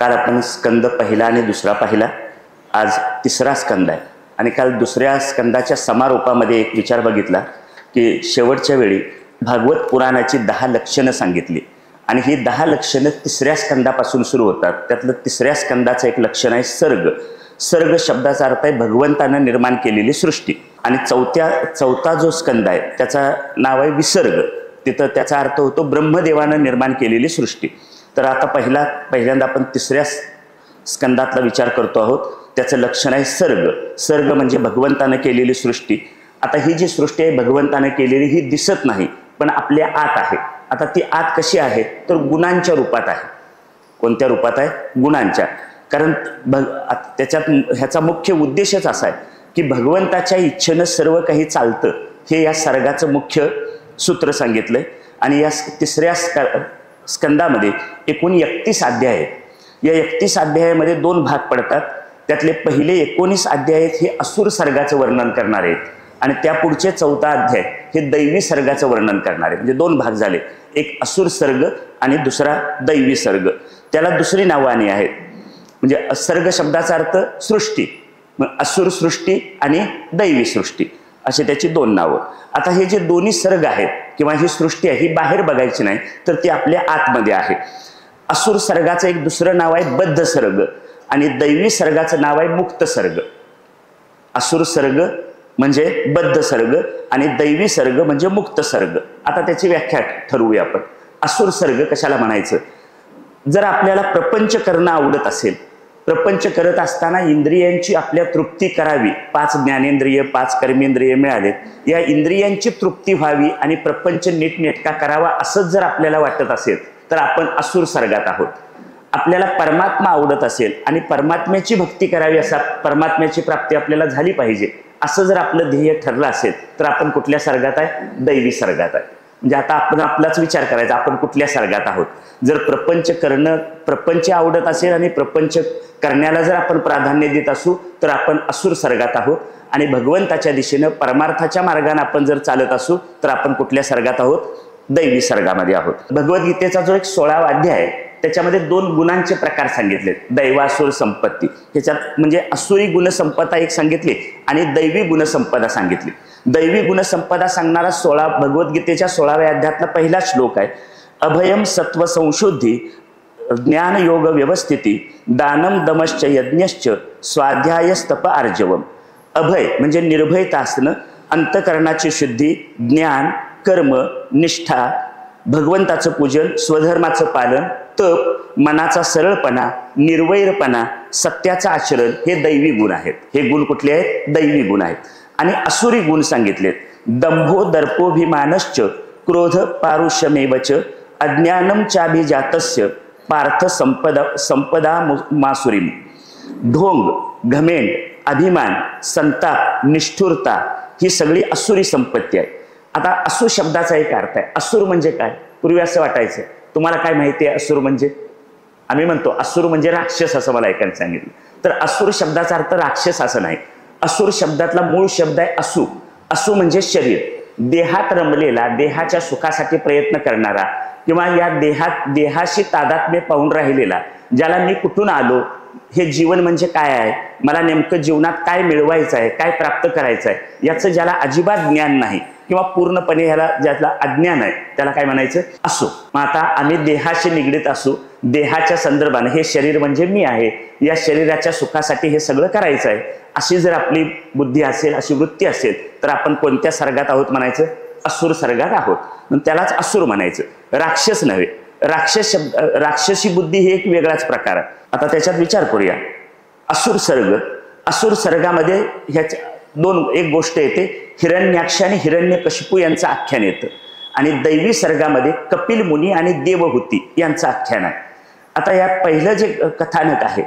काल आपण स्कंद पहिला आणि दुसरा पाहिला, आज तिसरा स्कंद आहे. आणि काल दुसऱ्या स्कंदाच्या समारोपामध्ये एक विचार बघितला की शेवटच्या वेळी भागवत पुराणाची 10 लक्षणं सांगितली आणि ही 10 लक्षणं तिसऱ्या स्कंदापासून सुरू होतात. त्यातलं तिसऱ्या स्कंदाचं एक लक्षण आहे सर्ग. सर्ग शब्दाचा अर्थ आहे भगवंतानं निर्माण केलेली सृष्टी. आणि चौथा जो स्कंद आहे त्याचा नाव आहे विसर्ग. तिथं त्याचा अर्थ होतो ब्रह्मदेवानं निर्माण केलेली सृष्टी. तर आता पहिल्यांदा आपण तिसऱ्या स्कंदातला विचार करतो आहोत. त्याचं लक्षण आहे सर्ग. सर्ग म्हणजे भगवंतानं केलेली सृष्टी. आता ही जी सृष्टी आहे भगवंतानं केलेली ही दिसत नाही पण आपल्या आत आहे. आता ती आत कशी आहे तर गुणांच्या रूपात आहे. कोणत्या रूपात आहे? गुणांच्या. कारण त्याच्यात ह्याचा मुख्य उद्देशच असा आहे की भगवंताच्या इच्छेनं सर्व काही चालतं, हे या सर्गाचं मुख्य सूत्र सांगितलंय. आणि या तिसऱ्या स्कंदामध्ये एकूण 31 अध्याय आहेत. या 31 अध्यायामध्ये 2 भाग पडतात. त्यातले पहिले 19 अध्याय आहेत हे असुर सर्गाचं वर्णन करणारे आहेत आणि त्या पुढचे 4था अध्याय हे दैवी सर्गाचं वर्णन करणारे. म्हणजे 2 भाग झाले, एक असुर सर्ग आणि दुसरा दैवी सर्ग. त्याला दुसरी नावाने आहेत. म्हणजे सर्ग शब्दाचा अर्थ सृष्टी, मग असुर सृष्टी आणि दैवी सृष्टी असे त्याची 2 नावं. आता हे जे दोन्ही सर्ग आहेत किंवा ही सृष्टी आहे ही बाहेर बघायची नाही तर ती आपल्या आतमध्ये आहे. असुर सर्गाचं एक दुसरं नाव आहे बद्ध सर्ग आणि दैवी सर्गाचं नाव आहे मुक्त सर्ग. असुर सर्ग म्हणजे बद्ध सर्ग आणि दैवी सर्ग म्हणजे मुक्त सर्ग. आता त्याची व्याख्या ठरवूया आपण. असुर सर्ग कशाला म्हणायचं? जर आपल्याला प्रपंच करणं आवडत असेल, प्रपंच करत असताना इंद्रियांची आपल्या तृप्ती करावी, 5 ज्ञानेंद्रिय 5 कर्मेंद्रिय मिळालेत, या इंद्रियांची तृप्ती व्हावी आणि प्रपंच नीटनेटका करावा असंच जर आपल्याला वाटत असेल तर आपण असुर सर्गात आहोत. आपल्याला परमात्मा आवडत असेल आणि परमात्म्याची भक्ती करावी, असा परमात्म्याची प्राप्ती आपल्याला झाली पाहिजे असं जर आपलं ध्येय ठरलं असेल तर आपण कुठल्या सर्गात आहे? दैवी सर्गात आहे. म्हणजे आता आपण आपलाच विचार करायचा आपण कुठल्या सर्गात आहोत. जर प्रपंच आवडत असेल आणि प्रपंच करण्याला जर आपण प्राधान्य देत असू तर आपण असुर सर्गात आहोत. आणि भगवंताच्या दिशेनं परमार्थाच्या मार्गाने आपण जर चालत असू तर आपण कुठल्या सर्गात आहोत? दैवी सर्गामध्ये आहोत. भगवद्गीतेचा जो एक 16वा अध्याय आहे त्याच्यामध्ये 2 गुणांचे प्रकार सांगितलेत. दैवासुर संपत्ती, ह्याच्यात म्हणजे असुरी गुणसंपदा एक सांगितली आणि दैवी गुणसंपदा सांगितली. दैवी गुणसंपदा सांगणारा भगवद्गीतेच्या 16व्या अध्यायातला पहिला श्लोक आहे. अभयम सत्व संशुद्धी ज्ञान योग व्यवस्थिती दानम दमश्च यज्ञश्च स्वाध्यायस्तप आर्जवम. अभय म्हणजे निर्भयता असणं, अंतकरणाची शुद्धी, ज्ञान, कर्म, निष्ठा, भगवंताचं पूजन, स्वधर्माचं पालन, तप, मनाचा सरळपणा, निर्वैरपणा, सत्याचं आचरण हे दैवी गुण आहेत. हे गुण कुठले आहेत? दैवी गुण आहेत. आणि असुरी गुण सांगितलेत. दंभो दर्पोभिमानश्च क्रोध पारुष्यमेवच अज्ञानम चाभिजातस्य पार्थ संपदा मासुरीम. ढोंग, घमेंड, अभिमान, संताप, निष्ठुरता ही सगळी असुरी संपत्ती आहे. आता असुर शब्दाचा एक अर्थ आहे. असुर म्हणजे काय? पूर्वी असं वाटायचं. तुम्हाला काय माहिती आहे असुर म्हणजे? आम्ही म्हणतो असुर म्हणजे राक्षस असं मला ऐकायला सांगितलं. तर असुर शब्दाचा अर्थ राक्षस असं नाही. असुर शब्दातला मूळ शब्द आहे असु. असु म्हणजे शरीर, देहात रमलेला, देहाच्या सुखासाठी प्रयत्न करणारा किंवा या देहाशी तादात्म्य पाहून राहिलेला, ज्याला मी कुठून आलो, हे जीवन म्हणजे काय आहे, मला नेमकं जीवनात काय मिळवायचं आहे, काय प्राप्त करायचं आहे याचं ज्याला अजिबात ज्ञान नाही किंवा पूर्णपणे ह्याला ज्याला अज्ञान आहे त्याला काय म्हणायचं? असो. मग आता आम्ही देहाशी निगडीत असू, देहाच्या संदर्भाने हे शरीर म्हणजे मी आहे, या शरीराच्या सुखासाठी हे सगळं करायचं आहे अशी जर आपली बुद्धी असेल, अशी वृत्ती असेल तर आपण कोणत्या सर्गात आहोत म्हणायचं? असुर सर्गात आहोत. त्यालाच असुर म्हणायचं, राक्षस नव्हे. राक्षसी बुद्धी ही एक वेगळाच प्रकार आहे. आता त्याच्यात विचार करूया. असुर सर्ग, असुर सर्गामध्ये ह्याच्या एक गोष्ट येते, हिरण्याक्ष आणि हिरण्यकशिपू यांचं आख्यान येतं. आणि दैवी सर्गामध्ये कपिल मुनी आणि देवहूती यांचं आख्यान आहे. आता यात पहिलं जे कथानक आहे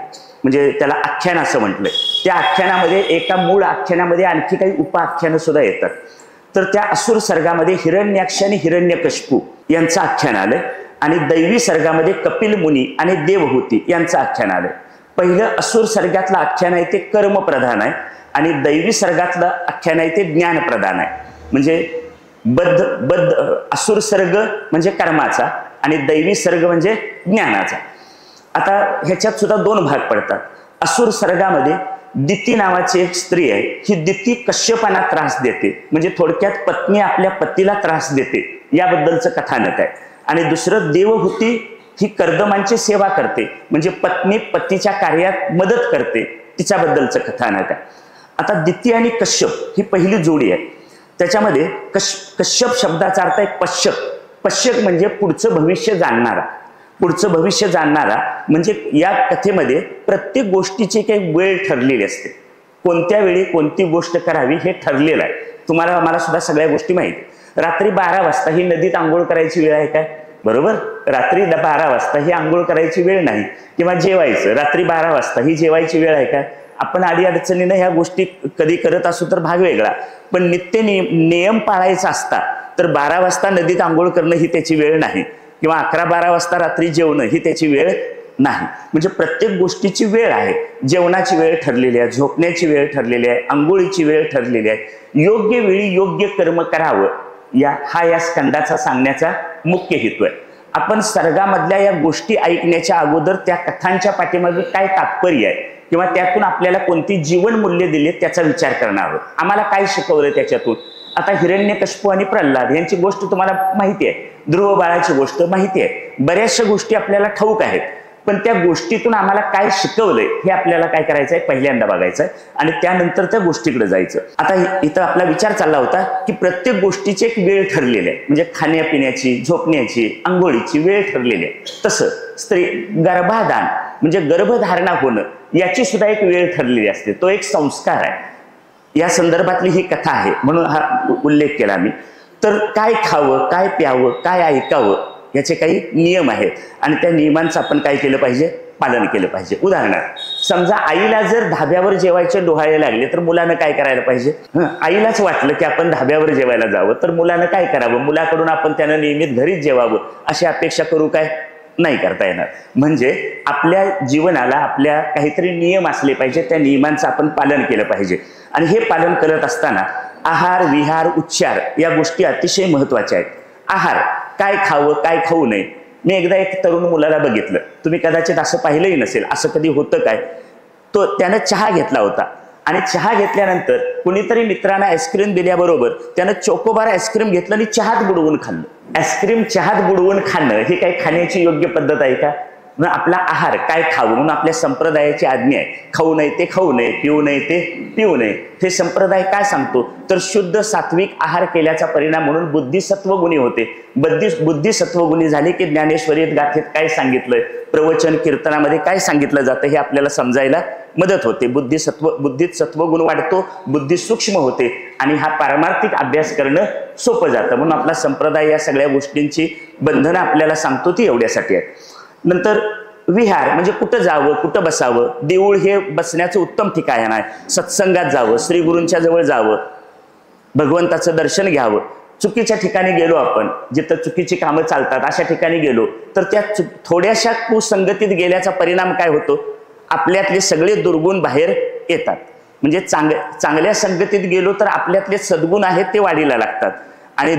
म्हणजे त्याला आख्यान असं म्हटलंय, त्या आख्यानामध्ये एका मूळ आख्यानामध्ये आणखी काही उपआख्यानं सुद्धा येतात. तर त्या असुर सर्गामध्ये हिरण्याक्ष आणि हिरण्यकशिपू यांचं आख्यान आलंय आणि दैवी सर्गामध्ये कपिल मुनी आणि देवहूती यांचं आख्यान आलंय. पहिलं असुर सर्गातलं आख्यान आहे ते कर्म प्रधान आहे आणि दैवी सर्गातलं आख्यान आहे ते ज्ञान प्रधान आहे. म्हणजे असुर सर्ग म्हणजे कर्माचा आणि दैवी सर्ग म्हणजे ज्ञानाचा. आता ह्याच्यात सुद्धा दोन भाग पडतात. असुर सर्गामध्ये दिती नावाची एक स्त्री आहे. ही दिती कश्यपांना त्रास देते, म्हणजे थोडक्यात पत्नी आपल्या पतीला त्रास देते याबद्दलचं कथानक आहे. आणि दुसरं देवहूती ही कर्दमांची सेवा करते, म्हणजे पत्नी पतीच्या कार्यात मदत करते, तिच्याबद्दलचं कथानक आहे. आता दिती आणि कश्यप ही पहिली जोडी आहे. त्याच्यामध्ये कश्यप शब्दाचा अर्थ आहे पश्यक. पश्यक म्हणजे पुढचं भविष्य जाणणारा. पुढचं भविष्य जाणणारा म्हणजे या कथेमध्ये प्रत्येक गोष्टीची काही वेळ ठरलेली असते. कोणत्या वेळी कोणती गोष्ट करावी हे ठरलेलं आहे. तुम्हाला मला सुद्धा सगळ्या गोष्टी माहिती. रात्री 12 वाजता ही नदीत आंघोळ करायची वेळ आहे काय? बरोबर. रात्री 12 वाजता ही आंघोळ करायची वेळ नाही. किंवा जेवायचं रात्री 12 वाजता ही जेवायची वेळ आहे काय? आपण अडीअडचणीनं ह्या गोष्टी कधी करत असू तर भाग वेगळा, पण नित्य नियम पाळायचा असता तर 12 वाजता नदीत आंघोळ करणं ही त्याची वेळ नाही, किंवा 11-12 वाजता रात्री जेवणं ही त्याची वेळ नाही. म्हणजे प्रत्येक गोष्टीची वेळ आहे. जेवणाची वेळ ठरलेली आहे, झोपण्याची वेळ ठरलेली आहे, आंघोळीची वेळ ठरलेली आहे. योग्य वेळी योग्य कर्म करावं हा या स्कंदाचा सांगण्याचा मुख्य हेतू आहे. आपण सर्गामधल्या या गोष्टी ऐकण्याच्या अगोदर त्या कथांच्या पाठीमागे काय तात्पर्य आहे किंवा त्यातून आपल्याला कोणती जीवन मूल्य दिली त्याचा विचार करणार आहोत. आम्हाला काय शिकवलं त्याच्यातून. आता हिरण्यकश्यप आणि प्रल्हाद यांची गोष्ट तुम्हाला माहिती आहे, ध्रुव बाळाची गोष्ट माहिती आहे, बऱ्याचशा गोष्टी आपल्याला ठाऊक आहेत. पण त्या गोष्टीतून आम्हाला काय शिकवलंय हे आपल्याला काय करायचं आहे, पहिल्यांदा बघायचं आहे आणि त्यानंतर त्या गोष्टीकडे जायचं. आता इथं आपला विचार चालला होता की प्रत्येक गोष्टीची एक वेळ ठरलेली आहे, म्हणजे खाण्यापिण्याची, झोपण्याची, आंघोळीची वेळ ठरलेली आहे. तसं स्त्री गर्भाधान म्हणजे गर्भधारणा होणं याची सुद्धा एक वेळ ठरलेली असते. तो एक संस्कार आहे. या संदर्भातली ही कथा आहे म्हणून हा उल्लेख केला मी. तर काय खावं, काय प्यावं, काय ऐकावं याचे काही नियम आहेत आणि त्या नियमांचं आपण काय केलं पाहिजे, पालन केलं पाहिजे. उदाहरणार्थ समजा आईला जर धाब्यावर जेवायचे डोहाळे लागले तर मुलानं काय करायला पाहिजे. आईलाच वाटलं की आपण धाब्यावर जेवायला जावं तर मुलानं काय करावं, मुलाकडून आपण त्यानं नियमित घरीच जेवावं अशी अपेक्षा करू काय, नाही करता येणार. म्हणजे आपल्या जीवनाला आपल्या काहीतरी नियम असले पाहिजे, त्या नियमांचं आपण पालन केलं पाहिजे. आणि हे पालन करत असताना आहार, विहार, उच्चार या गोष्टी अतिशय महत्वाच्या आहेत. आहार, काय खावं, काय खाऊ नये. मी एकदा एक तरुण मुलाला बघितलं, तुम्ही कदाचित असं पाहिलंही नसेल. असं कधी होतं काय, त्यानं चहा घेतला होता आणि चहा घेतल्यानंतर कुणीतरी मित्रांना आईस्क्रीम दिल्याबरोबर त्यानं चोकोबार आईस्क्रीम घेतलं आणि चहात बुडवून खाल्लं. आईस्क्रीम चहात बुडवून खाणं ही काही खाण्याची योग्य पद्धत आहे का? आपला आहार काय खावं म्हणून आपल्या संप्रदायाची आज्ञा आहे. खाऊ नये ते खाऊ नये, पिऊ नये ते पिऊ नये. हे संप्रदाय काय सांगतो तर शुद्ध सात्विक आहार केल्याचा परिणाम म्हणून बुद्धिसत्व गुणी होते. बुद्धिसत्व गुणी झाले की ज्ञानेश्वरीत गाथेत काय सांगितलंय, प्रवचन कीर्तनामध्ये काय सांगितलं जातं हे आपल्याला समजायला मदत होते. बुद्धीत सत्वगुण वाढतो, बुद्धी सूक्ष्म होते आणि हा पारमार्थिक अभ्यास करणं सोपं जातं. म्हणून आपला संप्रदाय या सगळ्या गोष्टींची बंधनं आपल्याला सांगतो ती एवढ्यासाठी आहे. नंतर विहार म्हणजे कुठं जावं, कुठं बसावं. देऊळ हे बसण्याचं उत्तम ठिकाण आहे. सत्संगात जावं, श्री गुरूंच्या जवळ जावं, भगवंताचं दर्शन घ्यावं. चुकीच्या ठिकाणी गेलो आपण, जिथं चुकीची कामं चालतात अशा ठिकाणी गेलो तर त्या थोड्याशा कुसंगतीत गेल्याचा परिणाम काय होतो, आपल्यातले सगळे दुर्गुण बाहेर येतात. म्हणजे चांगल्या संगतीत गेलो तर आपल्यातले सद्गुण आहेत ते वाढीला लागतात आणि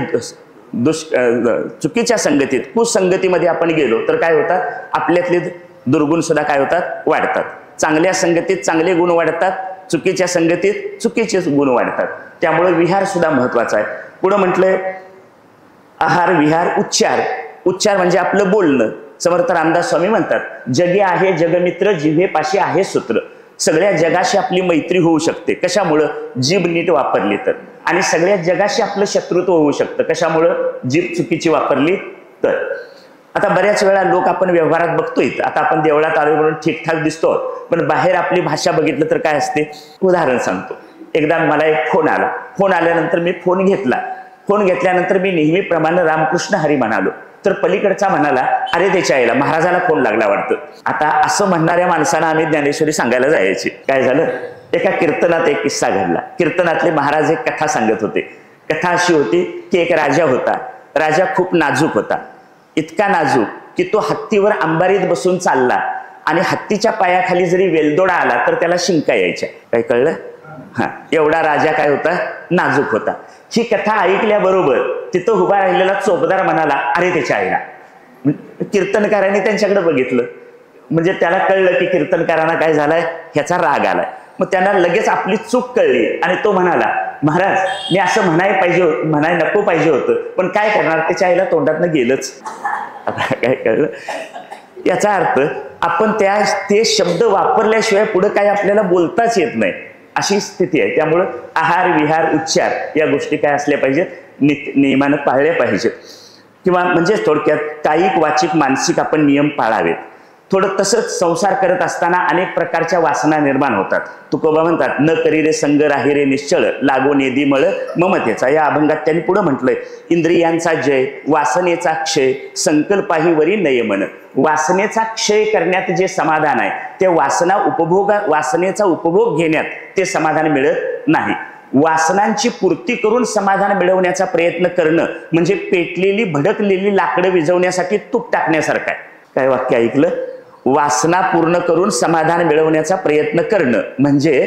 चुकीच्या संगतीत, कुसंगतीमध्ये आपण गेलो तर काय होतात, आपल्यातले दुर्गुण सुद्धा काय होतात, वाढतात. चांगल्या संगतीत चांगले गुण वाढतात, चुकीच्या संगतीत चुकीचे गुण वाढतात. त्यामुळे विहार सुद्धा महत्वाचा आहे. पुढे म्हटलंय आहार, विहार, उच्चार. उच्चार म्हणजे आपलं बोलणं. समर्थ रामदास स्वामी म्हणतात, जगे आहे जगमित्र, जिव्हेपाशी आहे सूत्र. सगळ्या जगाशी आपली मैत्री होऊ शकते कशामुळं, जीभ नीट वापरली तर. आणि सगळ्या जगाशी आपलं शत्रुत्व होऊ शकतं कशामुळं, जीभ चुकीची वापरली तर. आता बऱ्याच वेळा लोक आपण व्यवहारात बघतोय, आता आपण देवळात आलो म्हणून ठीकठाक दिसतो, पण बाहेर आपली भाषा बघितलं तर काय असते. उदाहरण सांगतो. एकदा मला एक फोन आला. फोन आल्यानंतर मी फोन घेतला. फोन घेतल्यानंतर मी नेहमीप्रमाणे रामकृष्ण हरी म्हणालो, तर पलीकडचा म्हणाला, अरे त्याच्या आईला महाराजाला फोन लागला वाटतं. आता असं म्हणणाऱ्या माणसांना आम्ही ज्ञानेश्वरी सांगायला जायची. काय झालं, एका कीर्तनात एक किस्सा घडला. कीर्तनातले महाराज एक कथा सांगत होते. कथा अशी होती की एक राजा होता. राजा खूप नाजूक होता. इतका नाजूक की तो हत्तीवर अंबारीत बसून चालला आणि हत्तीच्या पायाखाली जरी वेलदोडा आला तर त्याला शिंका यायच्या. काय कळलं? एवढा राजा काय होता, नाजूक होता. ही कथा ऐकल्याबरोबर तिथं उभा राहिलेला चोपदार म्हणाला, अरे त्याच्या आईला. कीर्तनकारांनी त्यांच्याकडे बघितलं. म्हणजे त्याला कळलं की कीर्तनकारांना काय झालंय, ह्याचा राग आलाय. मग त्यांना लगेच आपली चूक कळली आणि तो म्हणाला, महाराज मी असं म्हणाय नको पाहिजे होतं, पण काय करणार, त्याच्या आईला तोंडातनं गेलंच. आता काय कळलं, याचा अर्थ आपण ते शब्द वापरल्याशिवाय पुढे काय आपल्याला बोलताच येत नाही, अशी स्थिती आहे. त्यामुळं आहार विहार उच्चार या गोष्टी काय असल्या पाहिजेत, नियमानं पाळल्या पाहिजेत. किंवा म्हणजे थोडक्यात कायिक वाचिक मानसिक आपण नियम पाळावेत. थोडं तसंच संसार करत असताना अनेक प्रकारच्या वासना निर्माण होतात. तुकोबा म्हणतात, न करी रे संग राही रे निश्चळ, लागो नेदी मळ ममतेचा. या अभंगात त्यांनी पुढे म्हटलंय, इंद्रियांचा जय, वासनेचा क्षय, संकल्पाही वरी नयमन. वासनेचा क्षय करण्यात जे समाधान आहे, ते वासनेचा उपभोग घेण्यात ते समाधान मिळत नाही. वासनांची पूर्ती करून समाधान मिळवण्याचा प्रयत्न करणं म्हणजे पेटलेली भडकलेली लाकडं विझवण्यासाठी तूप टाकण्यासारखं आहे. काय वाक्य ऐकलं, वासना पूर्ण करून समाधान मिळवण्याचा प्रयत्न करणं म्हणजे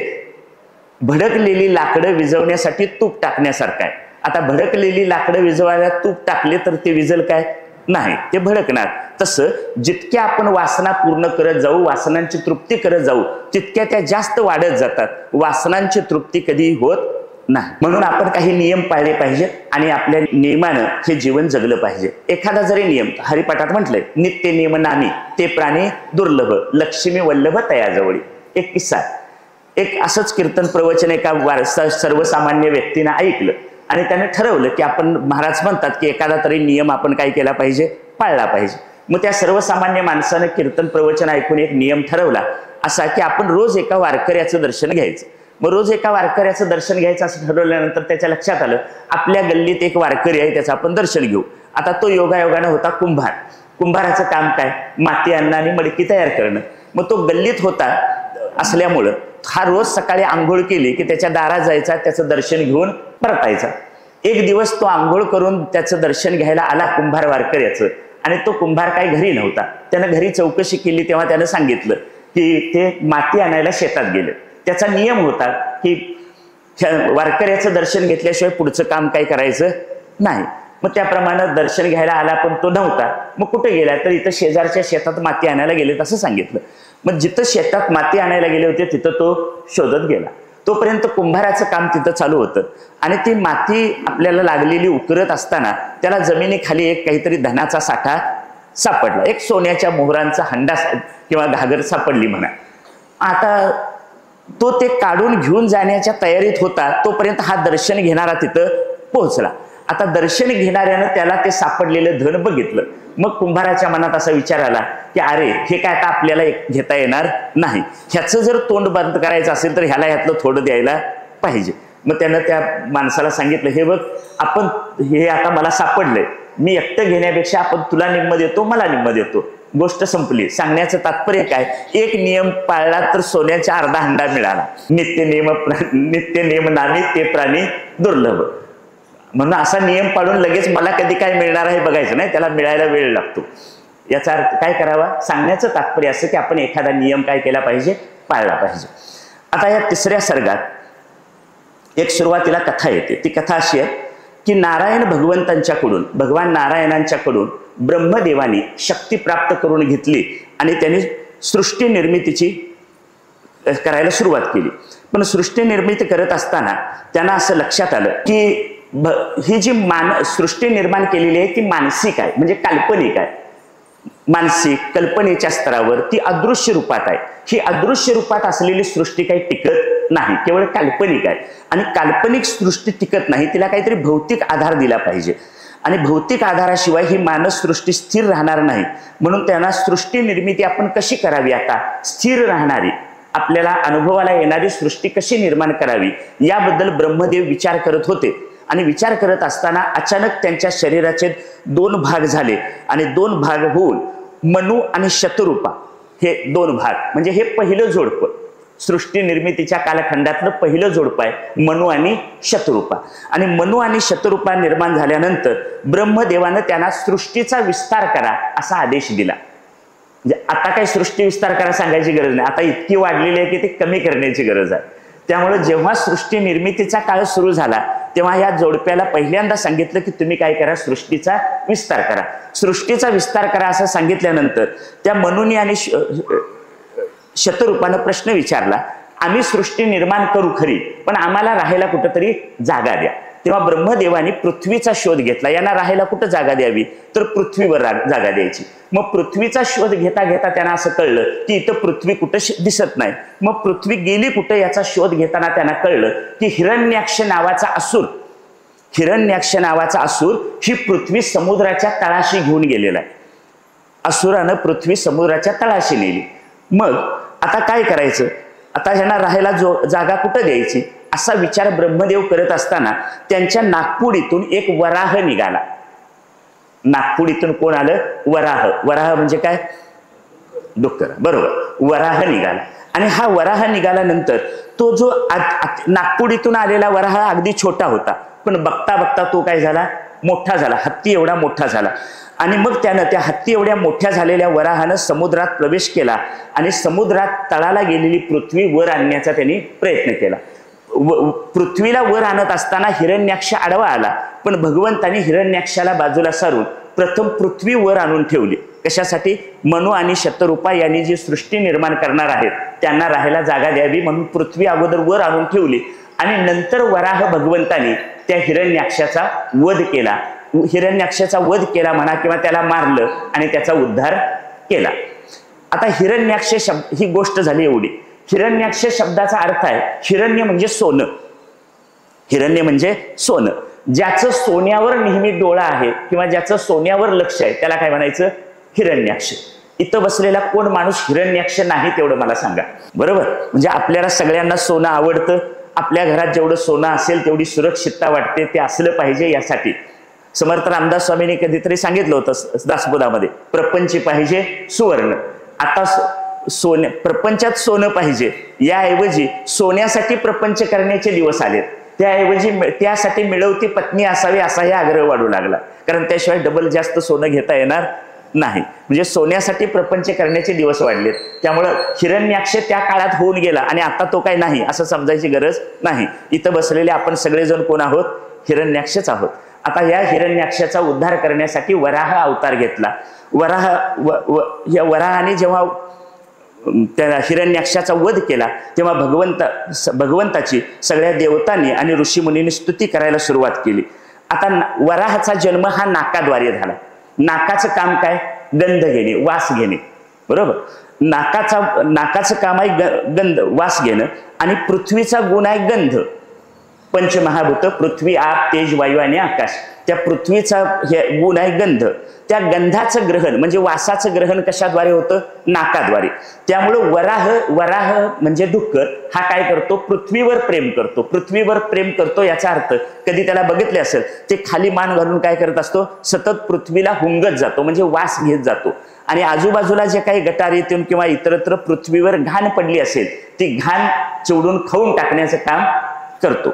भडकलेली लाकडं विझवण्यासाठी तूप टाकण्यासारखं आहे. आता भडकलेली लाकडं विझवायला तूप टाकले तर ते विझल काय, नाही, ते भडकणार. तसं जितक्या आपण वासना पूर्ण करत जाऊ, वासनांची तृप्ती करत जाऊ, तितक्या त्या जास्त वाढत जातात. वासनांची तृप्ती कधी होत नाही. म्हणून आपण काही नियम पाळले पाहिजेत आणि आपल्या नियमानं हे जीवन जगलं पाहिजे. एखादा जरी नियम, हरिपाठात म्हटलंय, नित्य नियम नामी ते प्राणी दुर्लभ, लक्ष्मी वल्लभ तयाजवळी. एक किस्सा, एक असंच कीर्तन प्रवचन एका सर्वसामान्य व्यक्तीनं ऐकलं आणि त्याने ठरवलं की आपण, महाराज म्हणतात की एखादा तरी नियम आपण काय केला पाहिजे, पाळला पाहिजे. मग त्या सर्वसामान्य माणसानं कीर्तन प्रवचन ऐकून एक नियम ठरवला असा की आपण रोज एका वारकऱ्याचं दर्शन घ्यायचं. मग रोज एका वारकऱ्याचं दर्शन घ्यायचं असं ठरवल्यानंतर त्याच्या लक्षात आलं, आपल्या गल्लीत एक वारकरी आहे, त्याचं आपण दर्शन घेऊ. आता तो योगायोगानं होता कुंभार. कुंभाराचं काम काय, माती आणणं आणि मडकी तयार करणं. मग तो गल्लीत होता असल्यामुळं हा रोज सकाळी आंघोळ केली की त्याच्या दारात जायचा, त्याचं दर्शन घेऊन परतायचा. एक दिवस तो आंघोळ करून त्याचं दर्शन घ्यायला आला कुंभार वारकऱ्याचं, आणि तो कुंभार काही घरी नव्हता. त्यानं घरी चौकशी केली तेव्हा त्यानं सांगितलं की ते माती आणायला शेतात गेले. त्याचा नियम होता की वारकऱ्याचं दर्शन घेतल्याशिवाय पुढचं काम काय करायचं नाही. मग त्याप्रमाणे दर्शन घ्यायला आला पण तो नव्हता. मग कुठे गेला, तर इथं शेजारच्या शेतात माती आणायला गेले असं सांगितलं. मग जिथं शेतात माती आणायला गेले होते तिथं तो शोधत गेला. तोपर्यंत कुंभाराचं काम तिथं चालू होतं आणि ती माती आपल्याला लागलेली उकरत असताना त्याला जमिनीखाली एक काहीतरी धनाचा साठा सापडला. एक सोन्याच्या मोहरांचा हंडा किंवा घागर सापडली म्हणा. आता तो ते काढून घेऊन जाण्याच्या तयारीत होता, तोपर्यंत हा दर्शन घेणारा तिथं पोहोचला. आता दर्शन घेणाऱ्यानं त्याला ते सापडलेलं धन बघितलं. मग कुंभाराच्या मनात असा विचार आला की अरे, हे काय आता आपल्याला घेता येणार नाही, ह्याचं जर तोंड बंद करायचं असेल तर ह्याला ह्यातलं थोडं द्यायला पाहिजे. मग त्यानं त्या माणसाला सांगितलं, हे बघ, आपण हे आता मला सापडलंय, मी एकटं घेण्यापेक्षा आपण तुला निम्म देतो, मला निम्म देतो. गोष्ट संपली. सांगण्याचं तात्पर्य काय, एक नियम पाळला तर सोन्याचा अर्धा हंडा मिळाला. नित्य नियम नामी ते प्राणी दुर्लभ. म्हणून असा नियम पाळून लगेच मला कधी काय मिळणार आहे बघायचं नाही, त्याला मिळायला वेळ लागतो. याचा अर्थ काय करावा, सांगण्याचं तात्पर्य असं की आपण एखादा नियम काय केला पाहिजे, पाळला पाहिजे. आता या तिसऱ्या सर्गात एक सुरुवातीला कथा येते. ती कथा अशी आहे की नारायण भगवान नारायणांच्याकडून ब्रह्मदेवानी शक्ती प्राप्त करून घेतली आणि त्यांनी सृष्टी निर्मितीची करायला सुरुवात केली. पण सृष्टी निर्मिती करत असताना त्यांना असं लक्षात आलं की ही जी सृष्टी निर्माण केलेली आहे ती मानसिक आहे, म्हणजे काल्पनिक आहे. मानसिक कल्पनेच्या स्तरावर ती अदृश्य रूपात आहे. ही अदृश्य रूपात असलेली सृष्टी काही टिकत नाही, केवळ काल्पनिक आहे. आणि काल्पनिक सृष्टी टिकत नाही, तिला काहीतरी भौतिक आधार दिला पाहिजे. आणि भौतिक आधाराशिवाय ही मानस सृष्टी स्थिर राहणार नाही. म्हणून त्यांना सृष्टी निर्मिती आपण कशी करावी, आता स्थिर राहणारी, आपल्याला अनुभवाला येणारी सृष्टी कशी निर्माण करावी, याबद्दल ब्रह्मदेव विचार करत होते. आणि विचार करत असताना अचानक त्यांच्या शरीराचे 2 भाग झाले आणि 2 भाग होऊन मनु आणि शतरूपा हे 2 भाग, म्हणजे हे पहिलं जोडपं, सृष्टी निर्मितीच्या कालखंडातलं पहिलं जोडपं आहे मनु आणि शतरूपा. आणि मनु आणि शतरूपा निर्माण झाल्यानंतर ब्रह्मदेवानं त्यांना सृष्टीचा विस्तार करा असा आदेश दिला. म्हणजे आता काही सृष्टी विस्तार करा सांगायची गरज नाही, आता इतकी वाढलेली आहे की ती कमी करण्याची गरज आहे. त्यामुळे जेव्हा सृष्टी निर्मितीचा काळ सुरू झाला तेव्हा या जोडप्याला पहिल्यांदा सांगितलं की तुम्ही काय करा, सृष्टीचा विस्तार करा. सृष्टीचा विस्तार करा असं सांगितल्यानंतर त्या मनूनी आणि शतरूपानं प्रश्न विचारला, आम्ही सृष्टी निर्माण करू खरी, पण आम्हाला राहायला कुठंतरी जागा द्या. तेव्हा ब्रह्मदेवानी पृथ्वीचा शोध घेतला. यांना राहायला कुठं जागा द्यावी, तर पृथ्वीवर जागा द्यायची. मग पृथ्वीचा शोध घेता घेता त्यांना असं कळलं की इथं पृथ्वी कुठं दिसत नाही. मग पृथ्वी गेली कुठं याचा शोध घेताना त्यांना कळलं की हिरण्याक्ष नावाचा असुर ही पृथ्वी समुद्राच्या तळाशी घेऊन गेलेला आहे. असुरानं पृथ्वी समुद्राच्या तळाशी नेली. मग आता काय करायचं, आता ह्यांना राहायला जागा कुठं द्यायची असा विचार ब्रह्मदेव करत असताना त्यांच्या नागपुडीतून एक वराह निघाला. नागपुडीतून कोण आलं, वराह. वराह म्हणजे काय, डुक्कर, बरोबर. वराह निघाला आणि हा वराह निघाल्यानंतर तो जो नागपुडीतून आलेला वराह अगदी छोटा होता, पण बघता बघता तो काय झाला, मोठा झाला, हत्ती एवढा मोठा झाला. आणि मग त्यानं त्या हत्ती एवढ्या मोठ्या झालेल्या वराहानं समुद्रात प्रवेश केला आणि समुद्रात तळाला गेलेली पृथ्वी वर आणण्याचा त्यांनी प्रयत्न केला. पृथ्वीला वर आणत असताना हिरण्याक्ष आडवा आला, पण भगवंतांनी हिरण्याक्षाला बाजूला सारून प्रथम पृथ्वी वर आणून ठेवली. कशासाठी, मनू आणि शतरूपा यांनी जी सृष्टी निर्माण करणार आहेत त्यांना राहायला जागा द्यावी म्हणून पृथ्वी अगोदर वर आणून ठेवली. आणि नंतर वराह भगवंतांनी त्या हिरण्याक्षाचा वध केला. हिरण्याक्षाचा वध केला म्हणा किंवा त्याला मारलं आणि त्याचा उद्धार केला. आता हिरण्याक्ष शब्द ही गोष्ट झाली एवढी. हिरण्याक्ष शब्दाचा अर्थ आहे, हिरण्य म्हणजे सोनं. हिरण्य म्हणजे सोनं. ज्याचं सोन्यावर नेहमी डोळा आहे किंवा ज्याचं सोन्यावर लक्ष आहे त्याला काय म्हणायचं, हिरण्याक्ष. इथं बसलेला कोण माणूस हिरण्याक्ष नाही तेवढं मला सांगा, बरोबर. म्हणजे आपल्याला सगळ्यांना सोनं आवडतं. आपल्या घरात जेवढं सोनं असेल तेवढी सुरक्षितता वाटते, ते असलं पाहिजे. यासाठी समर्थ रामदास स्वामींनी कधीतरी सांगितलं होतं दासबोधामध्ये, प्रपंच पाहिजे सुवर्ण. आता प्रपंचात सोनं पाहिजे, याऐवजी सोन्यासाठी प्रपंच करण्याचे दिवस आलेत. त्यासाठी मिळवती पत्नी असावी असाही आग्रह वाढू लागला, कारण त्याशिवाय डबल जास्त सोनं घेता येणार नाही. म्हणजे सोन्यासाठी प्रपंच करण्याचे दिवस वाढलेत. त्यामुळं हिरण्याक्ष त्या काळात होऊन गेला आणि आता तो काय नाही असं समजायची गरज नाही. इथं बसलेले आपण सगळेजण कोण आहोत, हिरण्याक्षच आहोत. आता या हिरण्याक्षाचा उद्धार करण्यासाठी वराह अवतार घेतला. या वराहाने जेव्हा त्या हिरण्याक्षाचा वध केला तेव्हा भगवंताची सगळ्या देवतांनी आणि ऋषीमुनींनी स्तुती करायला सुरुवात केली. आता वराहाचा जन्म हा नाकाद्वारे झाला. नाकाचं काम काय, गंध घेणे, वास घेणे, बरोबर. नाकाचं काम आहे गंध, वास घेणं. आणि पृथ्वीचा गुण आहे गंध. पंचमहाभूत पृथ्वी, आप, तेज, वायू आणि आकाश. त्या पृथ्वीचा हे गुण आहे गंध. त्या गंधाचं ग्रहण म्हणजे वासाचं ग्रहण कशाद्वारे होतं, नाकाद्वारे. त्यामुळं वराह म्हणजे डुक्कर हा काय करतो, पृथ्वीवर प्रेम करतो. पृथ्वीवर प्रेम करतो याचा अर्थ कधी त्याला बघितले असेल, ते खाली मान घालून काय करत असतो, सतत पृथ्वीला हुंगत जातो, म्हणजे वास घेत जातो. आणि आजूबाजूला जे काही गटारीतून किंवा इतरत्र पृथ्वीवर घाण पडली असेल ती घाण चिवडून खाऊन टाकण्याचं काम करतो.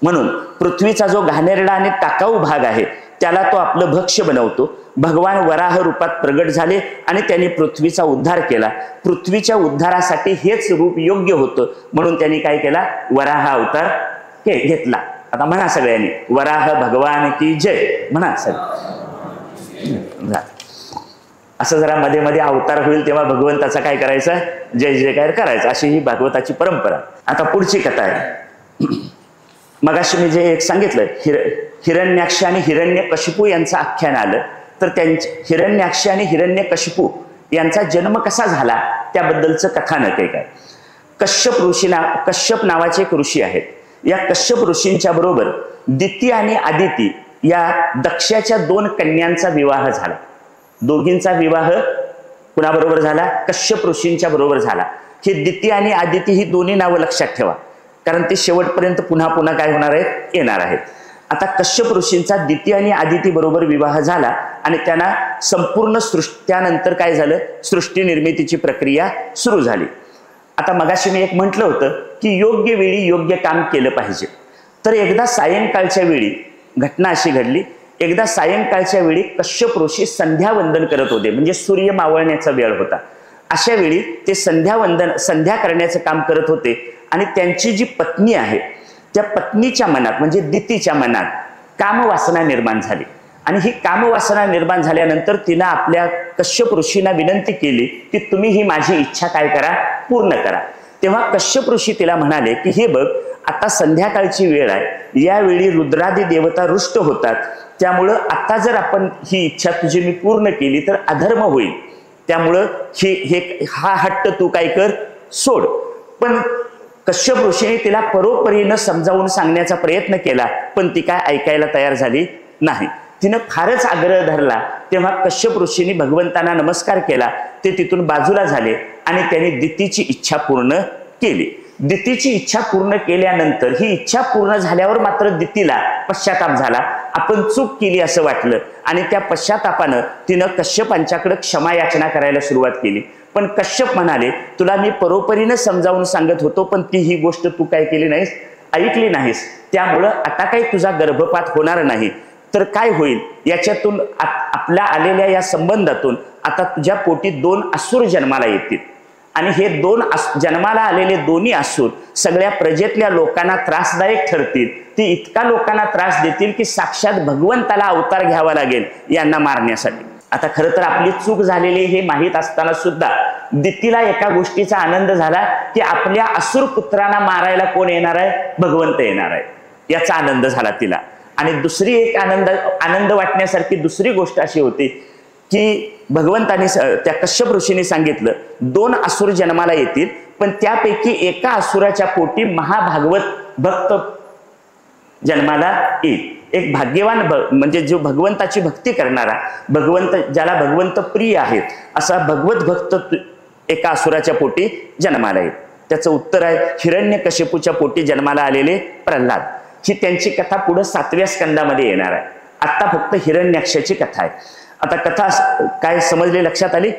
म्हणून पृथ्वीचा जो घाणेरडा आणि टाकाऊ भाग आहे त्याला तो आपलं भक्ष्य बनवतो. भगवान वराह रूपात प्रगट झाले आणि त्यांनी पृथ्वीचा उद्धार केला. पृथ्वीच्या उद्धारासाठी हेच रूप योग्य होतं म्हणून त्यांनी काय केला, वराह अवतार घेतला. आता म्हणा सगळ्यांनी, वराह भगवान की जय म्हणा सगळं. असं जरा मध्ये मध्ये अवतार होईल तेव्हा भगवंताचा काय करायचा, जय जयकार करायचा, अशी ही भागवताची परंपरा. आता पुढची कथा आहे. मगाशी मी जे एक सांगितलं, हिरण्याक्ष आणि हिरण्यकशिपू यांचं आख्यान आलं, तर त्यांचे हिरण्याक्ष आणि हिरण्यकशिपू यांचा जन्म कसा झाला त्याबद्दलचं कथानक आहे. काय, कश्यप नावाचे एक ऋषी आहेत. या कश्यप ऋषींच्या बरोबर दिती आणि आदिती या दक्षाच्या 2 कन्यांचा विवाह झाला. दोघींचा विवाह कुणाबरोबर झाला, कश्यप ऋषींच्या बरोबर झाला. हे दिती आणि आदिती ही दोन्ही नावं लक्षात ठेवा, कारण ते शेवटपर्यंत पुन्हा पुन्हा काय होणार आहेत, येणार आहेत. आता कश्यप ऋषींचा दिती आणि आदिती बरोबर विवाह झाला आणि त्यांना संपूर्ण त्यानंतर काय झालं, सृष्टी निर्मितीची प्रक्रिया सुरू झाली. आता मगाशी मी एक म्हटलं होतं की योग्य वेळी योग्य काम केलं पाहिजे. तर एकदा सायंकाळच्या वेळी घटना अशी घडली. एकदा सायंकाळच्या वेळी कश्यप ऋषी संध्यावंदन करत होते, म्हणजे सूर्य मावळण्याचा वेळ होता. अशा वेळी ते संध्या करण्याचं काम करत होते आणि त्यांची जी पत्नी आहे त्या पत्नीच्या मनात म्हणजे दितीच्या मनात कामवासना निर्माण झाली आणि ही कामवासना निर्माण झाल्यानंतर तिनं आपल्या कश्यप ऋषींना विनंती केली की तुम्ही ही माझी इच्छा काय करा, पूर्ण करा. तेव्हा कश्यप ऋषी तिला म्हणाले की हे बघ, आता संध्याकाळची वेळ आहे, यावेळी रुद्रादी देवता रुष्ट होतात, त्यामुळं आता जर आपण ही इच्छा तुझी मी पूर्ण केली तर अधर्म होईल, त्यामुळं हा हट्ट तू काय कर, सोड. पण कश्यप ऋषीने तिला परोपरीनं समजावून सांगण्याचा प्रयत्न केला, पण ती काय ऐकायला तयार झाली नाही. तिनं फारच आग्रह धरला. तेव्हा कश्यप ऋषींनी भगवंतांना नमस्कार केला. ते तिथून बाजूला झाले आणि त्यांनी दितीची इच्छा पूर्ण केली. दितीची इच्छा पूर्ण केल्यानंतर ही इच्छा पूर्ण झाल्यावर मात्र दितीला पश्चाताप झाला. आपण चूक केली असं वाटलं आणि त्या पश्चातापानं तिनं कश्यपांच्याकडे क्षमा याचना करायला सुरुवात केली. पण कश्यप म्हणाले, तुला मी परोपरीनं समजावून सांगत होतो, पण ती ही गोष्ट तू काय केली नाहीस, ऐकली नाहीस, त्यामुळं आता काही तुझा गर्भपात होणार नाही. तर काय होईल, याच्यातून आपल्या आलेल्या या संबंधातून आता तुझ्या पोटी 2 असुर जन्माला येतील आणि हे 2 जन्माला आलेले दोन्ही असुर सगळ्या प्रजेतल्या लोकांना त्रासदायक ठरतील. ती इतका लोकांना त्रास देतील की साक्षात भगवंताला अवतार घ्यावा लागेल यांना मारण्यासाठी. आता खरं तर आपली चूक झालेली हे माहीत असताना सुद्धा दितीला एका गोष्टीचा आनंद झाला की आपल्या असुर पुत्रांना मारायला कोण येणार आहे, भगवंत येणार आहे, याचा आनंद झाला तिला. आणि दुसरी एक आनंद वाटण्यासारखी दुसरी गोष्ट अशी होती की भगवंतानी त्या कश्यप ऋषींनी सांगितलं 2 असुर जन्माला येतील, पण त्यापैकी एका असुराच्या पोटी महाभागवत भक्त जन्माला येईल. एक भाग्यवान म्हणजे जो भगवंताची भक्ती करणारा, भगवंत ज्याला भगवंत प्रिय आहेत असा भगवत भक्त एका असुराच्या पोटी जन्माला येईल. त्याचं उत्तर आहे हिरण्यकशिपूच्या पोटी जन्माला आलेले प्रल्हाद. ही त्यांची कथा पुढे 7व्या स्कंदामध्ये येणार आहे. आता फक्त हिरण्याक्षाची कथा आहे. आता कथा काय समजली, लक्षात आली?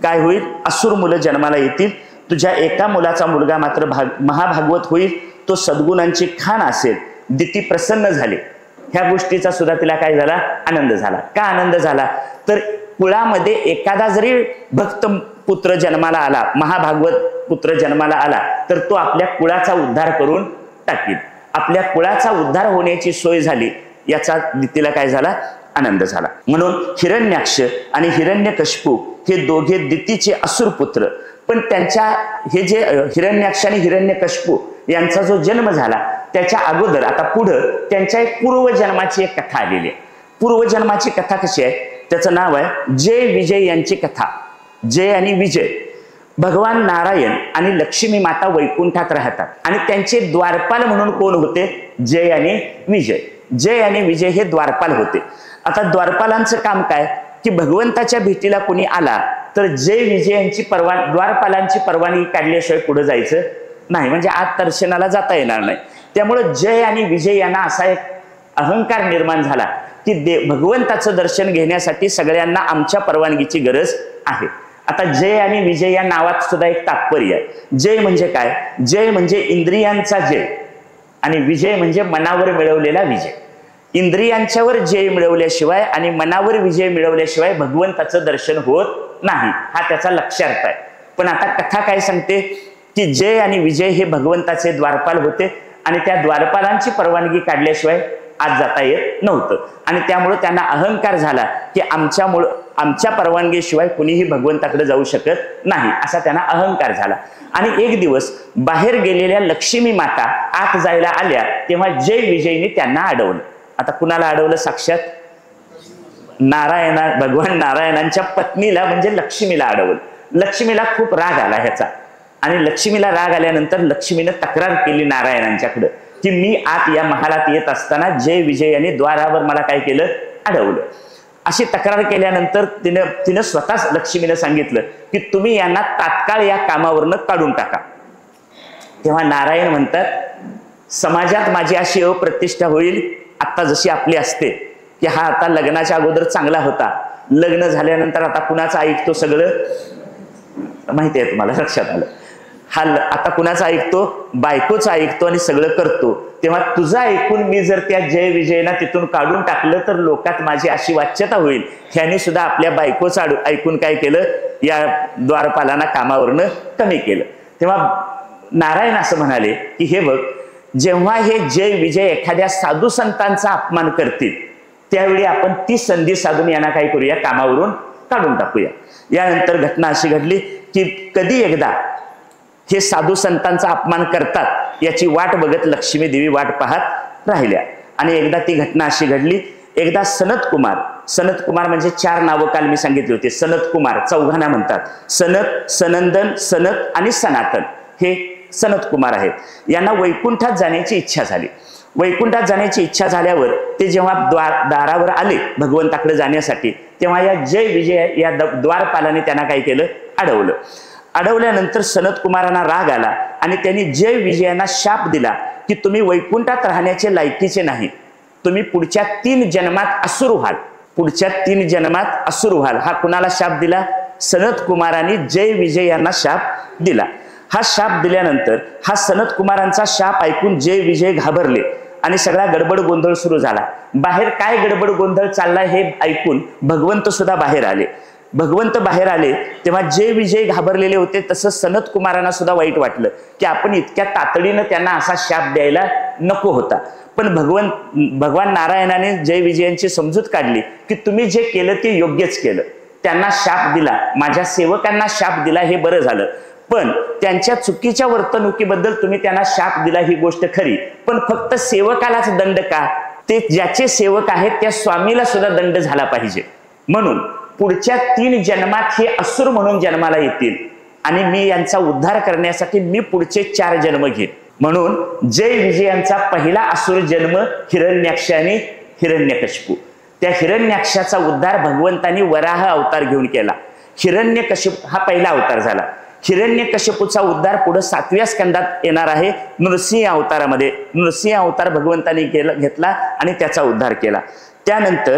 काय होईल, असुर मुलं जन्माला येतील, तुझ्या एका मुलाचा मुलगा मात्र महाभागवत होईल, तो सद्गुणांची खाण असेल. दिती प्रसन्न झाली. ह्या गोष्टीचा सुद्धा तिला काय झाला, आनंद झाला. का आनंद झाला, तर कुळामध्ये एखादा जरी भक्त पुत्र जन्माला आला, महाभागवत पुत्र जन्माला आला, तर तो आपल्या कुळाचा उद्धार करून टाकील. आपल्या कुळाचा उद्धार होण्याची सोय झाली, याचा दितीला काय झाला, आनंद झाला. म्हणून हिरण्याक्ष आणि हिरण्यकशिपू हे दोघे दितीचे असुर पुत्र. पण त्यांच्या हे जे हिरण्याक्ष आणि हिरण्यकशिपू यांचा जो जन्म झाला त्याच्या अगोदर आता पुढं त्यांच्या एक पूर्वजन्माची एक कथा आलेली आहे. पूर्वजन्माची कथा कशी आहे, त्याचं नाव आहे जय विजय यांची कथा. जय आणि विजय, भगवान नारायण आणि लक्ष्मी माता वैकुंठात राहतात आणि त्यांचे द्वारपाल म्हणून कोण होते, जय आणि विजय. जय आणि विजय हे द्वारपाल होते. आता द्वारपालांचं काम काय की भगवंताच्या भेटीला कोणी आला तर जय विजय यांची द्वारपालांची परवानगी काढल्याशिवाय पुढे जायचं नाही, म्हणजे आत दर्शनाला जाता येणार नाही. त्यामुळे जय आणि विजय यांना असा एक अहंकार निर्माण झाला की भगवंताचं दर्शन घेण्यासाठी सगळ्यांना आमच्या परवानगीची गरज आहे. आता जय आणि विजय या नावात सुद्धा एक तात्पर्य आहे. जय म्हणजे काय, जय म्हणजे इंद्रियांचा जय आणि विजय म्हणजे मनावर मिळवलेला विजय. इंद्रियांच्यावर जय मिळवल्याशिवाय आणि मनावर विजय मिळवल्याशिवाय भगवंताचं दर्शन होत नाही, हा त्याचा लक्ष्यार्थ आहे. पण आता कथा काय सांगते की जय आणि विजय हे भगवंताचे द्वारपाल होते आणि त्या द्वारपालांची परवानगी काढल्याशिवाय आत जाता येत नव्हतं आणि त्यामुळे त्यांना अहंकार झाला की आमच्या परवानगीशिवाय कुणीही भगवंताकडे जाऊ शकत नाही, असा त्यांना अहंकार झाला. आणि एक दिवस बाहेर गेलेल्या लक्ष्मी माता आत जायला आल्या तेव्हा जय विजयने त्यांना अडवलं. आता कुणाला अडवलं, साक्षात भगवान नारायणांच्या पत्नीला म्हणजे लक्ष्मीला अडवलं. लक्ष्मीला खूप राग आला ह्याचा आणि लक्ष्मीला राग आल्यानंतर लक्ष्मीने तक्रार केली नारायणांच्याकडे की मी आत या महालात येत असताना जय विजय यांनी द्वारावर मला काय केलं, अडवलं. अशी तक्रार केल्यानंतर तिनं स्वतःच लक्ष्मीने सांगितलं की तुम्ही यांना तात्काळ या कामावरनं काढून टाका. तेव्हा नारायण म्हणतात, समाजात माझी अशी अप्रतिष्ठा होईल आता जशी आपली असते की हा आता लग्नाच्या अगोदर चांगला होता, लग्न झाल्यानंतर आता कुणाचं ऐकतो, सगळं माहिती आहे तुम्हाला, लक्षात आलं. हा आता कुणाचं ऐकतो, बायकोचं ऐकतो आणि सगळं करतो. तेव्हा तुझं ऐकून मी जर त्या जय विजयला तिथून काढून टाकलं तर लोकात माझी अशी वाच्यता होईल. ह्याने सुद्धा आपल्या बायकोचं ऐकून काय केलं, या द्वारपालांना कामावरनं कमी केलं. तेव्हा नारायण असं म्हणाले की हे बघ, जेव्हा हे जय विजय एखाद्या साधू संतांचा अपमान करतील त्यावेळी आपण ती संधी साधून यांना काय करूया, कामावरून काढून टाकूया. यानंतर घटना अशी घडली की कधी एकदा हे साधू संतांचा अपमान करतात याची वाट बघत लक्ष्मी देवी वाट पाहत राहिल्या. आणि एकदा ती घटना अशी घडली, एकदा सनत कुमार म्हणजे 4 नावं काल मी सांगितली होती. सनत कुमार चौघांना म्हणतात. सनत, सनंदन, सनत आणि सनातन हे सनत कुमार आहेत. यांना वैकुंठात जाण्याची इच्छा झाली. वैकुंठात जाण्याची इच्छा झाल्यावर ते जेव्हा दारावर आले भगवंताकडे जाण्यासाठी, तेव्हा या जय विजय या द्वारपालाने त्यांना काय केलं, अडवलं. अडवल्यानंतर सनत कुमारांना राग आला आणि त्यांनी जय विजयांना शाप दिला की तुम्ही वैकुंठात राहण्याचे लायकीचे नाही, तुम्ही पुढच्या 3 जन्मात असुर व्हाल, पुढच्या 3 जन्मात असुर व्हाल. हा कुणाला शाप दिला, सनत कुमारांनी जय विजय यांना शाप दिला. हा शाप दिल्यानंतर हा सनत कुमारांचा शाप ऐकून जय विजय घाबरले आणि सगळा गडबड गोंधळ सुरू झाला. बाहेर काय गडबड गोंधळ चाललाय हे ऐकून भगवंत सुद्धा बाहेर आले. भगवंत बाहेर आले तेव्हा जय विजय घाबरलेले होते. तसं सनत कुमारांना सुद्धा वाईट वाटलं की आपण इतक्या तातडीनं त्यांना असा शाप द्यायला नको होता. पण भगवान नारायणाने जय विजयांची समजूत काढली की तुम्ही जे केलं ते योग्यच केलं. त्यांना शाप दिला, माझ्या सेवकांना शाप दिला हे बरं झालं, पण त्यांच्या चुकीच्या वर्तणुकीबद्दल तुम्ही त्यांना शाप दिला ही गोष्ट खरी, पण फक्त सेवकालाच दंड का, ते ज्याचे सेवक आहेत त्या स्वामीला सुद्धा दंड झाला पाहिजे. म्हणून पुढच्या 3 जन्मात हे असुर म्हणून जन्माला येतील आणि मी यांचा उद्धार करण्यासाठी मी पुढचे 4 जन्म घेईन. म्हणून जय विजयांचा पहिला असुर जन्म हिरण्याक्ष आणि हिरण्यकशिपू. त्या हिरण्याक्षाचा उद्धार भगवंतांनी वराह अवतार घेऊन केला. हिरण्यकशिपू हा पहिला अवतार झाला. हिरण्यकशिपूचा उद्धार पुढे 7व्या स्कंदात येणार आहे नृसिंह अवतारामध्ये. नृसिंह अवतार भगवंतांनी घेतला आणि त्याचा उद्धार केला. त्यानंतर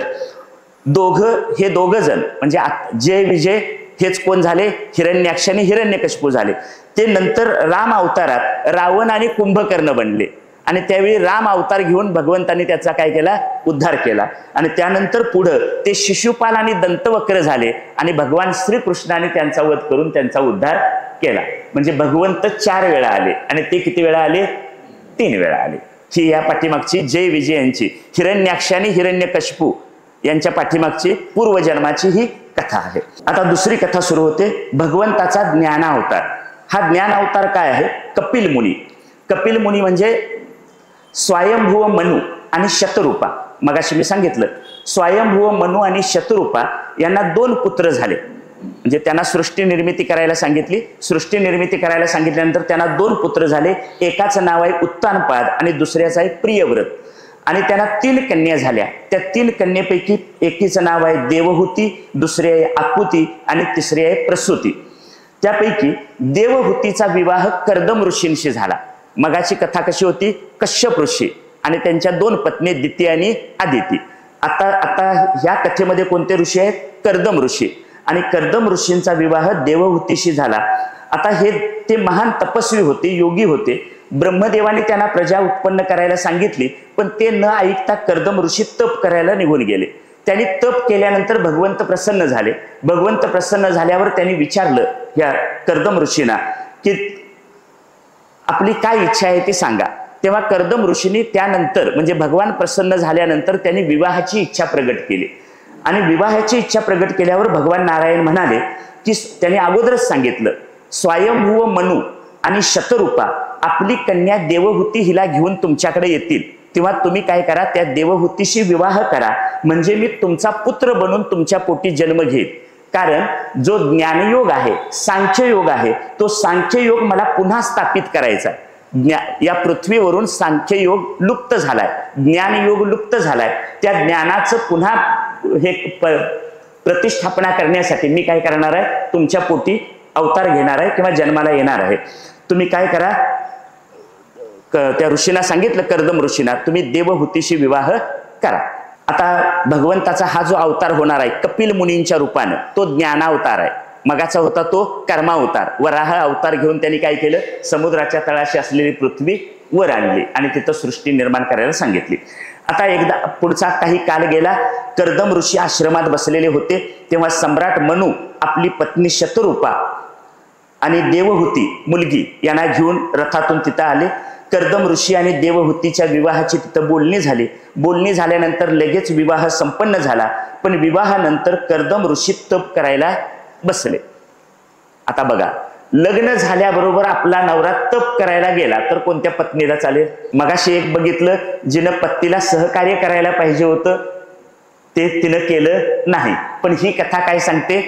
हे दोघं जण म्हणजे जय विजय हेच कोण झाले, हिरण्याक्ष आणि हिरण्यकशिपू झाले. ते नंतर राम अवतारात रावण आणि कुंभकर्ण बनले आणि त्यावेळी राम अवतार घेऊन भगवंतांनी त्याचा काय केला, उद्धार केला. आणि त्यानंतर पुढे ते शिशुपाल आणि दंतवक्र झाले आणि भगवान श्रीकृष्णाने त्यांचा वध करून त्यांचा उद्धार केला. म्हणजे भगवंत 4 वेळा आले आणि ते किती वेळा आले, 3 वेळा आले. ही या पाठीमागची जय विजय यांची हिरण्याक्ष आणि हिरण्यकशिपू यांच्या पाठीमागची पूर्वजन्माची ही कथा आहे. आता दुसरी कथा सुरू होते, भगवंताचा ज्ञानावतार. हा ज्ञानावतार काय आहे, कपिल मुनी. कपिल मुनी म्हणजे स्वयंभुव मनु आणि शतरूपा. मगाशी मी सांगितलं स्वयंभुव मनु आणि शतरूपा यांना 2 पुत्र झाले. म्हणजे त्यांना सृष्टी निर्मिती करायला सांगितली. सृष्टी निर्मिती करायला सांगितल्यानंतर त्यांना 2 पुत्र झाले. एकाचं नाव आहे उत्तानपाद आणि दुसऱ्याचं आहे प्रियव्रत. आणि त्यांना 3 कन्या झाल्या. त्या 3 कन्येपैकी एकीचं नाव आहे देवहूती, दुसरी आहे आकुती आणि तिसरी आहे प्रसूती. त्यापैकी देवहूतीचा विवाह कर्दम ऋषींशी झाला. मगाची कथा कशी होती, कश्यप ऋषी आणि त्यांच्या 2 पत्नी दिती आणि आदिती. आता ह्या कथेमध्ये कोणते ऋषी आहेत, कर्दम ऋषी. आणि कर्दम ऋषींचा विवाह देवहूतीशी झाला. आता ते महान तपस्वी होते, योगी होते. ब्रह्मदेवाने त्यांना प्रजा उत्पन्न करायला सांगितली, पण ते न ऐकता कर्दम ऋषी तप करायला निघून गेले. त्यांनी तप केल्यानंतर भगवंत प्रसन्न झाले. भगवंत प्रसन्न झाल्यावर त्यांनी विचारलं या कर्दम ऋषींना की आपली काय इच्छा आहे ती सांगा. तेव्हा कर्दम ऋषींनी त्यानंतर म्हणजे भगवान प्रसन्न झाल्यानंतर त्यांनी विवाहाची इच्छा प्रगट केली. आणि विवाहाची इच्छा प्रगट केल्यावर भगवान नारायण म्हणाले की त्यांनी अगोदरच सांगितलं स्वयंभुव मनु आणि शतरूपा आपली कन्या देवहूती हिला घेऊन तुमच्याकडे येतील, तेव्हा तुम्ही काय करा, त्या देवहूतीशी विवाह करा, म्हणजे मी तुमचा पुत्र बनून तुमच्या पोटी जन्म घेईल. कारण जो ज्ञानयोग आहे, सांख्ययोग आहे, तो सांख्ययोग मला पुन्हा स्थापित करायचा. या पृथ्वीवरून सांख्ययोग लुप्त झालाय, ज्ञानयोग लुप्त झालाय. त्या ज्ञानाचं पुन्हा हे प्रतिष्ठापना करण्यासाठी मी काय करणार आहे, तुमच्या पोटी अवतार घेणार आहे किंवा जन्माला येणार आहे. तुम्ही काय करा, त्या ऋषींना सांगितलं, कर्दम ऋषींना, तुम्ही देवहूतीशी विवाह करा. आता भगवंताचा हा जो अवतार होणार आहे कपिल मुनींच्या रूपानं, तो ज्ञानावतार आहे. मगाचा होता तो कर्मावतार. वराह अवतार घेऊन त्यांनी काय केलं, समुद्राच्या तळाशी असलेली पृथ्वी वर आणली आणि तिथं सृष्टी निर्माण करायला सांगितली. आता एकदा पुढचा काही काल गेला, कर्दम ऋषी आश्रमात बसलेले होते. तेव्हा सम्राट मनु आपली पत्नी शतरूपा आणि देवहूती मुलगी यांना घेऊन रथातून तिथं आले. कर्दम ऋषी आणि देवहूतीच्या विवाहाची तिथं बोलणी झाली. बोलणी झाल्यानंतर लगेच विवाह संपन्न झाला. पण विवाहानंतर कर्दम ऋषी तप करायला बसले. आता बघा, लग्न झाल्याबरोबर आपला नवरा तप करायला गेला तर कोणत्या पत्नीला चालेल? मगाशी एक बघितलं, जिनं पत्नीला सहकार्य करायला पाहिजे होतं ते तिनं केलं नाही. पण ही कथा काय सांगते?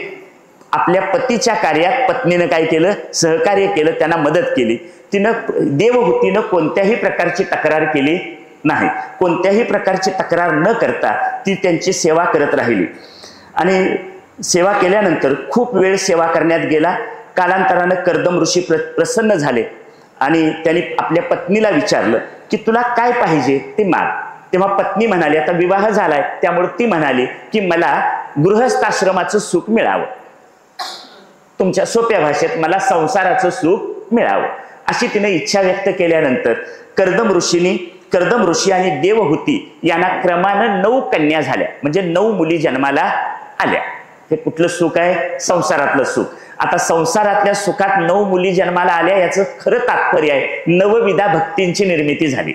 आपल्या पतीच्या कार्यात पत्नीनं काय केलं? सहकार्य केलं, त्यांना मदत केली. देवहूतीनं कोणत्याही प्रकारची तक्रार केली नाही. कोणत्याही प्रकारची तक्रार न करता ती त्यांची सेवा करत राहिली. आणि सेवा केल्यानंतर खूप वेळ सेवा करण्यात गेला. कालांतरानं कर्दम ऋषी प्रसन्न झाले आणि त्यांनी आपल्या पत्नीला विचारलं की तुला काय पाहिजे ते माग. तेव्हा पत्नी म्हणाली, आता विवाह झालाय त्यामुळे ती म्हणाली की मला गृहस्थाश्रमाचं सुख मिळावं. तुमच्या सोप्या भाषेत मला संसाराचं सुख मिळावं अशी तिने इच्छा व्यक्त केल्यानंतर कर्दम ऋषी आणि देवहूती यांना क्रमानं 9 कन्या झाल्या. म्हणजे 9 मुली जन्माला आल्या. हे कुठलं सुख आहे? संसारातलं सुख. आता संसारातल्या सुखात 9 मुली जन्माला आल्या याचं खरं तात्पर्य आहे नवविधा भक्तींची निर्मिती झाली.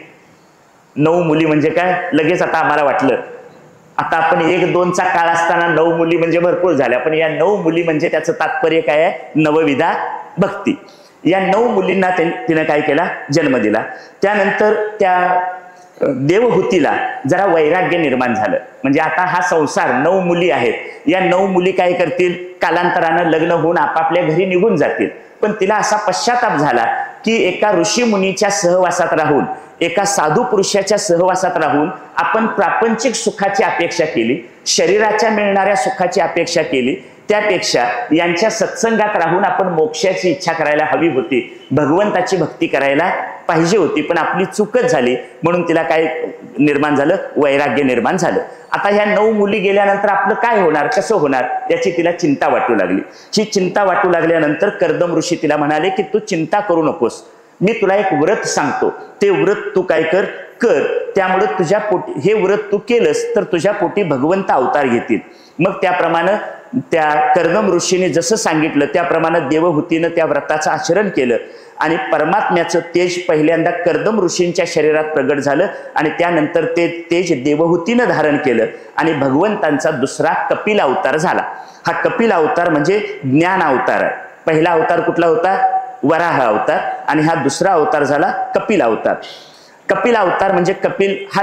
9 मुली म्हणजे काय? लगेच आता आम्हाला वाटलं, आता आपण 1-2चा काळ असताना 9 मुली म्हणजे भरपूर झाल्या, पण या 9 मुली म्हणजे त्याचं तात्पर्य काय आहे? नवविधा भक्ती. या 9 मुलींना तिनं काय केला? जन्म दिला. त्यानंतर त्या देवहूतीला जरा वैराग्य निर्माण झालं. म्हणजे आता हा संसार 9 मुली आहेत, या 9 मुली काय करतील? कालांतरानं लग्न होऊन आपापल्या घरी निघून जातील. पण तिला असा पश्चाताप झाला की एका ऋषी मुनीच्या सहवासात राहून, एका साधू पुरुषाच्या सहवासात राहून आपण प्रापंचिक सुखाची अपेक्षा केली, शरीराच्या मिळणाऱ्या सुखाची अपेक्षा केली, त्यापेक्षा यांच्या सत्संगात राहून आपण मोक्षाची इच्छा करायला हवी होती, भगवंताची भक्ती करायला पाहिजे होती. पण आपली चूकच झाली. म्हणून तिला काय निर्माण झालं? वैराग्य निर्माण झालं. आता ह्या 9 मुली गेल्यानंतर आपलं काय होणार, कसं होणार याची तिला चिंता वाटू लागली. ही चिंता वाटू लागल्यानंतर कर्दम ऋषी तिला म्हणाले की तू चिंता करू नकोस, मी तुला एक व्रत सांगतो, ते व्रत तू काय कर, त्यामुळे तुझ्या पोटी हे व्रत तू केलंस तर तुझ्या पोटी भगवंत अवतार घेतील. मग त्याप्रमाणे त्या कर्दम ऋषीने जसं सांगितलं त्याप्रमाणे देवहूतीनं त्या व्रताचं आचरण केलं आणि परमात्म्याचं तेज पहिल्यांदा कर्दम ऋषींच्या शरीरात प्रगट झालं आणि त्यानंतर ते तेज देवहूतीनं धारण केलं आणि भगवंतांचा दुसरा कपिल अवतार झाला. हा कपिल अवतार म्हणजे ज्ञान अवतार आहे. पहिला अवतार कुठला होता? वराह अवतार. आणि हा दुसरा अवतार झाला कपिल अवतार. कपिल अवतार म्हणजे कपिल हा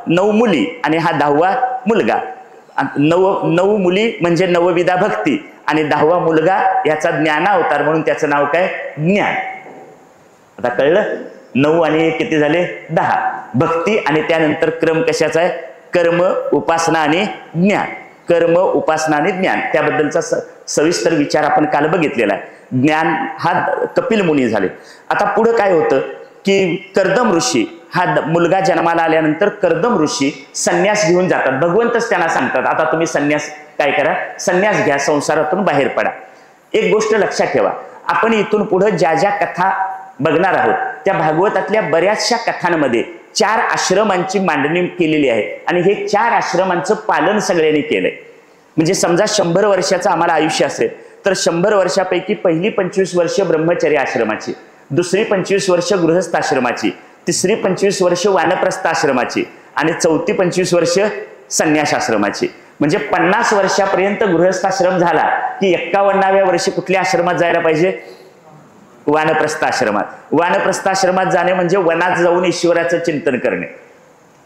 9 मुली आणि हा 10वा मुलगा. 9 मुली म्हणजे नवविधा भक्ती आणि 10वा मुलगा याचा ज्ञानावतार म्हणून त्याचं नाव काय? ज्ञान. आता कळलं? 9 आणि 1 किती झाले? 10. भक्ती आणि त्यानंतर क्रम कशाचा आहे? कर्म, उपासना आणि ज्ञान. कर्म, उपासना आणि ज्ञान त्याबद्दलचा सविस्तर विचार आपण काल बघितलेला आहे. ज्ञान हा कपिल मुनी झाले. आता पुढे काय होतं की कर्दम ऋषी हा मुलगा जन्माला आल्यानंतर कर्दम ऋषी संन्यास घेऊन जातात. भगवंतच त्यांना सांगतात आता तुम्ही संन्यास काय करा, संन्यास घ्या, संसारातून बाहेर पडा. एक गोष्ट लक्षात ठेवा, आपण इथून पुढे ज्या ज्या कथा बघणार आहोत त्या भागवतातल्या बऱ्याचशा कथांमध्ये 4 आश्रमांची मांडणी केलेली आहे आणि हे 4 आश्रमांचं पालन सगळ्यांनी केलंय. म्हणजे समजा 100 वर्षाचं आम्हाला आयुष्य असेल तर 100 वर्षापैकी पहिली 25 वर्ष ब्रह्मचर्य आश्रमाची, दुसरी 25 वर्ष गृहस्थ आश्रमाची, तिसरी 25 वर्ष वानप्रस्थ आश्रमाची आणि चौथी 25 वर्ष संन्यास आश्रमाची. म्हणजे 50 वर्षापर्यंत गृहस्थाश्रम झाला की 51व्या वर्षी कुठल्या आश्रमात जायला पाहिजे? वानप्रस्थ आश्रमात. वानप्रस्थ आश्रमात जाणे म्हणजे वनात जाऊन ईश्वराचं चिंतन करणे.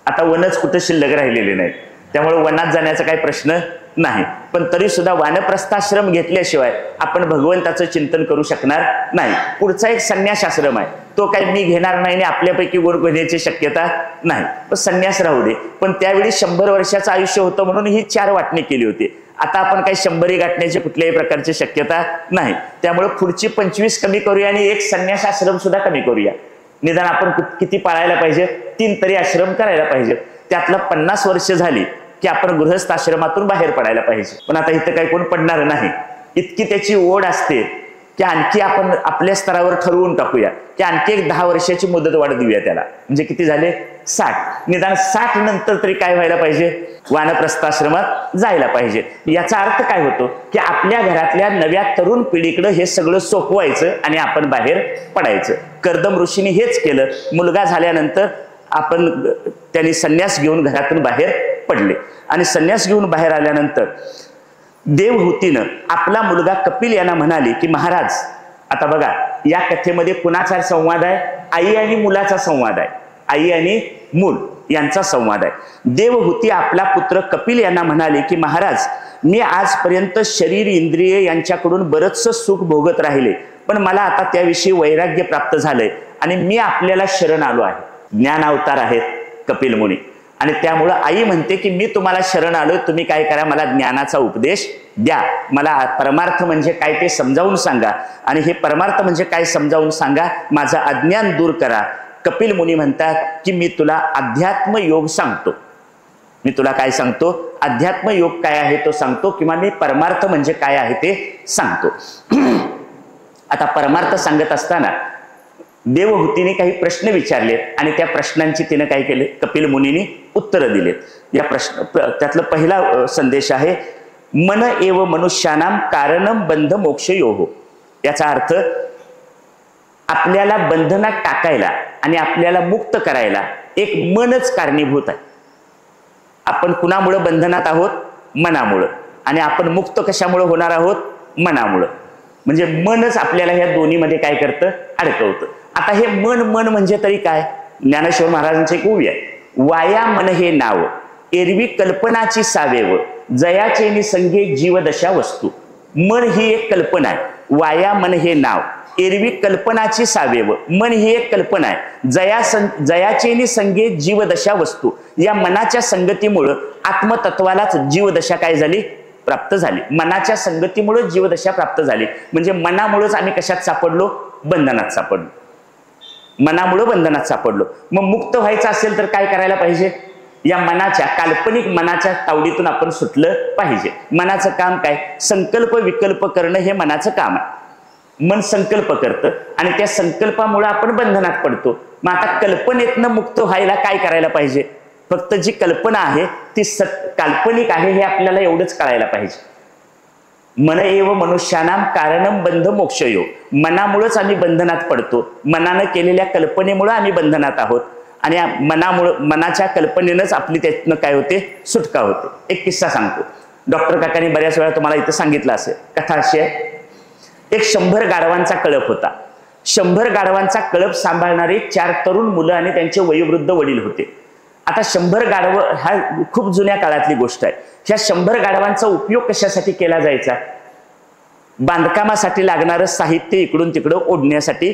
आता वनच कुठं शिल्लक राहिलेले नाहीत त्यामुळे वनात जाण्याचा काही प्रश्न नाही. पण तरी सुद्धा वानप्रस्थाश्रम घेतल्याशिवाय आपण भगवंताचं चिंतन करू शकणार नाही. पुढचा एक संन्यास आश्रम आहे, तो काही मी घेणार नाही आणि आपल्यापैकी गोड घेण्याची शक्यता नाही, पण संन्यास राहू दे. पण त्यावेळी 100 वर्षाचं आयुष्य होतं म्हणून ही 4 वाटणी केली होती. आता आपण काही 100 गाठण्याची कुठल्याही प्रकारची शक्यता नाही. त्यामुळे पुढची 25 कमी करूया आणि एक संन्यास आश्रम सुद्धा कमी करूया. निदान आपण किती पाळायला पाहिजे? 3 तरी आश्रम करायला पाहिजे. त्यातलं 50 वर्ष झाली की आपण गृहस्थ आश्रमातून बाहेर पडायला पाहिजे. पण आता इथं काही कोण पडणार नाही. इतकी त्याची ओढ असते की आणखी आपण आपल्या स्तरावर ठरवून टाकूया की आणखी एक 10 वर्षाची मुदत वाढ देऊया त्याला. म्हणजे किती झाले? 60, निदान 60 नंतर तरी काय व्हायला पाहिजे, वानप्रस्थाश्रमात जायला पाहिजे. याचा अर्थ काय होतो की आपल्या घरातल्या नव्या तरुण पिढीकडे हे सगळं सोपवायचं आणि आपण बाहेर पडायचं. कर्दम ऋषीने हेच केलं. मुलगा झाल्यानंतर त्यांनी संन्यास घेऊन घरातून बाहेर पडले आणि संन्यास घेऊन बाहेर आल्यानंतर देवहूतीनं आपला मुलगा कपिल यांना म्हणाली की महाराज, आता बघा या कथेमध्ये कुणाचा संवाद आहे, आई आणि मुलाचा संवाद आहे, आई आणि मूल यांचा संवाद आहे. देवहूती आपला पुत्र कपिल यांना म्हणाले की महाराज, मी आजपर्यंत शरीर इंद्रिय यांच्याकडून बरंचसं सुख भोगत राहिले, पण मला आता त्याविषयी वैराग्य प्राप्त झालंय आणि मी आपल्याला शरण आलो आहे. ज्ञान अवतार आहेत कपिल मुनी आणि त्यामुळं आई म्हणते की मी तुम्हाला शरण आलोय, तुम्ही काय करा, मला ज्ञानाचा उपदेश द्या, मला परमार्थ म्हणजे काय ते समजावून सांगा आणि हे परमार्थ म्हणजे काय समजावून सांगा, माझं अज्ञान दूर करा. कपिल मुनी म्हणतात की मी तुला अध्यात्म योग सांगतो. मी तुला काय सांगतो, अध्यात्म योग काय आहे तो सांगतो, किंवा मी परमार्थ म्हणजे काय आहे ते सांगतो. आता परमार्थ सांगत असताना देवहूतीने काही प्रश्न विचारले आणि त्या प्रश्नांची तिने काय केले, कपिल मुनीने उत्तरं दिलेत. या त्यातला पहिला संदेश आहे, मन एव मनुष्यानाम कारणम बंध मोक्ष योहो. याचा अर्थ आपल्याला बंधनात टाकायला आणि आपल्याला मुक्त करायला एक मनच कारणीभूत आहे. आपण कुणामुळे बंधनात आहोत, मनामुळं, आणि आपण मुक्त कशामुळे होणार आहोत, मनामुळं. म्हणजे मनच आपल्याला ह्या दोन्हीमध्ये काय करतं, अडकवतं. आता हे मन मन म्हणजे तरी काय, ज्ञानेश्वर महाराजांचे एक ओवी आहे, वाया मन हे नाव एरवी कल्पनाची सावेव जयाचेनी संगे जीवदशा वस्तू. मन ही एक कल्पना आहे, वाया मन हे नाव एरवी कल्पनाची सावेव, मन ही एक कल्पना आहे, जयाचेनी संगे जीवदशा वस्तू. या मनाच्या संगतीमुळं आत्मतत्वालाच जीवदशा काय झाली, प्राप्त झाली. मनाच्या संगतीमुळे जीवदशा प्राप्त झाली. म्हणजे मनामुळेच आम्ही कशात सापडलो, बंधनात सापडलो. मनामुळे बंधनात सापडलो. मग मुक्त व्हायचं असेल तर काय करायला पाहिजे, या मनाच्या काल्पनिक मनाच्या तावडीतून आपण सुटलं पाहिजे. मनाचं काम काय, संकल्प विकल्प करणं हे मनाचं काम आहे. मन संकल्प करतं आणि त्या संकल्पामुळे आपण बंधनात पडतो. मग आता कल्पनेतनं मुक्त व्हायला काय करायला पाहिजे, फक्त जी कल्पना आहे ती काल्पनिक आहे हे आपल्याला एवढंच कळायला पाहिजे. मन एव मनुष्यानाम कारणम बंध मोक्षयो. मनामुळेच आम्ही बंधनात पडतो, मनानं केलेल्या कल्पनेमुळे आम्ही बंधनात आहोत आणि मनाच्या कल्पनेनंच आपली त्यातनं काय होते, सुटका होते. एक किस्सा सांगतो. डॉक्टर काकांनी बऱ्याच वेळा तुम्हाला इथं सांगितलं असेल. कथा अशी आहे, एक 100 गाढवांचा कळप होता. 100 गाढवांचा कळप सांभाळणारे 4 तरुण मुलं आणि त्यांचे वयोवृद्ध वडील होते. आता 100 गाढव हा खूप जुन्या काळातली गोष्ट आहे. ह्या 100 गाढवांचा उपयोग कशासाठी केला जायचा, बांधकामासाठी लागणारं साहित्य इकडून तिकडं ओढण्यासाठी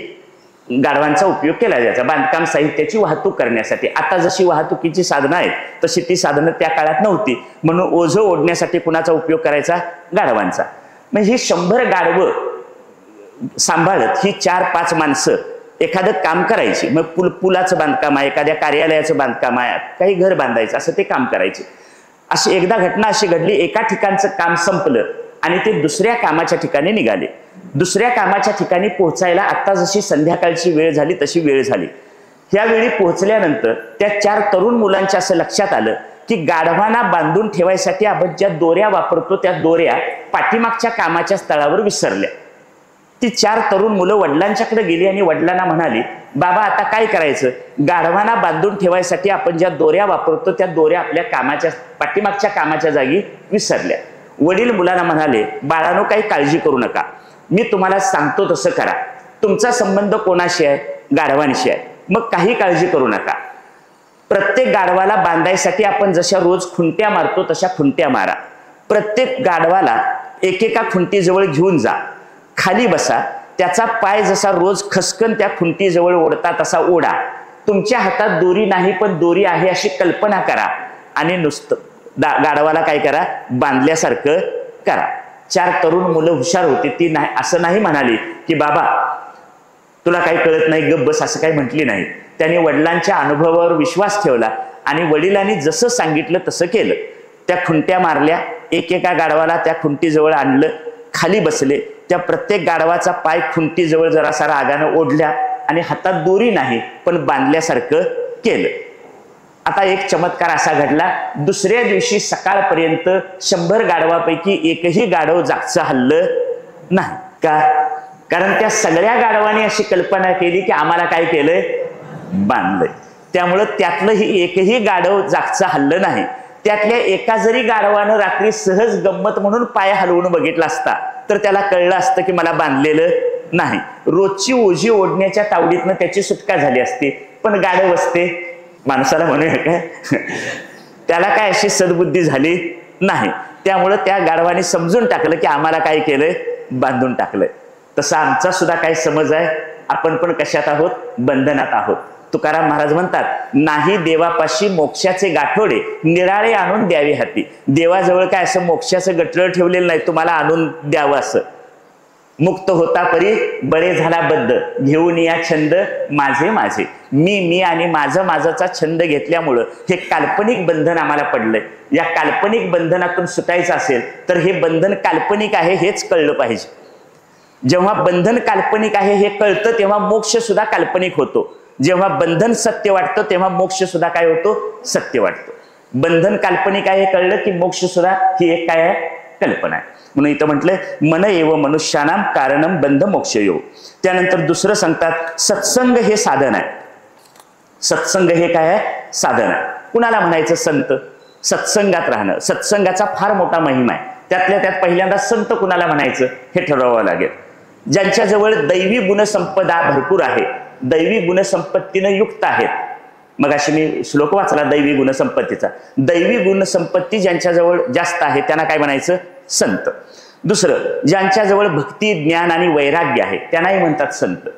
गाढवांचा उपयोग केला जायचा, बांधकाम साहित्याची वाहतूक करण्यासाठी. आता जशी वाहतुकीची साधनं आहेत तशी ती साधनं त्या काळात नव्हती, म्हणून ओझं ओढण्यासाठी कुणाचा उपयोग करायचा, गाढवांचा. म्हणजे ही 100 गाढवं सांभाळत ही 4-5 माणसं एखादं काम करायची. मग पुलाचं बांधकाम आहे, एखाद्या कार्यालयाचं बांधकाम आहे, काही घर बांधायचं, असं ते काम करायचे. अशी एकदा घटना अशी घडली, एका ठिकाणचं काम संपलं आणि ते दुसऱ्या कामाच्या ठिकाणी निघाले. दुसऱ्या कामाच्या ठिकाणी पोहोचायला आता जशी संध्याकाळची वेळ झाली तशी वेळ झाली. ह्यावेळी पोहोचल्यानंतर त्या 4 तरुण मुलांच्या असं लक्षात आलं की गाढवांना बांधून ठेवायसाठी आपण ज्या दोऱ्या वापरतो त्या दोऱ्या पाठीमागच्या कामाच्या स्थळावर विसरल्या. ती 4 तरुण मुलं वडिलांच्याकडे गेली आणि वडिलांना म्हणाली, बाबा आता काय करायचं, गाढवांना बांधून ठेवायसाठी आपण ज्या दोऱ्या वापरतो त्या दोऱ्या आपल्या कामाच्या पाठीमागच्या कामाच्या जागी विसरल्या. वडील मुलांना म्हणाले, बाळांनो काही काळजी करू नका, मी तुम्हाला सांगतो तसं करा. तुमचा संबंध कोणाशी आहे, गाढवांशी आहे, मग काही काळजी करू नका. प्रत्येक गाढवाला बांधायसाठी आपण जशा रोज खुंट्या मारतो तशा खुंट्या मारा. प्रत्येक गाढवाला एकेका खुंटीजवळ घेऊन जा, खाली बसा, त्याचा पाय जसा रोज खसकन त्या खुंटीजवळ ओढता तसा ओढा. तुमच्या हातात दोरी नाही पण दोरी आहे अशी कल्पना करा आणि नुसतं गाढवाला काय करा, बांधल्यासारखं करा. 4 तरुण मुलं हुशार होती, ती नाही असं नाही म्हणाली की बाबा तुला काही कळत नाही गप्प बस, असं काही म्हटली नाही. त्याने वडिलांच्या अनुभवावर विश्वास ठेवला आणि वडिलांनी जसं सांगितलं तसं केलं. त्या खुंट्या मारल्या, एकेका गाढवाला त्या खुंटीजवळ आणलं, खाली बसले. त्या प्रत्येक गाढवाचा पाय खुंटीजवळ जरासा रागानं ओढल्या आणि हातात दोरी नाही पण बांधल्यासारखं केलं. आता एक चमत्कार असा घडला, दुसऱ्या दिवशी सकाळपर्यंत 100 गाढवापैकी एकही गाढव जागचं हल्लं नाही. का? कारण त्या सगळ्या गाढवांनी अशी कल्पना केली की आम्हाला काय केलंय, बांधलंय. त्यामुळं त्यातलं ही एकही गाढव जागचं हल्लं नाही. त्यातल्या एका जरी गाढवानं रात्री सहज गंमत म्हणून पाय हलवून बघितला असता तर त्याला कळलं असतं की मला बांधलेलं नाही. रोजची ओझी ओढण्याच्या तावडीतनं त्याची सुटका झाली असती. पण गाढव असते, माणसाला म्हणूया काय, त्याला काय अशी सद्बुद्धी झाली नाही. त्यामुळं त्या गाढवाने समजून टाकलं की आम्हाला काय केलंय, बांधून टाकलंय. तसा आमचा सुद्धा काय समज आहे, आपण पण कशात आहोत, बंधनात आहोत. तुकाराम महाराज म्हणतात, नाही देवापाशी मोक्षाचे गाठोडे निराळे आणून द्यावे हाती. देवाजवळ काय असं मोक्षाचं गठळ ठेवलेलं नाही, तुम्हाला आणून द्यावं असं. मुक्त होता परी बळे झाला बद्ध, घेऊन या छंद माझे माझे. मी आणि माझाचा छंद घेतल्यामुळं हे काल्पनिक बंधन आम्हाला पडलंय. या काल्पनिक बंधनातून सुटायचं असेल तर हे बंधन काल्पनिक आहे हेच कळलं पाहिजे. जेव्हा बंधन काल्पनिक आहे हे कळतं तेव्हा मोक्ष सुद्धा काल्पनिक होतो. जेव्हा बंधन सत्य वाटतं तेव्हा मोक्ष सुद्धा काय होतो, सत्य वाटतो. बंधन काल्पनिक आहे हे कळलं की मोक्ष सुद्धा ही एक काय आहे, कल्पना आहे. म्हणून इथं म्हटलंय मन एव मनुष्यानाम कारणम बंध मोक्ष योग. त्यानंतर दुसरं सांगतात, सत्संग हे साधन आहे. सत्संग हे काय आहे, साधन आहे. कुणाला म्हणायचं, संत. सत्संगात राहणं, सत्संगाचा फार मोठा महिमा आहे. त्यातल्या त्यात पहिल्यांदा संत कुणाला म्हणायचं हे ठरवावं लागेल. ज्यांच्याजवळ दैवी गुणसंपदा भरपूर आहे, दैवी गुणसंपत्तीनं युक्त आहेत. मग अशी मी श्लोक वाचला दैवी गुणसंपत्तीचा. दैवी गुणसंपत्ती ज्यांच्याजवळ जास्त आहे त्यांना काय म्हणायचं, संत. दुसरं, ज्यांच्याजवळ भक्ती, ज्ञान आणि वैराग्य आहे त्यांनाही म्हणतात संत.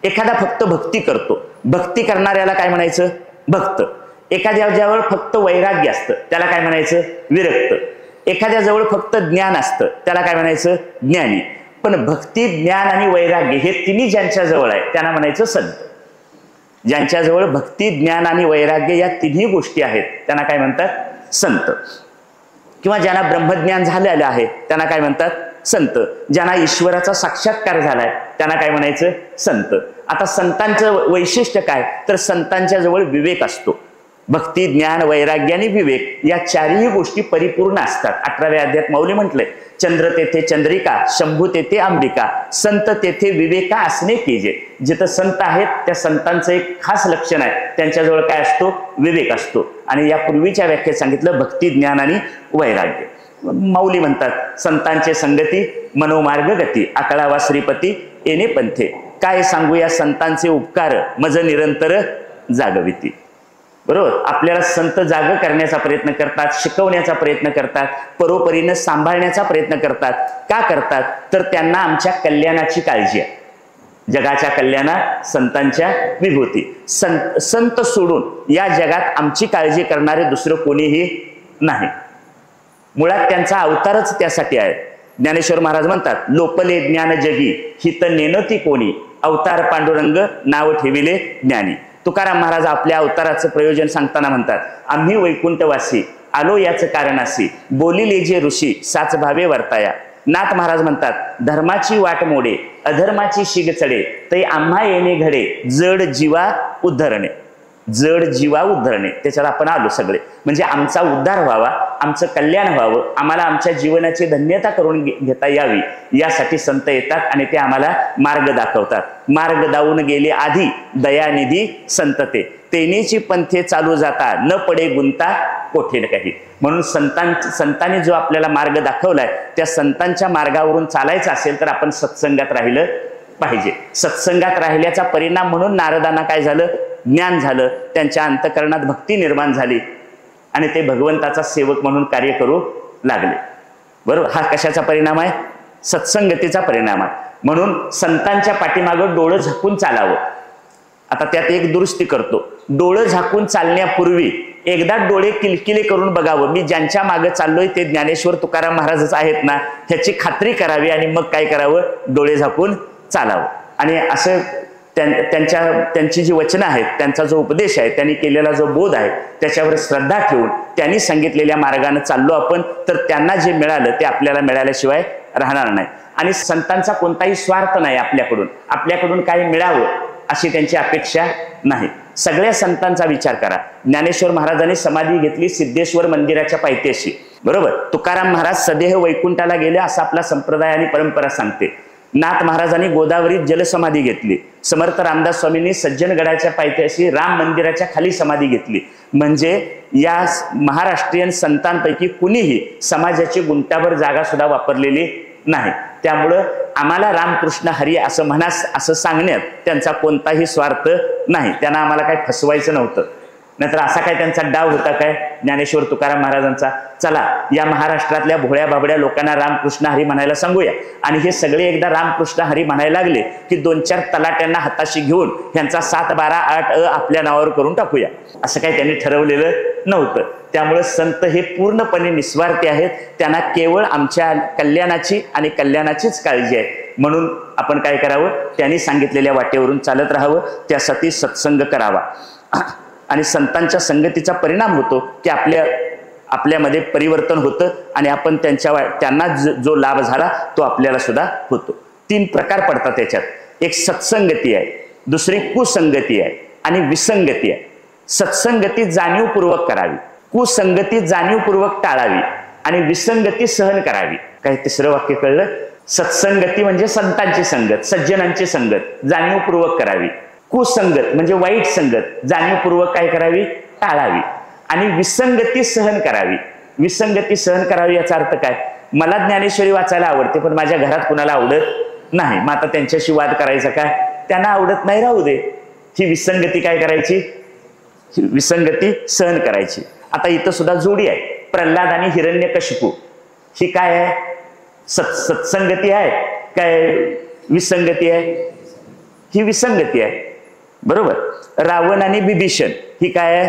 एखादा फक्त भक्ती करतो, भक्ती करणाऱ्याला काय म्हणायचं, भक्त. एखाद्याजवळ फक्त वैराग्य असतं त्याला काय म्हणायचं, विरक्त. एखाद्याजवळ फक्त ज्ञान असतं त्याला काय म्हणायचं, ज्ञानी. पण भक्ती, ज्ञान आणि वैराग्य हे तिन्ही ज्यांच्याजवळ आहे त्यांना म्हणायचं संत. ज्यांच्याजवळ भक्ती, ज्ञान आणि वैराग्य या तिन्ही गोष्टी आहेत त्यांना काय म्हणतात, संत. किंवा ज्यांना ब्रह्मज्ञान झालेलं आहे त्यांना काय म्हणतात, संत. ज्यांना ईश्वराचा साक्षात्कार झालाय त्यांना काय म्हणायचं, संत. आता संतांचं वैशिष्ट्य काय, तर संतांच्या जवळ विवेक असतो. भक्ती, ज्ञान, वैराग्य आणि विवेक या चारही गोष्टी परिपूर्ण असतात. 18व्या अध्यायात माऊली म्हटलंय, चंद्र तेथे चंद्रिका, शंभू तेथे अंबिका, संत तेथे विवेका असणे केजे. जिथं संत आहेत त्या संतांचं एक खास लक्षण आहे, त्यांच्याजवळ काय असतो, विवेक असतो. आणि या पूर्वीच्या व्याख्येत सांगितलं भक्ती, ज्ञान आणि वैराग्य. माऊली म्हणतात, संतांचे संगती मनोमार्ग गती, आकळावा श्रीपती येणे पंथे. काय सांगू या संतांचे उपकार, मज निरंतर जागविती. बरोबर, आपल्याला संत जाग करण्याचा प्रयत्न करतात, शिकवण्याचा प्रयत्न करतात, परोपरीनं सांभाळण्याचा प्रयत्न करतात. का करतात, तर त्यांना आमच्या कल्याणाची काळजी आहे. जगाच्या कल्याणात संतांच्या विभूती. संत सोडून या जगात आमची काळजी करणारे दुसरं कोणीही नाही. मुळात त्यांचा अवतारच त्यासाठी आहे. ज्ञानेश्वर महाराज म्हणतात, लोपले ज्ञान जगी हित नेनती कोणी, अवतार पांडुरंग नाव ठेविले ज्ञानी. तुकाराम महाराज आपल्या अवताराचं प्रयोजन सांगताना म्हणतात, आम्ही वैकुंठवासी आलो याचं कारण असी, बोलिले जे ऋषी साच भावे वर्ताया. नाथ महाराज म्हणतात, धर्माची वाट मोडे अधर्माची शिग चढे, तै आम्हा येणे घडे जड जीवा उद्धरणे. जड जीवा उद्धरणे, त्याच्यात आपण आलो सगळे. म्हणजे आमचा उद्धार व्हावा, आमचं कल्याण व्हावं, आम्हाला आमच्या जीवनाची धन्यता करून घेता यावी यासाठी संत येतात आणि ते आम्हाला मार्ग दाखवतात. मार्ग दावून गेले आधी दयानिधी संत तेनेची पंथे चालू जाता, न पडे गुंता कोठे काही. म्हणून संतांनी जो आपल्याला मार्ग दाखवलाय त्या संतांच्या मार्गावरून चालायचं असेल तर आपण सत्संगात राहिलं पाहिजे. सत्संगात राहिल्याचा परिणाम म्हणून नारदांना काय झालं, ज्ञान झालं, त्यांच्या अंतःकरणात भक्ती निर्माण झाली आणि ते भगवंताचा सेवक म्हणून कार्य करू लागले. बरोबर, हा कशाचा परिणाम आहे, सत्संगतीचा परिणाम आहे. म्हणून संतांच्या पाठीमागं डोळं झाकून चालावं. आता त्यात एक दुरुस्ती करतो, डोळं झाकून चालण्यापूर्वी एकदा डोळे किलकिले करून बघावं, मी ज्यांच्या मागे चाललोय ते ज्ञानेश्वर तुकाराम महाराजच आहेत ना, ह्याची खात्री करावी आणि मग काय करावं, डोळे झाकून चालावं. आणि असं त्यांची जी वचनं आहेत, त्यांचा जो उपदेश आहे, त्यांनी केलेला जो बोध आहे त्याच्यावर श्रद्धा ठेवून त्यांनी सांगितलेल्या मार्गाने चाललो आपण तर त्यांना जे मिळालं ते आपल्याला मिळाल्याशिवाय राहणार नाही. आणि संतांचा कोणताही स्वार्थ नाही, आपल्याकडून काय मिळावं अशी त्यांची अपेक्षा नाही. सगळ्या संतांचा विचार करा. ज्ञानेश्वर महाराजांनी समाधी घेतली सिद्धेश्वर मंदिराच्या पायथ्याशी, बरोबर. तुकाराम महाराज सदेह वैकुंठाला गेले असं आपला संप्रदाय आणि परंपरा सांगते. नाथ महाराजांनी गोदावरीत जलसमाधी घेतली. समर्थ रामदास स्वामींनी सज्जनगडाच्या पायथ्याशी राम मंदिराच्या खाली समाधी घेतली. म्हणजे या महाराष्ट्रीयन संतांपैकी कुणीही समाजाची गुंठाभर जागा सुद्धा वापरलेली नाही. त्यामुळं आम्हाला रामकृष्ण हरी असं म्हणास असं सांगण्यात त्यांचा कोणताही स्वार्थ नाही. त्यांना आम्हाला काय फसवायचं नव्हतं. नाहीतर असा काय त्यांचा डाव होता काय ज्ञानेश्वर तुकाराम महाराजांचा? चला या महाराष्ट्रातल्या भोळ्या बाबड्या लोकांना रामकृष्ण हरी म्हणायला सांगूया, आणि हे सगळे एकदा रामकृष्ण हरी म्हणायला लागले की 2-4 तलाट्यांना हाताशी घेऊन ह्यांचा 7, 12, 8 आपल्या नावावर करून टाकूया, असं काही त्यांनी ठरवलेलं नव्हतं. त्यामुळे संत हे पूर्णपणे निस्वार्थी आहेत. त्यांना केवळ आमच्या कल्याणाची आणि कल्याणाचीच काळजी आहे. म्हणून आपण काय करावं? त्यांनी सांगितलेल्या वाटेवरून चालत राहावं. त्यासाठी सत्संग करावा. आणि संतांच्या संगतीचा परिणाम होतो की आपल्यामध्ये परिवर्तन होतं आणि आपण त्यांना जो लाभ झाला तो आपल्याला सुद्धा होतो. 3 प्रकार पडतात त्याच्यात. एक सत्संगती आहे, दुसरी कुसंगती आहे आणि विसंगती आहे. सत्संगती जाणीवपूर्वक करावी, कुसंगती जाणीवपूर्वक टाळावी आणि विसंगती सहन करावी. काय तिसरं वाक्य कळलं? सत्संगती म्हणजे संतांची संगत, सज्जनांची संगत जाणीवपूर्वक करावी. कुसंगत म्हणजे वाईट संगत जाणीवपूर्वक काय करावी? टाळावी. आणि विसंगती सहन करावी. विसंगती सहन करावी याचा अर्थ काय? मला ज्ञानेश्वरी वाचायला आवडते पण माझ्या घरात कुणाला आवडत नाही. मग आता त्यांच्याशी वाद करायचा काय? त्यांना आवडत नाही, राहू दे. ही विसंगती काय करायची? विसंगती सहन करायची. आता इथं सुद्धा जोडी आहे, प्रल्हाद आणि हिरण्यकशिपू. ही काय आहे? सत्संगती आहे काय विसंगती आहे? ही विसंगती आहे, बरोबर. रावण आणि बिभीषण ही काय आहे?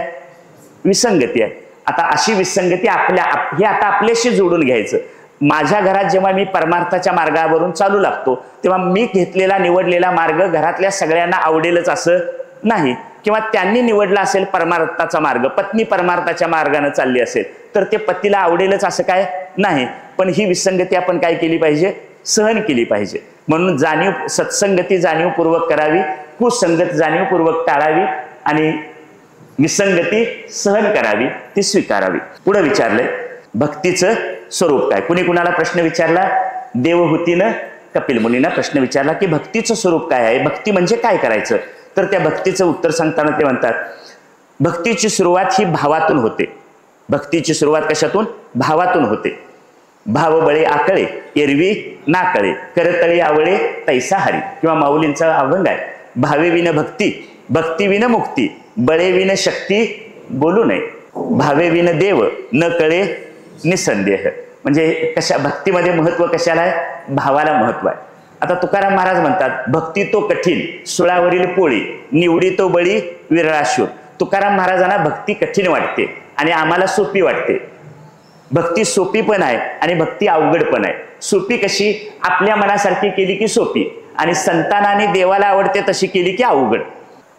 विसंगती आहे. आता अशी विसंगती हे आता आपल्याशी जोडून घ्यायचं. माझ्या घरात जेव्हा मी परमार्थाच्या मार्गावरून चालू लागतो तेव्हा मी घेतलेला निवडलेला मार्ग घरातल्या सगळ्यांना आवडेलच असं नाही, किंवा त्यांनी निवडला असेल परमार्थाचा मार्ग, पत्नी परमार्थाच्या मार्गाने चालली असेल तर ते पतीला आवडेलच असं काय नाही. पण ही विसंगती आपण काय केली पाहिजे? सहन केली पाहिजे. म्हणून सत्संगती जाणीवपूर्वक करावी, कुसंगत जाणीवपूर्वक टाळावी आणि विसंगती सहन करावी, ती स्वीकारावी. पुढे विचारलंय भक्तीचं स्वरूप काय? कुणी कुणाला प्रश्न विचारला? देवहूतीनं कपिल मुनींना प्रश्न विचारला की भक्तीचं स्वरूप काय आहे, भक्ती म्हणजे काय करायचं? तर त्या भक्तीचं उत्तर सांगताना ते म्हणतात, भक्तीची सुरुवात ही भावातून होते. भक्तीची सुरुवात कशातून? भावातून होते. भाव बळे आकळे एरवी नाकळे, करतळी आवळे तैसा हरी. किंवा माऊलींचा अभंग आहे, भावे विन भक्ती, भक्ती विन मुक्ती, बळे विन शक्ती बोलू नये, भावे विन देव न कळे निसंदेह. म्हणजे भक्तीमध्ये महत्व कशाला आहे? भावाला महत्व आहे. आता तुकाराम महाराज म्हणतात, भक्ती तो कठीण सुळावरील पोळी, निवडी तो बळी विरळाशूर. तुकाराम महाराजांना भक्ती कठीण वाटते आणि आम्हाला सोपी वाटते. भक्ती सोपी पण आहे आणि भक्ती अवघड पण आहे. सोपी कशी? आपल्या मनासारखी केली की सोपी, आणि संतांना आणि देवाला आवडते तशी केली की अवघड.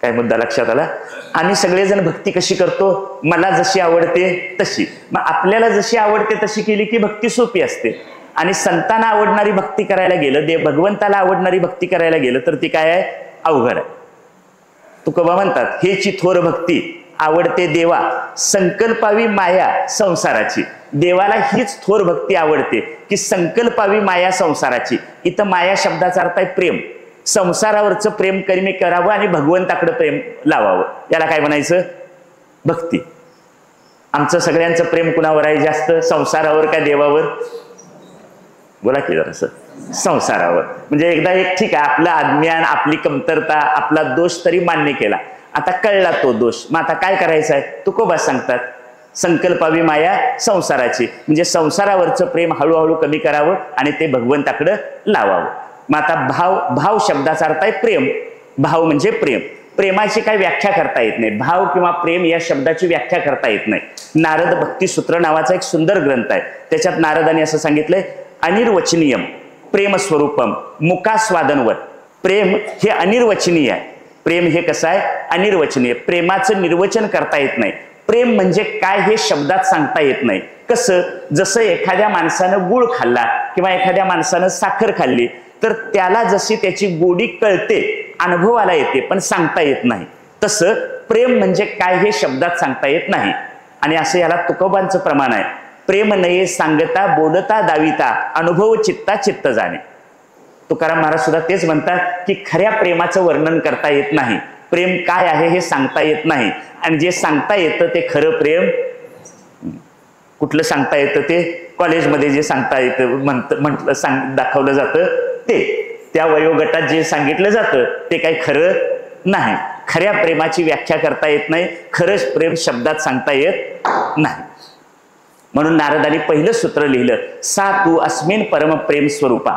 काय मुद्दा लक्षात आला? आम्ही सगळेजण भक्ती कशी करतो? मला जशी आवडते तशी. मग आपल्याला जशी आवडते तशी केली की भक्ती सोपी असते. आणि संतांना आवडणारी भक्ती करायला गेलं, भगवंताला आवडणारी भक्ती करायला गेलं तर ती काय आहे? अवघड आहे. तुकोबा म्हणतात, हेची थोर भक्ती आवडते देवा, संकल्पावी माया संसाराची. देवाला हीच थोर भक्ती आवडते की संकल्पावी माया संसाराची. इथं माया शब्दाचा अर्थ आहे प्रेम. संसारावरचं प्रेम कमी करावं आणि भगवंताकडे प्रेम लावावं, याला काय म्हणायचं? भक्ती. आमचं सगळ्यांचं प्रेम कुणावर आहे जास्त? संसारावर का देवावर? बोला की जरासं. संसारावर. म्हणजे एकदा एक ठीक आहे, आपलं अज्ञान, आपली कमतरता, आपला दोष तरी मान्य केला, आता कळला तो दोष, मग आता काय करायचं आहे? तुकोबा सांगतात, संकल्पावी माया संसाराची. म्हणजे संसारावरचं प्रेम हळूहळू कमी करावं आणि ते भगवंताकडे लावावं. मग आता भाव शब्दाचा अर्थ आहे प्रेम. भाव म्हणजे प्रेम. प्रेमाची काही व्याख्या करता येत नाही. भाव किंवा प्रेम या शब्दाची व्याख्या करता येत नाही. नारद भक्तिसूत्र नावाचा एक सुंदर ग्रंथ आहे, त्याच्यात नारदांनी असं सांगितलंय, अनिर्वचनीयम प्रेम स्वरूपम मुकास्वादनवर. प्रेम हे अनिर्वचनीय आहे. प्रेम हे कसं आहे? अनिर्वचनीय. प्रेमाचं निर्वचन करता येत नाही. प्रेम म्हणजे काय हे शब्दात सांगता येत नाही. कसं? जसं एखाद्या माणसानं गुळ खाल्ला किंवा एखाद्या माणसानं साखर खाल्ली तर त्याला जशी त्याची गोडी कळते, अनुभवाला येते, पण सांगता येत नाही. तसं प्रेम म्हणजे काय हे शब्दात सांगता येत नाही. आणि असं याला तुकोबांचं प्रमाण आहे, प्रेम नये सांगता बोलता दाविता अनुभव चित्ता चित्त जाणे. तुकाराम महाराज सुद्धा तेच म्हणतात की खऱ्या प्रेमाचं वर्णन करता येत नाही, प्रेम काय आहे हे सांगता येत नाही. आणि जे सांगता येतं ते खरं प्रेम. कुठलं सांगता येतं? ते कॉलेजमध्ये जे सांगता येतं दाखवलं जातं ते, त्या वयोगटात जे सांगितलं जातं ते काही खरं नाही. खऱ्या प्रेमाची व्याख्या करता येत नाही, खरंच प्रेम शब्दात सांगता येत नाही. म्हणून नारदांनी पहिलं सूत्र लिहिलं, सा तू अस्मिन परम प्रेम स्वरूपा.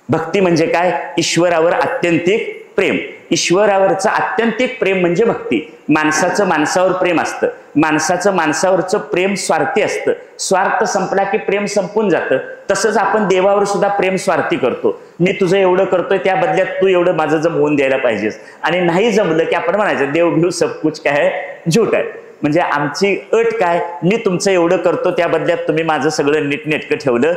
भक्ती म्हणजे काय? ईश्वरावर आत्यंतिक प्रेम. ईश्वरावरचं आत्यंतिक प्रेम म्हणजे भक्ती. माणसाचं माणसावर प्रेम असतं, माणसाचं माणसावरचं प्रेम स्वार्थी असतं. स्वार्थ संपला की प्रेम संपून जातं. तसंच आपण देवावर सुद्धा प्रेम स्वार्थी करतो. मी तुझं एवढं करतोय, त्या बदल्यात तू एवढं माझं जमवून द्यायला पाहिजेस. आणि नाही जमलं की आपण म्हणायचं देव भिव सब कुछ काय है झूठ आहे. म्हणजे आमची अट काय? मी तुमचं एवढं करतो, त्या बदल्यात तुम्ही माझं सगळं नीटनेटकं ठेवलं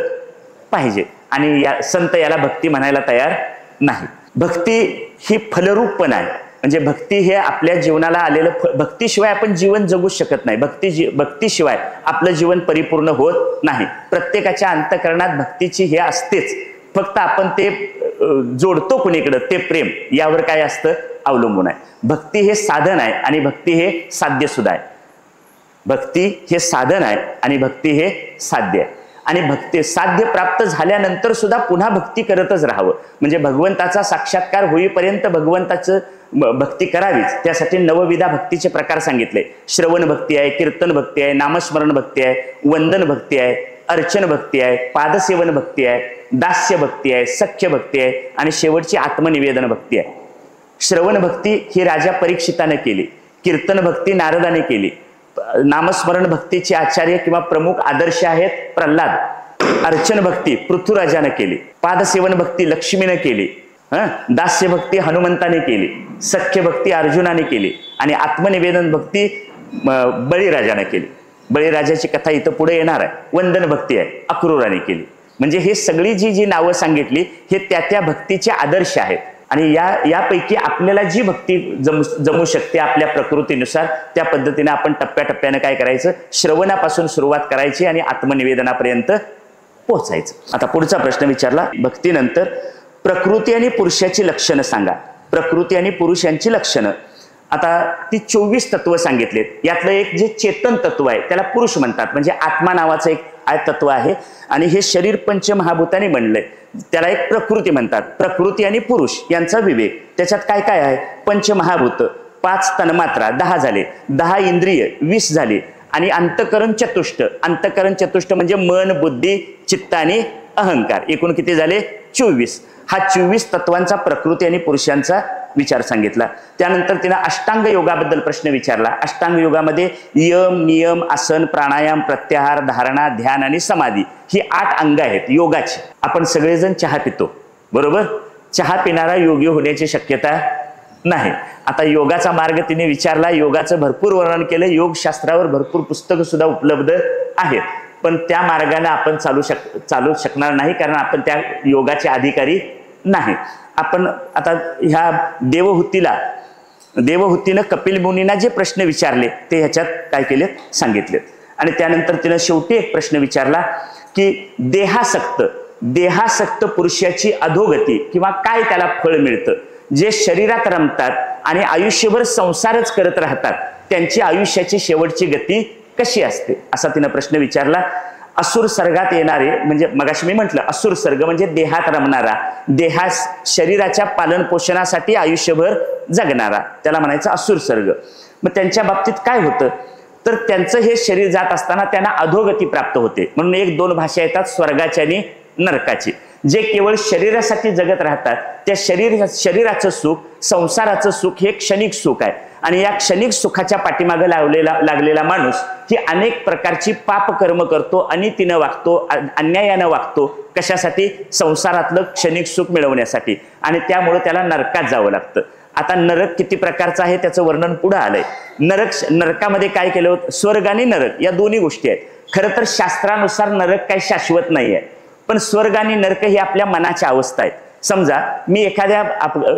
पाहिजे. आणि संत याला भक्ती म्हणायला तयार नाही. भक्ती ही फलरूप पण आहे. म्हणजे भक्ती हे आपल्या जीवनाला आलेलं भक्तीशिवाय आपण जीवन जगू शकत नाही. भक्तीशिवाय आपलं जीवन परिपूर्ण होत नाही. प्रत्येकाच्या अंतःकरणात भक्तीची हे असतेच, फक्त आपण ते जोडतो कुणीकडं ते प्रेम यावर काय असतं अवलंबून आहे. भक्ती हे साधन आहे आणि भक्ती हे साध्य सुद्धा आहे. भक्ती हे साधन आहे आणि भक्ती हे साध्य आहे. आणि भक्ती साध्य प्राप्त झाल्यानंतर सुद्धा पुन्हा भक्ती करतच राहावं. म्हणजे भगवंताचा साक्षात्कार होईपर्यंत भगवंताचं भक्ती करावीच. त्यासाठी नवविधा भक्तीचे प्रकार सांगितले. श्रवण भक्ती आहे, कीर्तन भक्ती आहे, नामस्मरण भक्ती आहे, वंदन भक्ती आहे, अर्चन भक्ती आहे, पादसेवन भक्ती आहे, दास्य भक्ती आहे, सख्य भक्ती आहे आणि शेवटची आत्मनिवेदन भक्ती आहे. श्रवण भक्ती ही राजा परीक्षिताने केली, कीर्तन भक्ती नारदाने केली, नामस्मरण भक्तीचे आचार्य किंवा प्रमुख आदर्श आहेत प्रल्हाद, अर्चन भक्ती पृथ्वीराजाने केली, पादसेवन भक्ती लक्ष्मीने केली, दास्य भक्ती हनुमंताने केली, सख्य भक्ती अर्जुनाने केली आणि आत्मनिवेदन भक्ती बळीराजाने केली. बळीराजाची कथा इथं पुढे येणार आहे. वंदन भक्ती आहे अक्रूराने केली. म्हणजे हे सगळी जी नावं सांगितली हे त्या भक्तीचे आदर्श आहेत. आणि यापैकी आपल्याला जी भक्ती जमू शकते आपल्या प्रकृतीनुसार त्या पद्धतीने आपण टप्प्याटप्प्याने काय करायचं, श्रवणापासून सुरुवात करायची आणि आत्मनिवेदनापर्यंत पोहोचायचं. आता पुढचा प्रश्न विचारला भक्तीनंतर, प्रकृती आणि पुरुषाची लक्षणं सांगा. प्रकृती आणि पुरुष यांची लक्षणं. आता ती 24 तत्व सांगितलेत. यातलं एक जे चेतन तत्व आहे त्याला पुरुष म्हणतात. म्हणजे आत्मा नावाचं एक तत्व आहे आणि हे शरीर पंचमहाभूताने बनलंय, त्याला एक प्रकृती म्हणतात. प्रकृती आणि पुरुष यांचा विवेक. त्याच्यात काय काय आहे? पंचमहाभूत, 5 तन्मात्रा 10 झाले, 10 इंद्रिय 20 झाली आणि अंतकरण चतुष्ट. अंतकरण चतुष्ट म्हणजे मन, बुद्धी, चित्त आणि अहंकार. एकूण किती झाले? 24. हा 24 तत्वांचा प्रकृती आणि पुरुषांचा विचार सांगितला. त्यानंतर तिने अष्टांग योगाबद्दल प्रश्न विचारला. अष्टांग योगामध्ये यम, नियम, आसन, प्राणायाम, प्रत्याहार, धारणा, ध्यान आणि समाधी ही 8 अंग आहेत योगाची. आपण सगळेजण चहा पितो, बरोबर? चहा पिणारा योगी होण्याची शक्यता नाही. आता योगाचा मार्ग तिने विचारला. योगाचं भरपूर वर्णन केलं. योगशास्त्रावर भरपूर पुस्तकं सुद्धा उपलब्ध आहेत, पण त्या मार्गाने आपण चालू शकणार नाही, कारण आपण त्या योगाचे अधिकारी नाही. आपण आता ह्या देवहूतीनं कपिल मुनींना जे प्रश्न विचारले ते ह्याच्यात काय केले सांगितलेत. आणि त्यानंतर तिनं शेवटी एक प्रश्न विचारला की देहासक्त पुरुषाची अधोगती किंवा काय त्याला फळ मिळतं. जे शरीरात रमतात आणि आयुष्यभर संसारच करत राहतात त्यांची आयुष्याची शेवटची गती कशी असते असा तिनं प्रश्न विचारला. असुर सर्गात येणारे, म्हणजे मगाशी मी म्हटलं असुर सर्ग म्हणजे देहात रमणारा, शरीराच्या पालन पोषणासाठी आयुष्यभर जगणारा, त्याला म्हणायचं असुर सर्ग. मग त्यांच्या बाबतीत काय होतं तर त्यांचं हे शरीर जात असताना त्यांना अधोगती प्राप्त होते. म्हणून 1-2 भाषा येतात स्वर्गाची आणि नरकाची. जे केवळ शरीरासाठी जगत राहतात त्या शरीराचं सुख, संसाराचं सुख हे क्षणिक सुख आहे आणि या क्षणिक सुखाच्या पाठीमागे लागलेला माणूस ही अनेक प्रकारची पाप कर्म करतो, अनितीनं वागतो, अन्यायानं वागतो. कशासाठी? संसारातलं क्षणिक सुख मिळवण्यासाठी. आणि त्यामुळे त्याला नरकात जावं लागतं. आता नरक किती प्रकारचा आहे त्याचं वर्णन पुढे आलंय. नरकामध्ये काय केलं होतं? स्वर्ग आणि नरक या दोन्ही गोष्टी आहेत. खरं तर शास्त्रानुसार नरक काही शाश्वत नाही आहे, पण स्वर्ग आणि नरक ही आपल्या मनाच्या अवस्था आहेत. समजा मी एखाद्या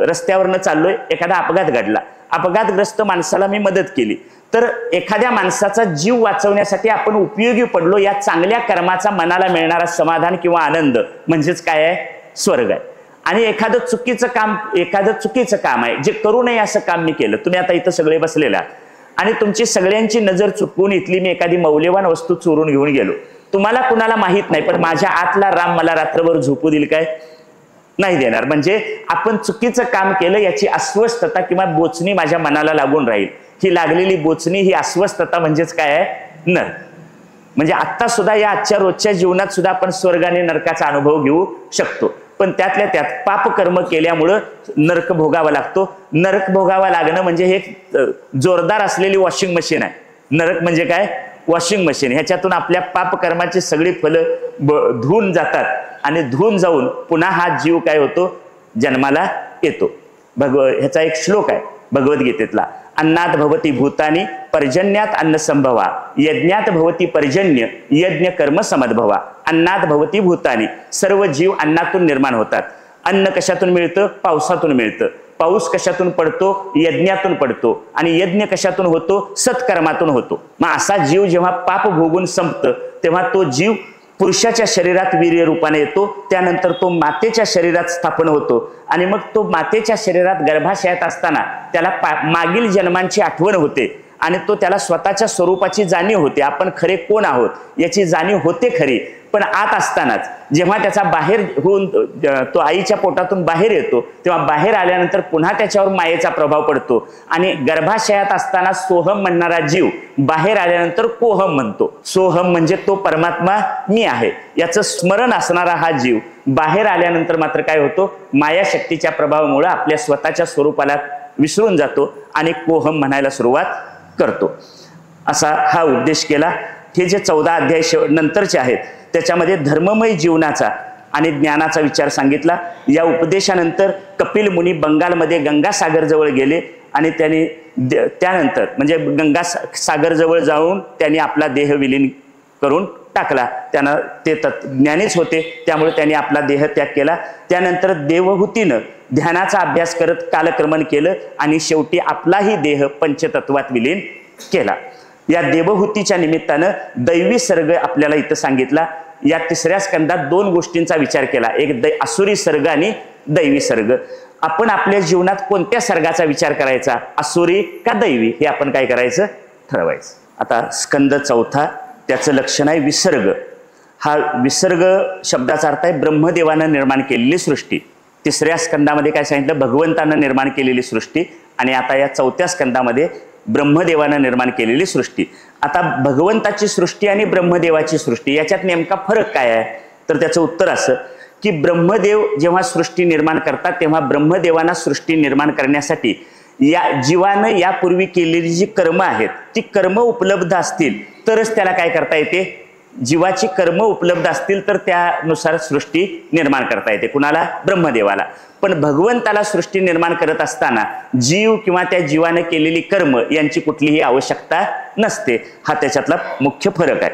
रस्त्यावरनं चाललोय, एखादा अपघात घडला, अपघातग्रस्त माणसाला मी मदत केली, तर एखाद्या माणसाचा जीव वाचवण्यासाठी आपण उपयोगी पडलो, या चांगल्या कर्माचा मनाला मिळणारा समाधान किंवा आनंद म्हणजेच काय आहे? स्वर्ग आहे. आणि एखादं चुकीचं काम आहे, जे करू नये असं काम मी केलं. तुम्ही आता इथं सगळे बसलेला आणि तुमची सगळ्यांची नजर चुकवून इथली मी एखादी मौल्यवान वस्तू चोरून घेऊन गेलो. तुम्हाला कुणाला माहित नाही, पण माझ्या आतला राम मला रात्रभर झोपू देईल काय? नाही देणार. म्हणजे आपण चुकीचं काम केलं याची अस्वस्थता किंवा बोचणी माझ्या मनाला लागून राहील. ही लागलेली बोचणी, ही अस्वस्थता म्हणजेच काय आहे? नरक. म्हणजे आता सुद्धा या आजच्या रोजच्या जीवनात सुद्धा आपण स्वर्ग आणि नरकाचा अनुभव घेऊ शकतो, पण त्यातल्या त्यात पाप कर्म केल्यामुळं नरक भोगावा लागतो. नरक भोगावा लागणं म्हणजे हे जोरदार असलेली वॉशिंग मशीन आहे. नरक म्हणजे काय? Washing machine. ह्याच्यातून आपल्या पाप कर्माची सगळी फलं धुवून जातात आणि धुवून जाऊन पुन्हा हा जीव काय होतो? जन्माला येतो. ह्याचा एक श्लोक आहे भगवद्गीतेतला, अन्नात भवती भूतानी पर्जन्यात अन्न संभवा, यज्ञात भवती पर्जन्य यज्ञ कर्म समद्भवा. अन्नात भवती भूतानी, सर्व जीव अन्नातून निर्माण होतात. अन्न कशातून मिळतं? पावसातून मिळतं. पाऊस कशातून पडतो? यज्ञातून पडतो. आणि यज्ञ कशातून होतो? सत्कर्मातून होतो. मग असा जीव जेव्हा पाप भोगून संपतं, तेव्हा तो जीव पुरुषाच्या शरीरात वीर्य रूपाने येतो. त्यानंतर तो मातेच्या शरीरात स्थापन होतो आणि मग तो मातेच्या शरीरात गर्भाशयात असताना त्याला मागील जन्मांची आठवण होते आणि तो त्याला स्वतःच्या स्वरूपाची जाणीव होते. आपण खरे कोण आहोत याची जाणीव होते खरी, पण आत असतानाच जेव्हा त्याचा बाहेर होऊन तो आईच्या पोटातून बाहेर येतो, तेव्हा बाहेर आल्यानंतर पुन्हा त्याच्यावर मायेचा प्रभाव पडतो आणि गर्भाशयात असताना सोहम म्हणणारा जीव बाहेर आल्यानंतर कोहम म्हणतो. सोहम म्हणजे तो परमात्मा मी आहे याचं स्मरण असणारा हा जीव बाहेर आल्यानंतर मात्र काय होतो? माया शक्तीच्या प्रभावामुळे आपल्या स्वतःच्या स्वरूपाला विसरून जातो आणि कोहम म्हणायला सुरुवात करतो. असा हा उपदेश केला. हे जे 14 अध्याय नंतरचे आहेत त्याच्यामध्ये धर्ममय जीवनाचा आणि ज्ञानाचा विचार सांगितला. या उपदेशानंतर कपिल मुनी बंगालमध्ये गंगासागर जवळ गेले आणि त्यांनी त्यानंतर म्हणजे गंगासागर जवळ जाऊन त्यांनी आपला देह विलीन करून टाकला. त्यांना ते ज्ञानीच होते, त्यामुळे त्यांनी आपला देह त्याग केला. त्यानंतर देवहूतीनं ध्यानाचा अभ्यास करत कालक्रमण केलं आणि शेवटी आपलाही देह पंचतत्वात विलीन केला. या देवहूतीच्या निमित्तानं दैवी सर्ग आपल्याला इथं सांगितला. या 3ऱ्या स्कंदात 2 गोष्टींचा विचार केला, एक आसुरी सर्ग आणि दैवी सर्ग. आपण आपल्या जीवनात कोणत्या सर्गाचा विचार करायचा, आसुरी का दैवी, हे आपण काय करायचं? ठरवायचं. आता स्कंद 4, त्याचं लक्षण आहे विसर्ग. हा विसर्ग शब्दाचा अर्थ आहे ब्रह्मदेवानं निर्माण केलेली सृष्टी. 3ऱ्या स्कंदामध्ये काय सांगितलं? भगवंतानं निर्माण केलेली सृष्टी. आणि आता या 4थ्या स्कंदामध्ये ब्रह्मदेवानं निर्माण केलेली सृष्टी. आता भगवंताची सृष्टी आणि ब्रह्मदेवाची सृष्टी याच्यात नेमका फरक काय आहे? तर त्याचं उत्तर असं की ब्रह्मदेव जेव्हा सृष्टी निर्माण करतात तेव्हा ब्रह्मदेवांना सृष्टी निर्माण करण्यासाठी या जीवानं यापूर्वी केलेली जी कर्म आहेत ती कर्म उपलब्ध असतील तरच त्याला काय करता येते? जीवाची कर्म उपलब्ध असतील तर त्यानुसार सृष्टी निर्माण करता येते. कुणाला? ब्रह्मदेवाला. पण भगवंताला सृष्टी निर्माण करत असताना जीव किंवा त्या जीवाने केलेली कर्म यांची कुठलीही आवश्यकता नसते. हा त्याच्यातला मुख्य फरक आहे.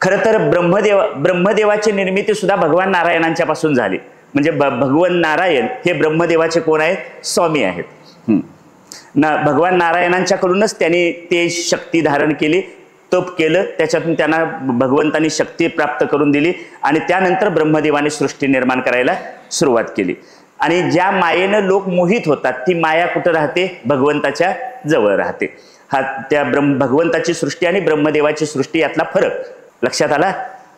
खरं तर ब्रह्मदेवाची निर्मिती सुद्धा भगवान नारायणांच्या पासून झाली. म्हणजे भगवान नारायण हे ब्रह्मदेवाचे कोण आहेत? स्वामी आहेत. भगवान नारायणांच्याकडूनच त्यांनी ते शक्ती धारण केली, तप केलं, त्याच्यातून त्यांना भगवंतांनी शक्ती प्राप्त करून दिली आणि त्यानंतर ब्रह्मदेवाने सृष्टी निर्माण करायला सुरुवात केली. आणि ज्या मायेनं लोक मोहित होतात ती माया कुठं राहते? भगवंताच्या जवळ राहते. हा त्या भगवंताची सृष्टी आणि ब्रह्मदेवाची सृष्टी यातला फरक लक्षात आला.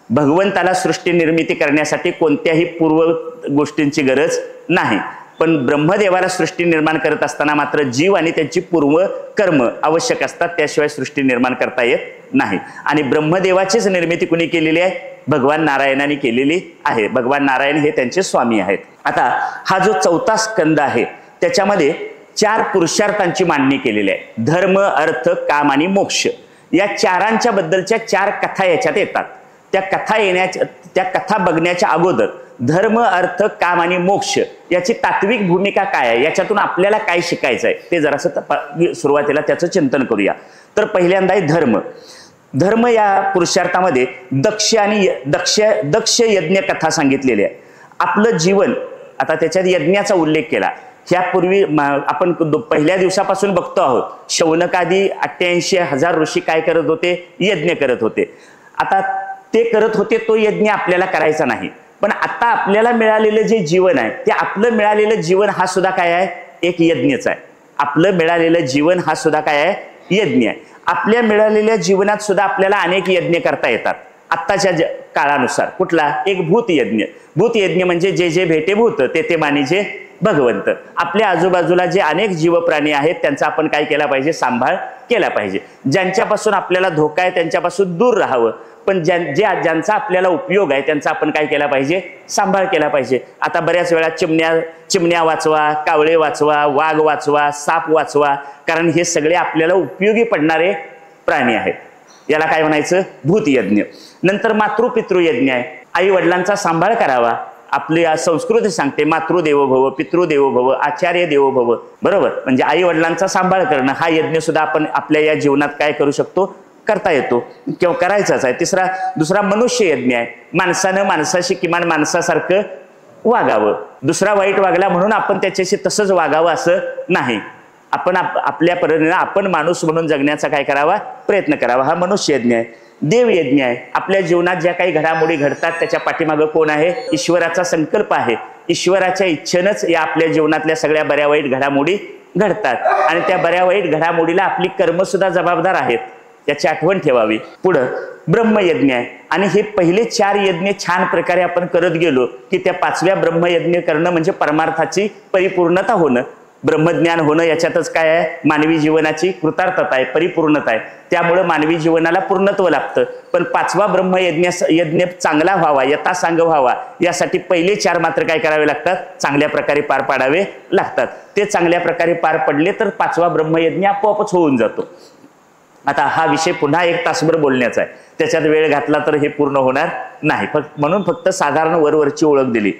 भगवंताला सृष्टी निर्मिती करण्यासाठी कोणत्याही पूर्व गोष्टींची गरज नाही, पण ब्रह्मदेवाला सृष्टी निर्माण करत असताना मात्र जीव आणि त्यांची पूर्व कर्म आवश्यक असतात, त्याशिवाय सृष्टी निर्माण करता येत नाही. आणि ब्रह्मदेवाचीच निर्मिती कुणी केलेली आहे? भगवान नारायणाने केलेली आहे. भगवान नारायण हे त्यांचे स्वामी आहेत. आता हा जो 4था स्कंद आहे त्याच्यामध्ये 4 पुरुषार्थांची मांडणी केलेली आहे. धर्म, अर्थ, काम आणि मोक्ष या 4 बद्दलच्या 4 कथा याच्यात येतात. त्या कथा बघण्याच्या अगोदर धर्म, अर्थ, काम आणि मोक्ष याची तात्विक भूमिका काय आहे, याच्यातून आपल्याला काय शिकायचं आहे ते जरासं सुरुवातीला त्याचं चिंतन करूया. तर पहिल्यांदा आहे धर्म. धर्म या पुरुषार्थामध्ये दक्ष यज्ञ कथा सांगितलेली आहे. आपलं जीवन आता त्याच्यात यज्ञाचा उल्लेख केला. ह्यापूर्वी आपण पहिल्या दिवसापासून बघतो आहोत, शौनकादी 88,000 ऋषी काय करत होते? यज्ञ करत होते. आता ते करत होते तो यज्ञ आपल्याला करायचा नाही, पण आता आपल्याला मिळालेलं जे जीवन आहे ते आपलं मिळालेलं जीवन हा सुद्धा काय आहे? एक यज्ञच आहे. आपलं मिळालेलं जीवन हा सुद्धा काय आहे? यज्ञ आहे. आपल्या मिळालेल्या जीवनात सुद्धा आपल्याला अनेक यज्ञ करता येतात आत्ताच्या काळानुसार. कुठला? एक भूत यज्ञ. भूत यज्ञ म्हणजे जे जे भेटे भूत ते ते मानिजे भगवंत. आपल्या आजूबाजूला जे अनेक जीवप्राणी आहेत त्यांचा आपण काय केला पाहिजे? सांभाळ केला पाहिजे. ज्यांच्यापासून आपल्याला धोका आहे त्यांच्यापासून दूर राहावं, पण ज्यांचा आपल्याला उपयोग आहे त्यांचा आपण काय केला पाहिजे? सांभाळ केला पाहिजे. आता बऱ्याच वेळा चिमण्या वाचवा, कावळे वाचवा, वाघ वाचवा, साप वाचवा, कारण हे सगळे आपल्याला उपयोगी पडणारे प्राणी आहेत. याला काय म्हणायचं? भूत यज्ञ. नंतर मातृपितृयज्ञ आहे. आई वडिलांचा सांभाळ करावा. आपली संस्कृती सांगते मातृदेवो भव, पितृदेवो भव, आचार्य देवो भव. बरोबर, म्हणजे आई वडिलांचा सांभाळ करणं हा यज्ञ सुद्धा आपण आपल्या या जीवनात काय करू शकतो? करता येतो किंवा करायचाच आहे. दुसरा मनुष्य यज्ञ आहे. माणसानं माणसाशी किमान माणसासारखं वागावं. दुसरा वाईट वागला म्हणून आपण त्याच्याशी तसंच वागावं असं नाही. आपण आपल्या परीने आपण माणूस म्हणून जगण्याचा काय करावा? प्रयत्न करावा. हा मनुष्य यज्ञ आहे. देव यज्ञ आहे. आपल्या जीवनात ज्या काही घडामोडी घडतात त्याच्या पाठीमागं कोण आहे? ईश्वराचा संकल्प आहे. ईश्वराच्या इच्छेनंच या आपल्या जीवनातल्या सगळ्या बऱ्या वाईट घडामोडी घडतात आणि त्या बऱ्या वाईट घडामोडीला आपली कर्म सुद्धा जबाबदार आहेत, याची आठवण ठेवावी. पुढं ब्रह्मयज्ञ आहे. आणि हे पहिले 4 यज्ञ छान प्रकारे आपण करत गेलो की त्या 5व्या ब्रह्मयज्ञ करणं म्हणजे परमार्थाची परिपूर्णता होणं, ब्रह्मज्ञान होणं. याच्यातच काय आहे? मानवी जीवनाची कृतार्थता आहे, परिपूर्णता आहे. त्यामुळे मानवी जीवनाला पूर्णत्व लागतं. पण 5वा ब्रह्मयज्ञ चांगला व्हावा, यथासांग व्हावा, यासाठी पहिले 4 मात्र काय करावे लागतात? चांगल्या प्रकारे पार पाडावे लागतात. ते चांगल्या प्रकारे पार पडले तर 5वा ब्रह्मयज्ञ आपोआपच होऊन जातो. आता हा विषय पुन्हा 1 तासभर बोलण्याचा आहे, त्याच्यात वेळ घातला तर हे पूर्ण होणार नाही. म्हणून फक्त साधारण वरवरची ओळख दिली.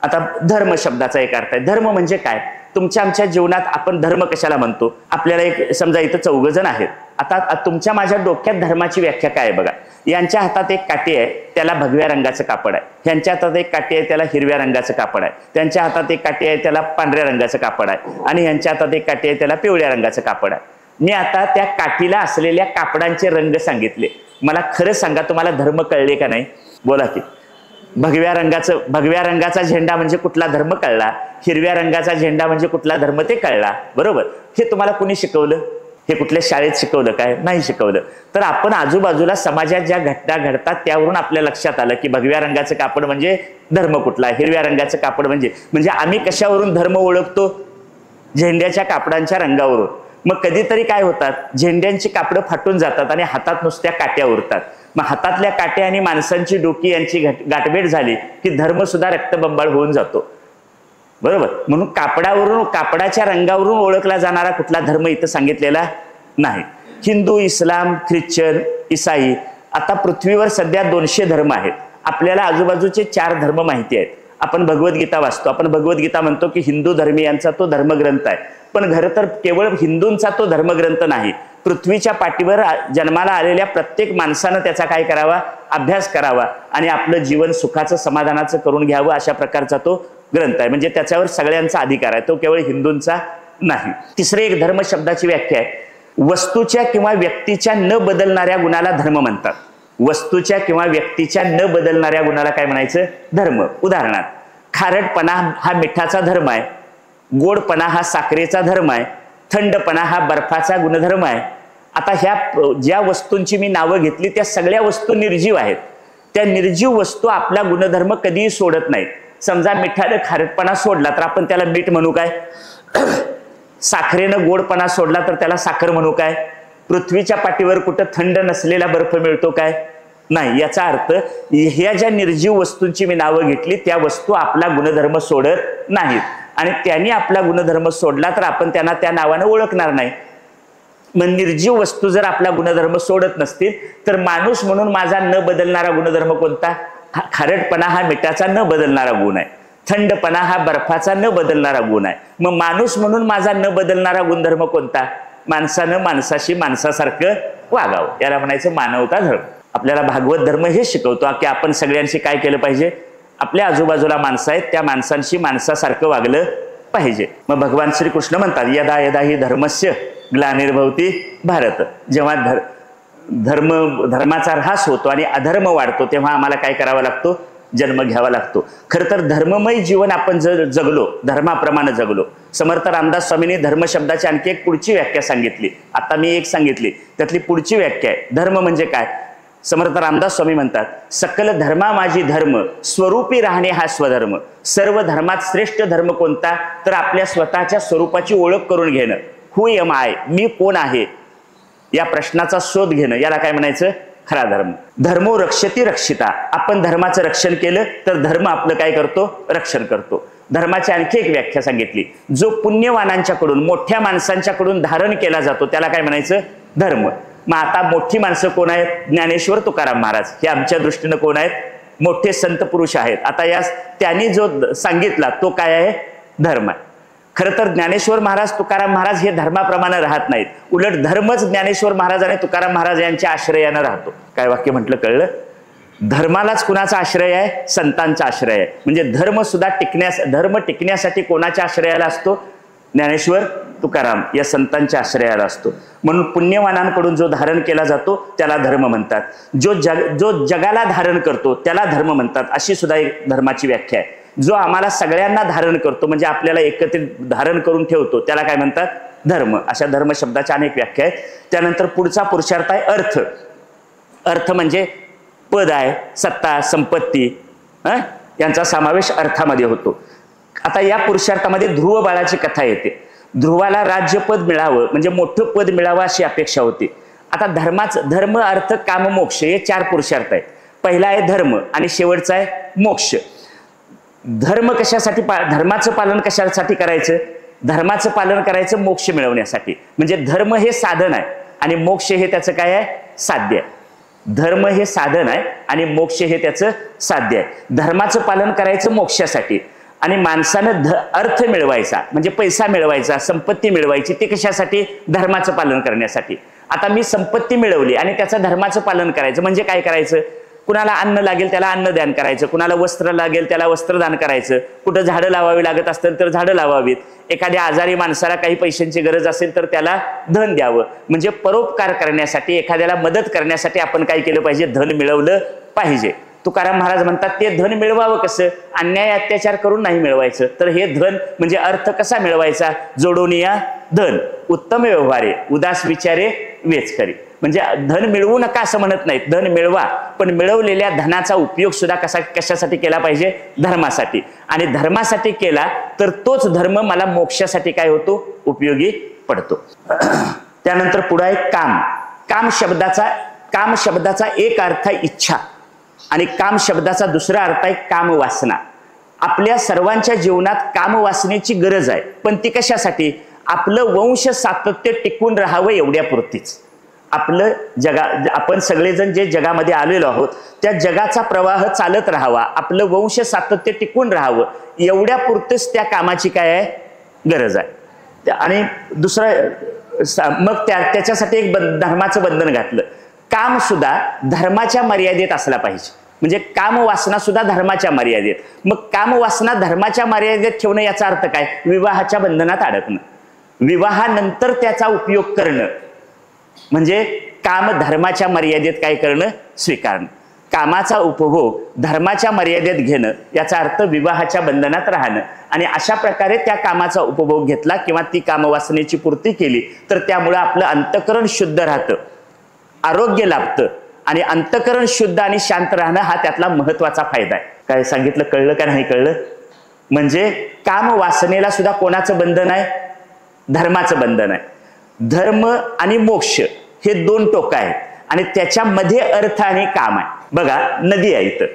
आता धर्म शब्दाचा एक अर्थ आहे. धर्म म्हणजे काय? तुमच्या आमच्या जीवनात आपण धर्म कशाला म्हणतो? आपल्याला एक समजा इथं 4 जण आहेत. आता तुमच्या माझ्या डोक्यात धर्माची व्याख्या काय आहे बघा. यांच्या हातात एक काठी आहे, त्याला भगव्या रंगाचं कापड आहे. ह्यांच्या हातात एक काठी आहे, त्याला हिरव्या रंगाचं कापड आहे. त्यांच्या हातात एक काठी आहे, त्याला पांढऱ्या रंगाचं कापड आहे. आणि ह्यांच्या हातात एक काठी आहे, त्याला पिवळ्या रंगाचं कापड आहे. मी आता त्या काठीला असलेल्या कापडांचे रंग सांगितले. मला खरं सांगा, तुम्हाला धर्म कळले का नाही? बोला की. भगव्या रंगाचा झेंडा म्हणजे कुठला धर्म कळला, हिरव्या रंगाचा झेंडा म्हणजे कुठला धर्म ते कळला. बरोबर. हे तुम्हाला कुणी शिकवलं? हे कुठल्या शाळेत शिकवलं काय? नाही शिकवलं. तर आपण आजूबाजूला समाजात ज्या घटना घडतात त्यावरून आपल्या लक्षात आलं की भगव्या रंगाचं कापड म्हणजे धर्म कुठला, हिरव्या रंगाचं कापड म्हणजे आम्ही कशावरून धर्म ओळखतो? झेंड्याच्या कापडांच्या रंगावरून. मग कधीतरी काय होतात? झेंड्यांची कापडं फाटून जातात आणि हातात नुसत्या काट्या उरतात. मग हातातल्या काट्या आणि माणसांची डोकी यांची गाठभेट झाली की धर्म सुद्धा रक्तबंबाळ होऊन जातो. बरोबर. म्हणून कापडाच्या रंगावरून ओळखला जाणारा कुठला धर्म इथं सांगितलेला नाही. हिंदू, इस्लाम, ख्रिश्चन, इसाई. आता पृथ्वीवर सध्या 200 धर्म आहेत. आपल्याला आजूबाजूचे 4 धर्म माहिती आहेत. आपण भगवद्गीता वाचतो. आपण भगवद्गीता म्हणतो की हिंदू धर्मीयांचा तो धर्मग्रंथ आहे. पण खरं तर केवळ हिंदूंचा तो धर्मग्रंथ नाही. पृथ्वीच्या पाठीवर जन्माला आलेल्या प्रत्येक माणसानं त्याचा काय करावा? अभ्यास करावा आणि आपलं जीवन सुखाचं समाधानाचं करून घ्यावं, अशा प्रकारचा तो ग्रंथ आहे. म्हणजे त्याच्यावर सगळ्यांचा अधिकार आहे, तो केवळ हिंदूंचा नाही. तिसरे एक धर्म शब्दाची व्याख्या आहे. वस्तूच्या किंवा व्यक्तीच्या न बदलणाऱ्या गुणाला धर्म म्हणतात. वस्तूच्या किंवा व्यक्तीच्या न बदलणाऱ्या गुणाला काय म्हणायचं? धर्म. उदाहरणार्थ, खारटपणा हा मिठाचा धर्म आहे, गोडपणा हा साखरेचा धर्म आहे, थंडपणा हा बर्फाचा गुणधर्म आहे. आता ह्या ज्या वस्तूंची मी नावं घेतली त्या सगळ्या वस्तू निर्जीव आहेत. त्या निर्जीव वस्तू आपला गुणधर्म कधीही सोडत नाहीत. समजा मिठाने खारटपणा सोडला तर आपण त्याला मीठ म्हणू काय? साखरेनं गोडपणा सोडला तर त्याला साखर म्हणू काय? पृथ्वीच्या पाठीवर कुठं थंड नसलेला बर्फ मिळतो काय? नाही. याचा अर्थ ह्या ज्या निर्जीव वस्तूंची मी नावं घेतली त्या वस्तू आपला गुणधर्म सोडत नाहीत आणि त्यांनी आपला गुणधर्म सोडला तर आपण त्यांना त्या नावाने ओळखणार नाही. मग निर्जीव वस्तू जर आपला गुणधर्म सोडत नसतील तर माणूस म्हणून माझा न बदलणारा गुणधर्म कोणता? खारटपणा हा मिठाचा न बदलणारा गुण आहे, थंडपणा हा बर्फाचा न बदलणारा गुण आहे. मग माणूस म्हणून माझा न बदलणारा गुणधर्म कोणता? माणसानं माणसाशी माणसासारखं वागावं, याला म्हणायचं मानवता धर्म. आपल्याला भागवत धर्म हे शिकवतो की आपण सगळ्यांशी काय केलं पाहिजे? आपल्या आजूबाजूला माणसं आहेत, त्या माणसांशी माणसासारखं वागलं पाहिजे. मग भगवान श्रीकृष्ण म्हणतात, यदा यदा ही धर्मस्य ग्लानिर्भवती भारत. जेव्हा धर्माचा ऱ्हास होतो आणि अधर्म वाढतो, तेव्हा आम्हाला काय करावा लागतो? जन्म घ्यावा लागतो. खरं तर धर्ममय जीवन आपण जर जगलो, धर्माप्रमाणे जगलो. समर्थ रामदास स्वामींनी धर्म शब्दाची आणखी एक पुढची व्याख्या सांगितली. आता मी एक सांगितली, त्यातली पुढची व्याख्या आहे. धर्म म्हणजे काय? समर्थ रामदास स्वामी म्हणतात, सकल धर्मा माझी धर्म, स्वरूपी राहणे हा स्वधर्म. सर्व धर्मात श्रेष्ठ धर्म कोणता? तर आपल्या स्वतःच्या स्वरूपाची ओळख करून घेणं. हु एम आय, मी कोण आहे, या प्रश्नाचा शोध घेणं, याला काय म्हणायचं? खरा धर्म. धर्मो रक्षती रक्षिता. आपण धर्माचं रक्षण केलं तर धर्म आपलं काय करतो? रक्षण करतो. धर्माची आणखी एक व्याख्या सांगितली, जो पुण्यवानांच्याकडून, मोठ्या माणसांच्याकडून धारण केला जातो त्याला काय म्हणायचं? धर्म. मग आता मोठी माणसं कोण आहेत? ज्ञानेश्वर तुकाराम महाराज हे आमच्या दृष्टीनं कोण आहेत? मोठे संत पुरुष आहेत. आता या त्यांनी जो सांगितला तो काय आहे? धर्म आहे. खरं तर ज्ञानेश्वर महाराज, तुकाराम महाराज हे धर्माप्रमाणे राहत नाहीत. उलट धर्मच ज्ञानेश्वर महाराज आणि तुकाराम महाराज यांच्या आश्रयानं राहतो. काय वाक्य म्हटलं कळलं? धर्मालाच कुणाचा आश्रय आहे? संतांचा आश्रय आहे. म्हणजे धर्म टिकण्यासाठी कोणाच्या आश्रयाला असतो? ज्ञानेश्वर तुकाराम या संतांच्या आश्रयाला असतो. म्हणून पुण्यवानांकडून जो धारण केला जातो त्याला धर्म म्हणतात. जो जगाला धारण करतो त्याला धर्म म्हणतात. अशी सुद्धा एक धर्माची व्याख्या आहे. जो आम्हाला सगळ्यांना धारण करतो, म्हणजे आपल्याला एकत्रित धारण करून ठेवतो, त्याला काय म्हणतात? धर्म. अशा धर्म शब्दाच्या अनेक व्याख्या आहेत. त्यानंतर पुढचा पुरुषार्थ आहे अर्थ. अर्थ म्हणजे पद आहे, सत्ता, संपत्ती यांचा समावेश अर्थामध्ये होतो. आता या पुरुषार्थामध्ये ध्रुव बाळाची कथा येते. ध्रुवाला राज्यपद मिळावं, म्हणजे मोठं पद मिळावं अशी अपेक्षा होती. आता धर्म, अर्थ, काम, मोक्ष हे 4 पुरुषार्थ आहेत. पहिला आहे धर्म आणि शेवटचा आहे मोक्ष. धर्म कशासाठी? धर्माचं पालन कशासाठी करायचं? धर्माचं पालन करायचं मोक्ष मिळवण्यासाठी. म्हणजे धर्म हे साधन आहे आणि मोक्ष हे त्याचं काय आहे? साध्य आहे. धर्म हे साधन आहे आणि मोक्ष हे त्याचं साध्य आहे. धर्माचं पालन करायचं मोक्षासाठी आणि माणसानं अर्थ मिळवायचा, म्हणजे पैसा मिळवायचा, संपत्ती मिळवायची, ते कशासाठी? धर्माचं पालन करण्यासाठी. आता मी संपत्ती मिळवली आणि त्याचं धर्माचं पालन करायचं म्हणजे काय करायचं? कुणाला अन्न लागेल त्याला अन्नदान करायचं, कुणाला वस्त्र लागेल त्याला वस्त्रदान करायचं, कुठं झाडं लावावी लागत असतील तर झाडं लावावीत, एखाद्या आजारी माणसाला काही पैशांची गरज असेल तर त्याला धन द्यावं. म्हणजे परोपकार करण्यासाठी, एखाद्याला मदत करण्यासाठी आपण काय केलं पाहिजे? धन मिळवलं पाहिजे. तुकाराम महाराज म्हणतात ते धन मिळवावं कसं? अन्याय अत्याचार करून नाही मिळवायचं. तर हे धन म्हणजे अर्थ कसा मिळवायचा? जोडून या धन, उत्तम व्यवहारे, उदास विचारे, वेच करी. म्हणजे धन मिळवू नका असं म्हणत नाहीत, धन मिळवा, पण मिळवलेल्या धनाचा उपयोग सुद्धा कशासाठी केला पाहिजे? धर्मासाठी. आणि धर्मासाठी केला तर तोच धर्म मला मोक्षासाठी काय होतो? उपयोगी पडतो. त्यानंतर पुढे आहे काम. काम शब्दाचा एक अर्थ आहे इच्छा आणि काम शब्दाचा दुसरा अर्थ आहे काम वासना. आपल्या सर्वांच्या जीवनात काम वासनेची गरज आहे, पण ती कशासाठी? आपलं वंश सातत्य टिकून राहावं एवढ्यापुरतीच. आपण सगळेजण जे जगामध्ये आलेलो आहोत त्या जगाचा प्रवाह चालत राहावा, आपलं वंश सातत्य टिकून राहावं एवढ्यापुरतेच त्या कामाची काय आहे? गरज आहे. आणि दुसरं मग त्याच्यासाठी एक धर्माचं बंधन घातलं. काम सुद्धा धर्माच्या मर्यादेत असला पाहिजे. म्हणजे काम वासना सुद्धा धर्माच्या मर्यादेत. मग काम वासना धर्माच्या मर्यादेत ठेवणं याचा अर्थ काय? विवाहाच्या बंधनात अडकणं, विवाहानंतर त्याचा उपयोग करणं, म्हणजे काम धर्माच्या मर्यादेत काय करणं? स्वीकारणं. कामाचा उपभोग धर्माच्या मर्यादेत घेणं याचा अर्थ विवाहाच्या बंधनात राहणं. आणि अशा प्रकारे त्या कामाचा उपभोग घेतला किंवा ती कामवासनेची पूर्ती केली तर त्यामुळे आपलं अंतःकरण शुद्ध राहतं, आरोग्य लाभतं. आणि अंतःकरण शुद्ध आणि शांत राहणं हा त्यातला महत्वाचा फायदा आहे. काय सांगितलं कळलं का नाही कळलं? म्हणजे काम वासनेला सुद्धा कोणाचं बंधन आहे? धर्माचं बंधन आहे. धर्म आणि मोक्ष हे 2 टोकं आहेत आणि त्याच्यामध्ये अर्थ आणि काम आहे. बघा नदी आहे, इथं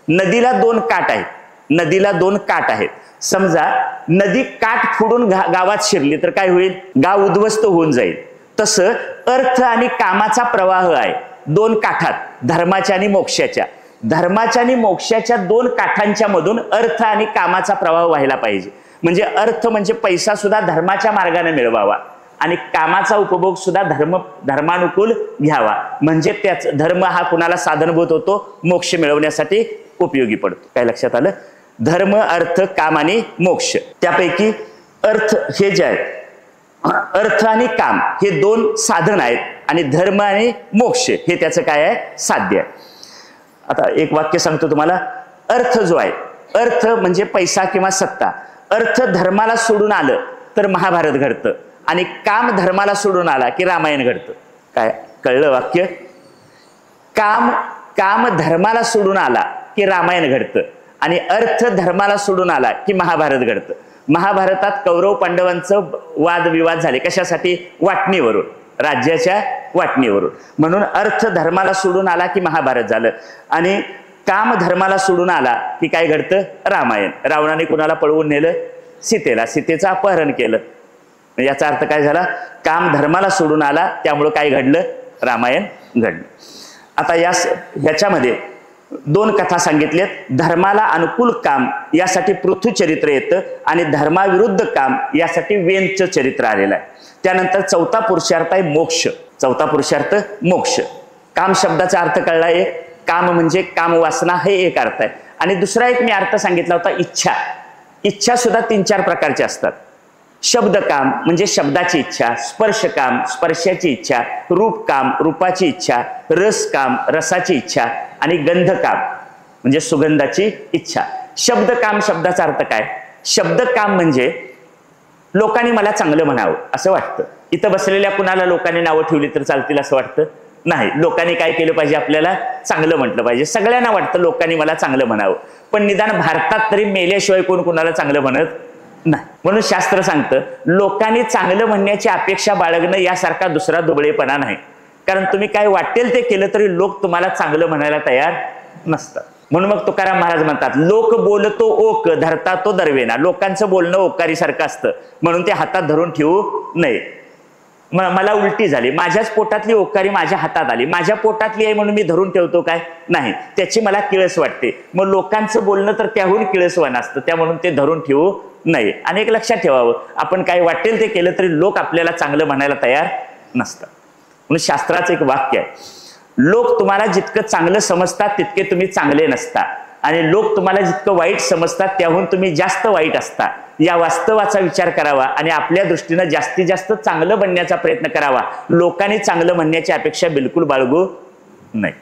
नदीला 2 काठ आहेत, नदीला 2 काठ आहेत. समजा नदी काठ फोडून गावात शिरली तर काय होईल? गाव उद्ध्वस्त होऊन जाईल. तसं अर्थ आणि कामाचा प्रवाह आहे 2 काठात, धर्माच्या आणि मोक्षाच्या. धर्माच्या आणि मोक्षाच्या 2 काठांच्या मधून अर्थ आणि कामाचा प्रवाह व्हायला पाहिजे. म्हणजे अर्थ म्हणजे पैसा सुद्धा धर्माच्या मार्गाने मिळवावा आणि कामाचा उपभोग सुद्धा धर्मानुकूल घ्यावा. म्हणजे त्याच धर्म हा कुणाला साधनभूत होतो? मोक्ष मिळवण्यासाठी उपयोगी पडतो. काय लक्षात आलं? धर्म, अर्थ, काम आणि मोक्ष. त्यापैकी अर्थ हे जे आहे, अर्थ आणि काम हे दोन साधन आहेत आणि धर्म आणि मोक्ष हे त्याचं काय आहे? साध्य आहे. आता एक वाक्य सांगतो तुम्हाला. अर्थ जो आहे, अर्थ म्हणजे पैसा किंवा सत्ता. अर्थ धर्माला सोडून आलं तर महाभारत घडतं आणि काम धर्माला सोडून आला की रामायण घडतं. काय कळलं वाक्य? काम धर्माला सोडून आला की रामायण घडतं आणि अर्थ धर्माला सोडून आला की महाभारत घडतं. महाभारतात कौरव पांडवांचं वादविवाद झाले. कशासाठी? वाटणीवरून, राज्याच्या वाटणीवरून. म्हणून अर्थ धर्माला सोडून आला की महाभारत झालं आणि काम धर्माला सोडून आला की काय घडतं? रामायण. रावणाने कुणाला पळवून नेलं? सीतेला. सीतेचं अपहरण केलं. याचा अर्थ काय झाला? काम धर्माला सोडून आला, त्यामुळं काय घडलं? रामायण घडलं. आता ह्याच्यामध्ये दोन कथा सांगितल्यात. धर्माला अनुकूल काम यासाठी पृथ्वीचरित्र येतं आणि धर्माविरुद्ध काम यासाठी वेनचं चरित्र आलेलं आहे. त्यानंतर चौथा पुरुषार्थ आहे मोक्ष. चौथा पुरुषार्थ मोक्ष. काम शब्दाचा अर्थ कळला एक. काम म्हणजे काम वासना हे एक अर्थ आहे आणि दुसरा एक मी अर्थ सांगितला होता इच्छा. इच्छा सुद्धा 3-4 प्रकारचे असतात. शब्द काम म्हणजे शब्दाची इच्छा, स्पर्श काम स्पर्शाची इच्छा, रूप काम रूपाची इच्छा, रस काम रसाची इच्छा आणि गंध काम म्हणजे सुगंधाची इच्छा. शब्द काम शब्दाचा अर्थ काय? शब्द काम म्हणजे लोकांनी मला चांगलं म्हणावं असं वाटतं. इथं बसलेल्या कुणाला लोकांनी नावं ठेवली तर चालतील असं वाटतं? नाही. लोकांनी काय केलं पाहिजे? आपल्याला चांगलं म्हटलं पाहिजे. सगळ्यांना वाटतं लोकांनी मला चांगलं म्हणावं, पण निदान भारतात तरी मेल्याशिवाय कोण कुणाला चांगलं म्हणत नाही. म्हणून शास्त्र सांगतं लोकांनी चांगलं म्हणण्याची अपेक्षा बाळगणं यासारखा दुसरा दुबळेपणा नाही. कारण तुम्ही काय वाटेल ते केलं तरी लोक तुम्हाला चांगलं म्हणायला तयार नसतात. म्हणून मग तुकाराम महाराज म्हणतात लोक बोलतो ओक धरता तो दरवेना. लोकांचं बोलणं ओकारीसारखं असतं म्हणून ते हातात धरून ठेवू नये. मला उलटी झाली, माझ्याच पोटातली ओकारी माझ्या हातात आली, माझ्या पोटातली आहे म्हणून मी धरून ठेवतो काय? नाही. त्याची मला किळस वाटते. मग लोकांचं बोलणं तर त्याहून किळसवान असतं, त्या म्हणून ते धरून ठेवू नये. आणि एक लक्षात ठेवावं, आपण काय वाटेल ते केलं तरी लोक आपल्याला चांगलं म्हणायला तयार नसतात. म्हणून शास्त्राचं एक वाक्य आहे, लोक तुम्हाला जितकं चांगलं समजतात तितके तुम्ही चांगले नसता आणि लोक तुम्हाला जितकं वाईट समजतात त्याहून तुम्ही जास्त वाईट असता. या वास्तवाचा विचार करावा आणि आपल्या दृष्टीनं जास्तीत जास्त चांगलं बनण्याचा प्रयत्न करावा. लोकांनी चांगलं म्हणण्याची अपेक्षा बिलकुल बाळगू नाही.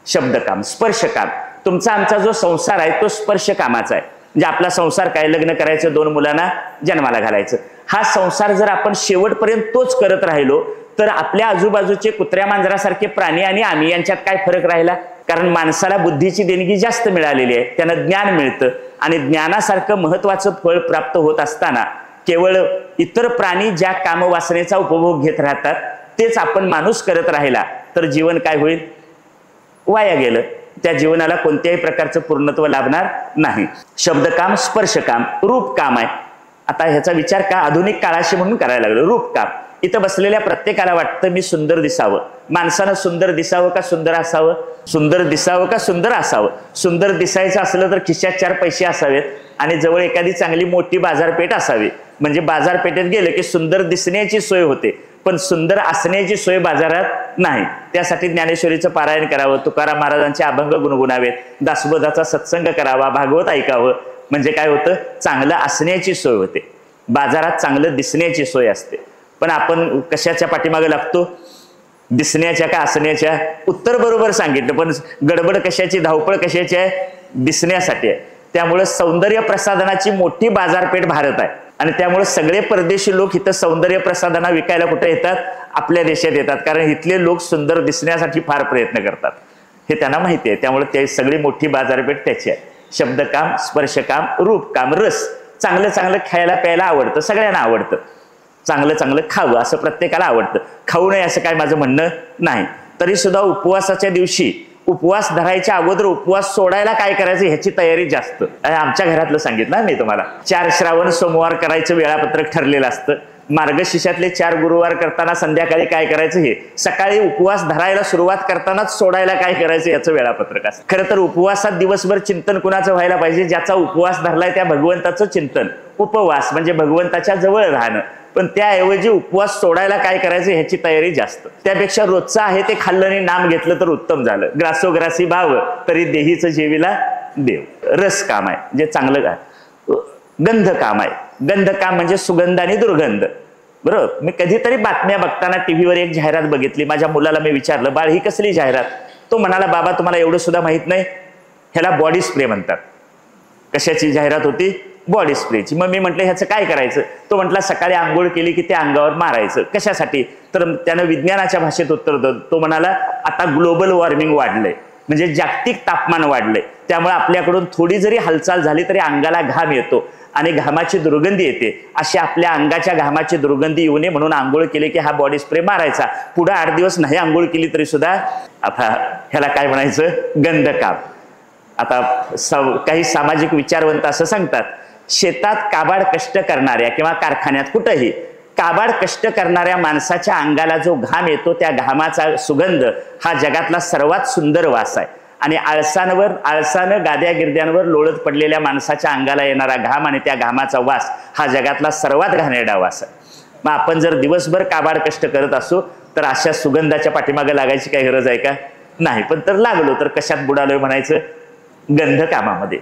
शब्दकाम, स्पर्शकाम. तुमचा आमचा जो संसार आहे तो स्पर्श कामाचा आहे. म्हणजे आपला संसार काय? लग्न करायचं, 2 मुलांना जन्माला घालायचं. हा संसार जर आपण शेवटपर्यंत तोच करत राहिलो तर आपल्या आजूबाजूचे कुत्र्या मांजरासारखे प्राणी आणि आम्ही यांच्यात काय फरक राहिला? कारण माणसाला बुद्धीची देणगी जास्त मिळालेली आहे, त्यांना ज्ञान मिळतं आणि ज्ञानासारखं महत्वाचं फळ प्राप्त होत असताना केवळ इतर प्राणी ज्या कामवासनेचा उपभोग घेत राहतात तेच आपण माणूस करत राहिला तर जीवन काय होईल? वाया गेलं. त्या जीवनाला कोणत्याही प्रकारचं पूर्णत्व लाभणार नाही. शब्दकाम, स्पर्शकाम, रूपकाम आहे. आता ह्याचा विचार का आधुनिक काळाशी म्हणून करायला लागलो. रूपकाम. इथं बसलेल्या प्रत्येकाला वाटतं मी सुंदर दिसावं. माणसानं सुंदर दिसावं का सुंदर असावं? सुंदर दिसावं का सुंदर असावं? सुंदर दिसायचं असलं तर खिशात 4 पैसे असावेत आणि जवळ एखादी चांगली मोठी बाजारपेठ असावी. म्हणजे बाजारपेठेत गेलं की सुंदर दिसण्याची सोय होते, पण सुंदर असण्याची सोय बाजारात नाही. त्यासाठी ज्ञानेश्वरीचं पारायण करावं, तुकाराम महाराजांचे अभंग गुणगुणावेत, दासबोधाचा सत्संग करावा, भागवत ऐकावं. म्हणजे काय होतं? चांगलं असण्याची सोय होते. बाजारात चांगलं दिसण्याची सोय असते. पण आपण कशाच्या पाठीमागे लागतो? दिसण्याच्या का असण्याच्या? उत्तर बरोबर सांगितलं, पण गडबड कशाची, धावपळ कशाची आहे? दिसण्यासाठी आहे. त्यामुळे सौंदर्य प्रसाधनाची मोठी बाजारपेठ भारत आहे आणि त्यामुळे सगळे परदेशी लोक इथं सौंदर्य प्रसाधना विकायला कुठे येतात? आपल्या देशात येतात. कारण इथले लोक सुंदर दिसण्यासाठी फार प्रयत्न करतात हे त्यांना माहिती आहे. त्यामुळे ते सगळी मोठी बाजारपेठ त्याची आहे. शब्दकाम, स्पर्शकाम, रूपकाम, रस. चांगलं चांगलं खायला प्यायला आवडतं, सगळ्यांना आवडतं. चांगलं चांगलं खावं असं प्रत्येकाला आवडतं. खाऊ नये असं काय माझं म्हणणं नाही. तरी सुद्धा उपवासाच्या दिवशी, उपवास धरायच्या अगोदर उपवास सोडायला काय करायचं ह्याची तयारी जास्त. आमच्या घरातलं सांगितलं मी तुम्हाला. 4 श्रावण सोमवार करायचं वेळापत्रक ठरलेलं असतं. मार्गशीर्षातले 4 गुरुवार करताना संध्याकाळी काय करायचं हे, सकाळी उपवास धरायला सुरुवात करतानाच सोडायला काय करायचं याचं वेळापत्रक असतं. खरं तर उपवासात दिवसभर चिंतन कुणाचं व्हायला पाहिजे? ज्याचा उपवास धरलाय त्या भगवंताचं चिंतन. उपवास म्हणजे भगवंताच्या जवळ राहणं. पण त्याऐवजी उपवास सोडायला काय करायचं ह्याची तयारी जास्त. त्यापेक्षा रोजचं आहे ते खाल्लं आणि नाम घेतलं तर उत्तम झालं. ग्रासोग्रासी भाव तरी देहीचं जेवीला देव. रस काम आहे जे चांगलं काय. गंध काम आहे. गंध काम म्हणजे सुगंध आणि दुर्गंध. बरोबर. मी कधीतरी बातम्या बघताना टीव्हीवर एक जाहिरात बघितली. माझ्या मुलाला मी विचारलं, बाळ ही कसली जाहिरात? तो म्हणाला, बाबा तुम्हाला एवढं सुद्धा माहित नाही, ह्याला बॉडी स्प्रे म्हणतात. कशाची जाहिरात होती? बॉडी स्प्रेची. मग मी म्हटलं ह्याचं काय करायचं? तो म्हटला सकाळी आंघोळ केली की ते अंगावर मारायचं. कशासाठी? तर त्यानं विज्ञानाच्या भाषेत उत्तर दिलं. तो म्हणाला, आता ग्लोबल वॉर्मिंग वाढलंय, म्हणजे जागतिक तापमान वाढलंय, त्यामुळे आपल्याकडून थोडी जरी हालचाल झाली तरी अंगाला घाम येतो आणि घामाची दुर्गंधी येते. अशी आपल्या अंगाच्या घामाची दुर्गंधी येऊ नये म्हणून आंघोळ केली की हा बॉडी स्प्रे मारायचा. पुढे 8 दिवस नाही आंघोळ केली तरी सुद्धा आता ह्याला काय म्हणायचं? गंधकाम. आता काही सामाजिक विचारवंत असं सांगतात, शेतात काबाड कष्ट करणाऱ्या किंवा कारखान्यात कुठंही काबाड कष्ट करणाऱ्या माणसाच्या अंगाला जो घाम येतो त्या घामाचा सुगंध हा जगातला सर्वात सुंदर वास आहे. आणि आळसानं गाद्या गिरद्यांवर लोळत पडलेल्या माणसाच्या अंगाला येणारा घाम आणि त्या घामाचा वास हा जगातला सर्वात घाणेरडा वास आहे. मग आपण जर दिवसभर काबाड कष्ट करत असू तर अशा सुगंधाच्या पाठीमागे लागायची काही गरज आहे का? नाही. पण तर लागलो तर कशात बुडालोय म्हणायचं? गंध कामामध्ये.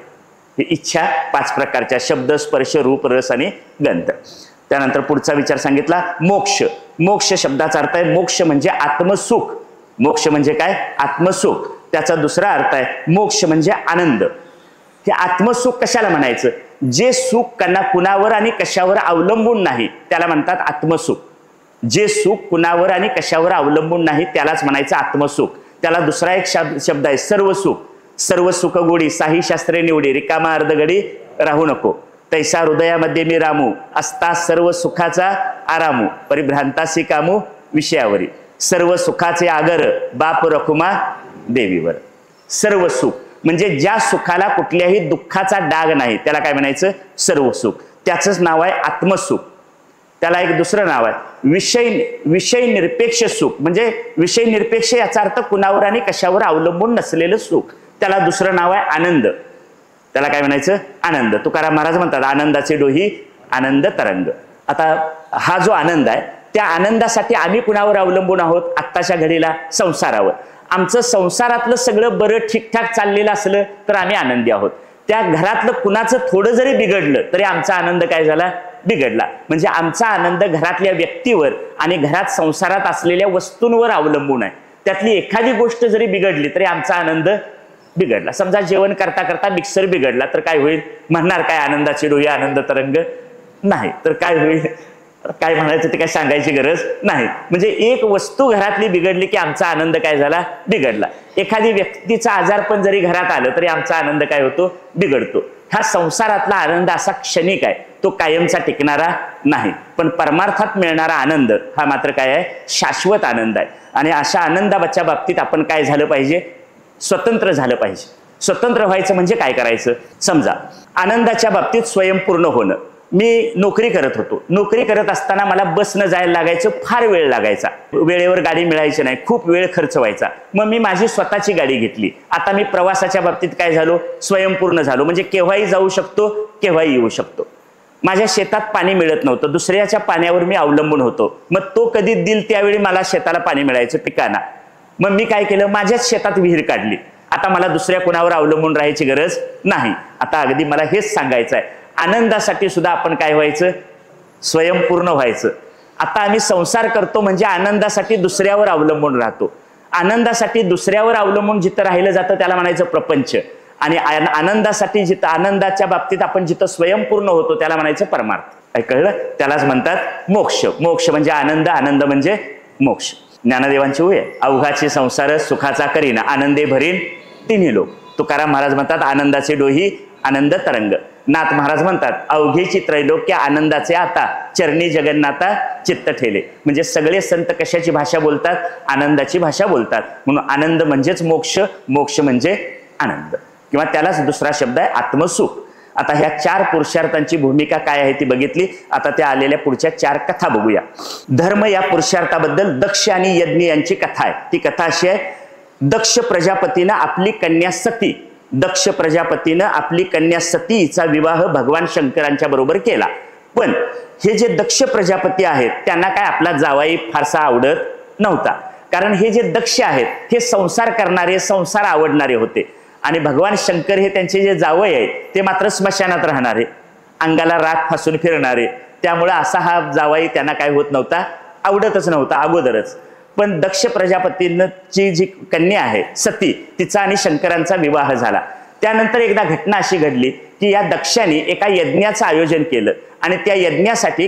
ही इच्छा 5 प्रकारच्या: शब्द, स्पर्श, रूप, रस आणि गंध. त्यानंतर पुढचा विचार सांगितला मोक्ष. मोक्ष शब्दाचा अर्थ आहे मोक्ष म्हणजे आत्मसुख. मोक्ष म्हणजे काय? आत्मसुख. त्याचा दुसरा अर्थ आहे मोक्ष म्हणजे आनंद. हे आत्मसुख कशाला म्हणायचं? जे सुख कुणावर आणि कशावर अवलंबून नाही त्याला म्हणतात आत्मसुख. जे सुख कुणावर आणि कशावर अवलंबून नाही त्यालाच म्हणायचं आत्मसुख. त्याला दुसरा एक शब्द आहे सर्वसुख. सर्व सुख गोडी साही शास्त्रे निवडी, रिकामा अर्धगडी राहू नको. तैसा हृदयामध्ये मी रामू, असता सर्व सुखाचा आरामू, परिभ्रांतासी कामू विषयावरी. सर्व सुखाचे आगर बाप रखुमा देवीवर. सर्व सुख म्हणजे ज्या सुखाला कुठल्याही दुःखाचा डाग नाही त्याला काय म्हणायचं? सर्व सुख. त्याचंच नाव आहे आत्मसुख. त्याला एक दुसरं नाव आहे विषय निरपेक्ष सुख. म्हणजे विषय निरपेक्ष याचा अर्थ कुणावर आणि कशावर अवलंबून नसलेलं सुख. त्याला दुसरं नाव आहे आनंद. त्याला काय म्हणायचं? आनंद. तुकाराम महाराज म्हणतात आनंदाचे डोही आनंद तरंग. आता हा जो आनंद आहे त्या आनंदासाठी आम्ही कुणावर अवलंबून आहोत? आत्ताच्या घडीला संसारावर. आमचं संसारातलं सगळं बरं ठीकठाक चाललेलं असलं तर आम्ही आनंदी आहोत. त्या घरातलं कुणाचं थोडं जरी बिघडलं तरी आमचा आनंद काय झाला? बिघडला. म्हणजे आमचा आनंद घरातल्या व्यक्तीवर आणि घरात संसारात असलेल्या वस्तूंवर अवलंबून आहे. त्यातली एखादी गोष्ट जरी बिघडली तरी आमचा आनंद बिघडला. समजा जेवण करता करता मिक्सर बिघडला तर काय होईल? म्हणणार काय आनंदाची डोही आनंद तरंग? नाही. तर काय होईल? काय म्हणायचं ते काय सांगायची गरज नाही. म्हणजे एक वस्तू घरातली बिघडली की आमचा आनंद काय झाला? बिघडला. एखादी व्यक्तीचा आजारपण जरी घरात आलं तरी आमचा आनंद काय होतो? बिघडतो. हा संसारातला आनंद असा क्षणिक आहे, तो कायमचा टिकणारा नाही. पण परमार्थात मिळणारा आनंद हा मात्र काय आहे? शाश्वत आनंद आहे. आणि अशा आनंदाच्या बाबतीत आपण काय झालं पाहिजे? स्वतंत्र झालं पाहिजे. स्वतंत्र व्हायचं म्हणजे काय करायचं? समजा आनंदाच्या बाबतीत स्वयंपूर्ण होणं. मी नोकरी करत होतो. नोकरी करत असताना मला बसनं जायला लागायचं, फार वेळ लागायचा, वेळेवर गाडी मिळायची नाही, खूप वेळ खर्च व्हायचा. मग मी माझी स्वतःची गाडी घेतली. आता मी प्रवासाच्या बाबतीत काय झालो? स्वयंपूर्ण झालो. म्हणजे केव्हाही जाऊ शकतो, केव्हाही येऊ शकतो. माझ्या शेतात पाणी मिळत नव्हतं, दुसऱ्याच्या पाण्यावर मी अवलंबून होतो. मग तो कधी दिल त्यावेळी मला शेताला पाणी मिळायचं पिकांना. मग मी काय केलं? माझ्याच शेतात विहीर काढली. आता मला दुसऱ्या कोणावर अवलंबून राहायची गरज नाही. आता अगदी मला हेच सांगायचं आहे, आनंदासाठी सुद्धा आपण काय व्हायचं? स्वयंपूर्ण व्हायचं. आता आम्ही संसार करतो म्हणजे आनंदासाठी दुसऱ्यावर अवलंबून राहतो. आनंदासाठी दुसऱ्यावर अवलंबून जिथं राहिलं जातं त्याला म्हणायचं प्रपंच. आणि आनंदासाठी जिथं आनंदाच्या बाबतीत आपण जिथं स्वयंपूर्ण होतो त्याला म्हणायचं परमार्थ. काय कळलं? त्यालाच म्हणतात मोक्ष. मोक्ष म्हणजे आनंद, आनंद म्हणजे मोक्ष. ज्ञानदेवांची होय अवघाचे संसार सुखाचा करीन, आनंदे भरीन तिन्ही लोक. तुकाराम महाराज म्हणतात आनंदाचे डोही आनंद तरंग. नाथ महाराज म्हणतात अवघेची त्रैलोक्य आनंदाचे आता, चरणी जगन्नाथा चित्त ठेले. म्हणजे सगळे संत कशाची भाषा बोलतात? आनंदाची भाषा बोलतात. म्हणून आनंद म्हणजेच मोक्ष, मोक्ष म्हणजे आनंद. किंवा त्यालाच दुसरा शब्द आहे आत्मसुख. आता ह्या 4 पुरुषार्थांची भूमिका काय आहे ती बघितली. आता त्या आलेल्या पुढच्या 4 कथा बघूया. धर्म या पुरुषार्थाबद्दल दक्ष आणि यज्ञ यांची कथा आहे. ती कथा अशी आहे, दक्ष प्रजापतीनं आपली कन्या सती, दक्ष प्रजापतीनं आपली कन्या सती हिचा विवाह भगवान शंकरांच्या बरोबर केला. पण हे जे दक्ष प्रजापती आहेत त्यांना काय आपला जावाई फारसा आवडत नव्हता. कारण हे जे दक्ष आहेत हे संसार करणारे, संसार आवडणारे होते. आणि भगवान शंकर हे त्यांचे जे जावई आहे ते मात्र स्मशानात राहणारे, अंगाला राख फासून फिरणारे, त्यामुळे असा हा जावई त्यांना काय होत नव्हता, आवडतच नव्हता अगोदरच. पण दक्ष प्रजापतींची जी कन्या आहे सती, तिचा आणि शंकरांचा विवाह झाला. त्यानंतर एकदा घटना अशी घडली की या दक्षाने एका यज्ञाचं आयोजन केलं आणि त्या यज्ञासाठी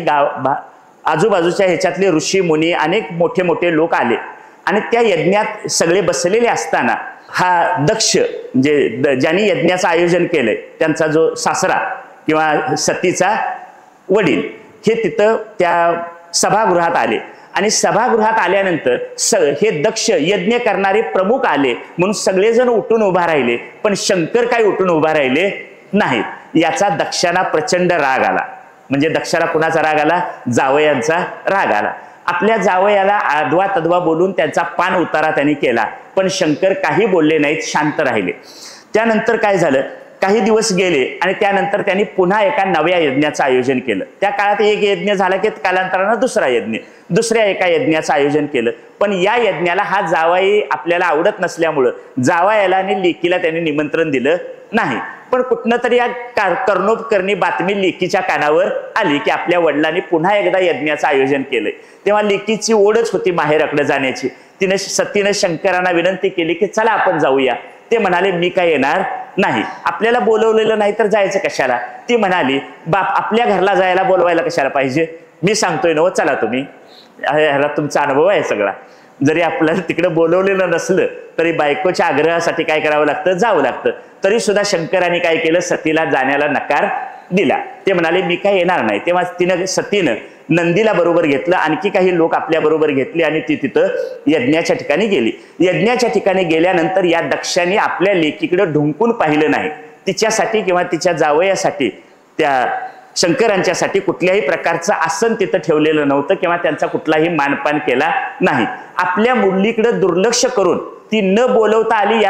आजूबाजूच्या ह्याच्यातले ऋषी मुनी अनेक मोठे मोठे लोक आले आणि त्या यज्ञात सगळे बसलेले असताना हा दक्ष म्हणजे ज्यांनी यज्ञाचं आयोजन केलंय त्यांचा जो सासरा किंवा सतीचा वडील हे तिथं त्या सभागृहात आले आणि सभागृहात आल्यानंतर हे दक्ष यज्ञ करणारे प्रमुख आले म्हणून सगळेजण उठून उभा राहिले, पण शंकर काय उठून उभा राहिले नाहीत. याचा दक्षाला प्रचंड राग आला. म्हणजे दक्षाला कुणाचा राग आला, जावयांचा राग आला. आपल्या जावयाला आडवा तद्वा बोलून त्यांचा पान उतारा त्यांनी केला, पण शंकर काही बोलले नाहीत, शांत राहिले. त्यानंतर काय झालं, काही दिवस गेले आणि त्यानंतर त्यांनी पुन्हा एका नव्या यज्ञाचं आयोजन केलं. त्या काळात एक यज्ञ झाला की कालांतरानं दुसरा यज्ञ, दुसऱ्या एका यज्ञाचं आयोजन केलं. पण या यज्ञाला हा जावाई आपल्याला आवडत नसल्यामुळं जावयाला आणि लेकीला त्यांनी निमंत्रण दिलं नाही. पण कुठनं तरी या कर्णोपकरणी बातमी लेकीच्या कानावर आली की आपल्या वडिलांनी पुन्हा एकदा यज्ञाचं आयोजन केलंय. तेव्हा लेकीची ओढच होती माहेराकडे जाण्याची. सतीनं शंकरांना विनंती केली की चला आपण जाऊया. ते म्हणाले मी काय येणार नाही, आपल्याला बोलवलेलं नाही तर जायचं कशाला. ती म्हणाली बाप आपल्या घरला जायला बोलवायला कशाला पाहिजे, मी सांगतोय ना चला तुम्ही, ह्याला तुमचा अनुभव आहे सगळा. जरी आपल्याला तिकडे बोलवलेलं नसलं तरी बायकोच्या आग्रहासाठी काय करावं लागतं, जावं लागतं. तरी सुद्धा शंकराने काय केलं, सतीला जाण्याला नकार दिला. ते म्हणाले मी काय येणार नाही. तेव्हा सतीनं नंदीला बरोबर घेतलं, आणखी काही लोक आपल्या बरोबर घेतले आणि ती तिथं यज्ञाच्या ठिकाणी गेली. यज्ञाच्या ठिकाणी गेल्यानंतर या दक्षाने आपल्या लेकीकडे ढुंकून पाहिलं नाही. तिच्यासाठी किंवा तिच्या जावयासाठी, त्या शंकरांच्यासाठी कुठल्याही प्रकारचं आसन तिथं ठेवलेलं नव्हतं किंवा त्यांचा कुठलाही मानपान केला नाही. आपल्या मुलीकडे दुर्लक्ष करून ती न बोलवता आली,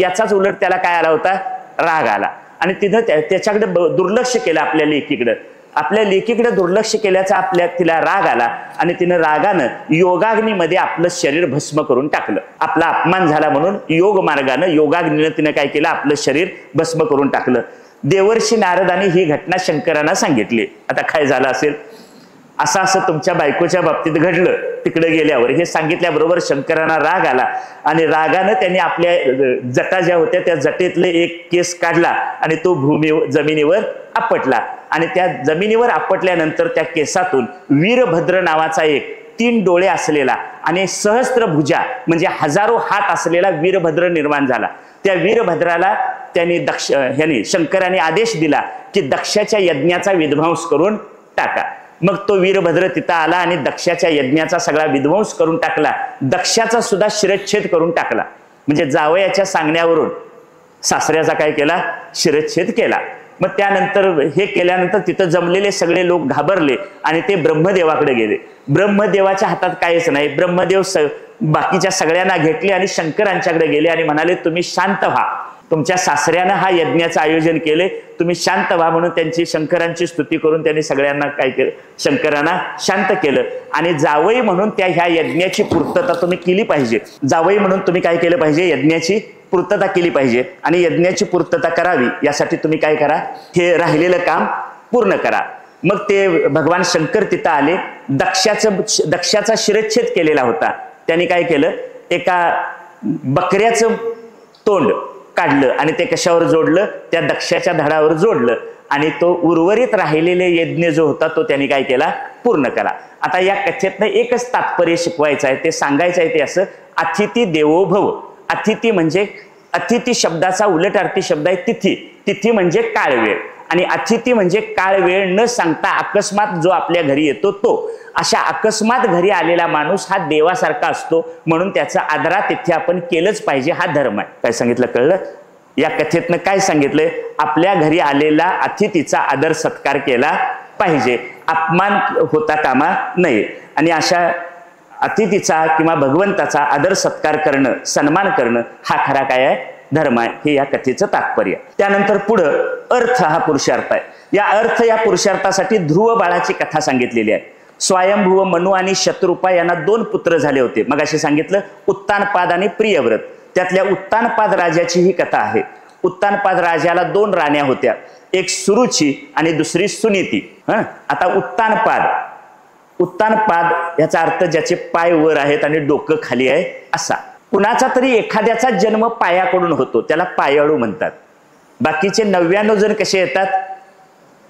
याचाच उलट त्याला काय आला होता, राग आला. आणि तिथं त्याच्याकडे दुर्लक्ष केलं, आपल्या लेकीकडे दुर्लक्ष केल्याचा तिला राग आला आणि तिनं रागानं योगाग्नीमध्ये आपलं शरीर भस्म करून टाकलं. आपला अपमान झाला म्हणून योग मार्गानं योगाग्नीनं तिनं काय केलं, आपलं शरीर भस्म करून टाकलं. देवर्षी नारदांनी ही घटना शंकरांना सांगितली. आता काय झालं असेल, असं असं तुमच्या बायकोच्या बाबतीत घडलं तिकडे गेल्यावर, हे सांगितल्याबरोबर शंकरांना राग आला आणि रागानं त्यांनी आपल्या जटा ज्या होत्या त्या जटेतले एक केस काढला आणि तो जमिनीवर आपटला. आणि त्या जमिनीवर आपटल्यानंतर त्या केसातून वीरभद्र नावाचा एक 3 डोळे असलेला आणि सहस्त्रभुजा म्हणजे हजारो हात असलेला वीरभद्र निर्माण झाला. त्या वीरभद्राला त्यांनी शंकराने आदेश दिला की दक्षाच्या यज्ञाचा विध्वंस करून टाका. मग तो वीरभद्र तिथं आला आणि दक्षाच्या यज्ञाचा सगळा विध्वंस करून टाकला. दक्षाचा सुद्धा शिरच्छेद करून टाकला. म्हणजे जावयाच्या सांगण्यावरून सासऱ्याचा काय केला, शिरच्छेद केला. मग त्यानंतर हे केल्यानंतर तिथं जमलेले सगळे लोक घाबरले आणि ते ब्रह्मदेवाकडे गेले. ब्रह्मदेवाच्या हातात काहीच नाही. ब्रह्मदेव बाकीच्या सगळ्यांना घेतले आणि शंकरांच्याकडे गेले आणि म्हणाले तुम्ही शांत व्हा, तुमच्या सासऱ्यानं हा यज्ञाचं आयोजन केले, तुम्ही शांत व्हा. म्हणून त्यांची शंकरांची स्तुती करून त्यांनी सगळ्यांना काय केलं, शंकरांना शांत केलं. आणि जावई म्हणून ह्या यज्ञाची पूर्तता तुम्ही केली पाहिजे. जावई म्हणून तुम्ही काय केलं पाहिजे, यज्ञाची पूर्तता केली पाहिजे. आणि यज्ञाची पूर्तता करावी यासाठी तुम्ही काय करा, हे राहिलेलं काम पूर्ण करा. मग ते भगवान शंकर तिथं आले. दक्षाचा शिरच्छेद केलेला होता. त्यांनी काय केलं, एका बकऱ्याचं तोंड काढलं आणि ते कशावर जोडलं, त्या दक्षाच्या धडावर जोडलं आणि तो उर्वरित राहिलेले यज्ञ जो होता तो त्यांनी काय केला, पूर्ण करा. आता या कथेतनं एकच तात्पर्य शिकवायचं आहे, ते सांगायचं आहे ते असं, अतिथी देवो भव. अतिथी म्हणजे, अतिथी शब्दाचा उलट अर्थी शब्द आहे तिथी. तिथी म्हणजे काळ वेळ आणि अतिथी म्हणजे काळ वेळ न सांगता अकस्मात जो आपल्या घरी येतो तो. अशा अकस्मात घरी आलेला माणूस हा देवासारखा असतो, म्हणून त्याचा आदरातिथ्य आपण केलंच पाहिजे, हा धर्म आहे. काय सांगितलं कळलं? या कथेतनं काय सांगितलंय, आपल्या घरी आलेला अतिथीचा आदर सत्कार केला पाहिजे, अपमान होता कामा नये. आणि अशा अतिथीचा किंवा भगवंताचा आदर सत्कार करणं, सन्मान करणं हा खरा काय आहे, धर्म आहे. हे या कथेचं तात्पर्य. त्यानंतर पुढं अर्थ हा पुरुषार्थ आहे. या पुरुषार्थासाठी ध्रुव बाळाची कथा सांगितलेली आहे. स्वयंभुव मनु आणि शत्रुपा यांना 2 पुत्र झाले होते. मग असे सांगितलं उत्तानपाद आणि प्रियव्रत. त्यातल्या उत्तानपाद राजाची ही कथा आहे. उत्तानपाद राजाला 2 राण्या होत्या, एक सुरुची आणि दुसरी सुनीती. आता उत्तानपाद याचा अर्थ ज्याचे पाय वर आहेत आणि डोकं खाली आहे असा. कुणाचा तरी एखाद्याचा जन्म पायाकडून होतो, त्याला पायाळू म्हणतात. बाकीचे 99 जण कसे येतात,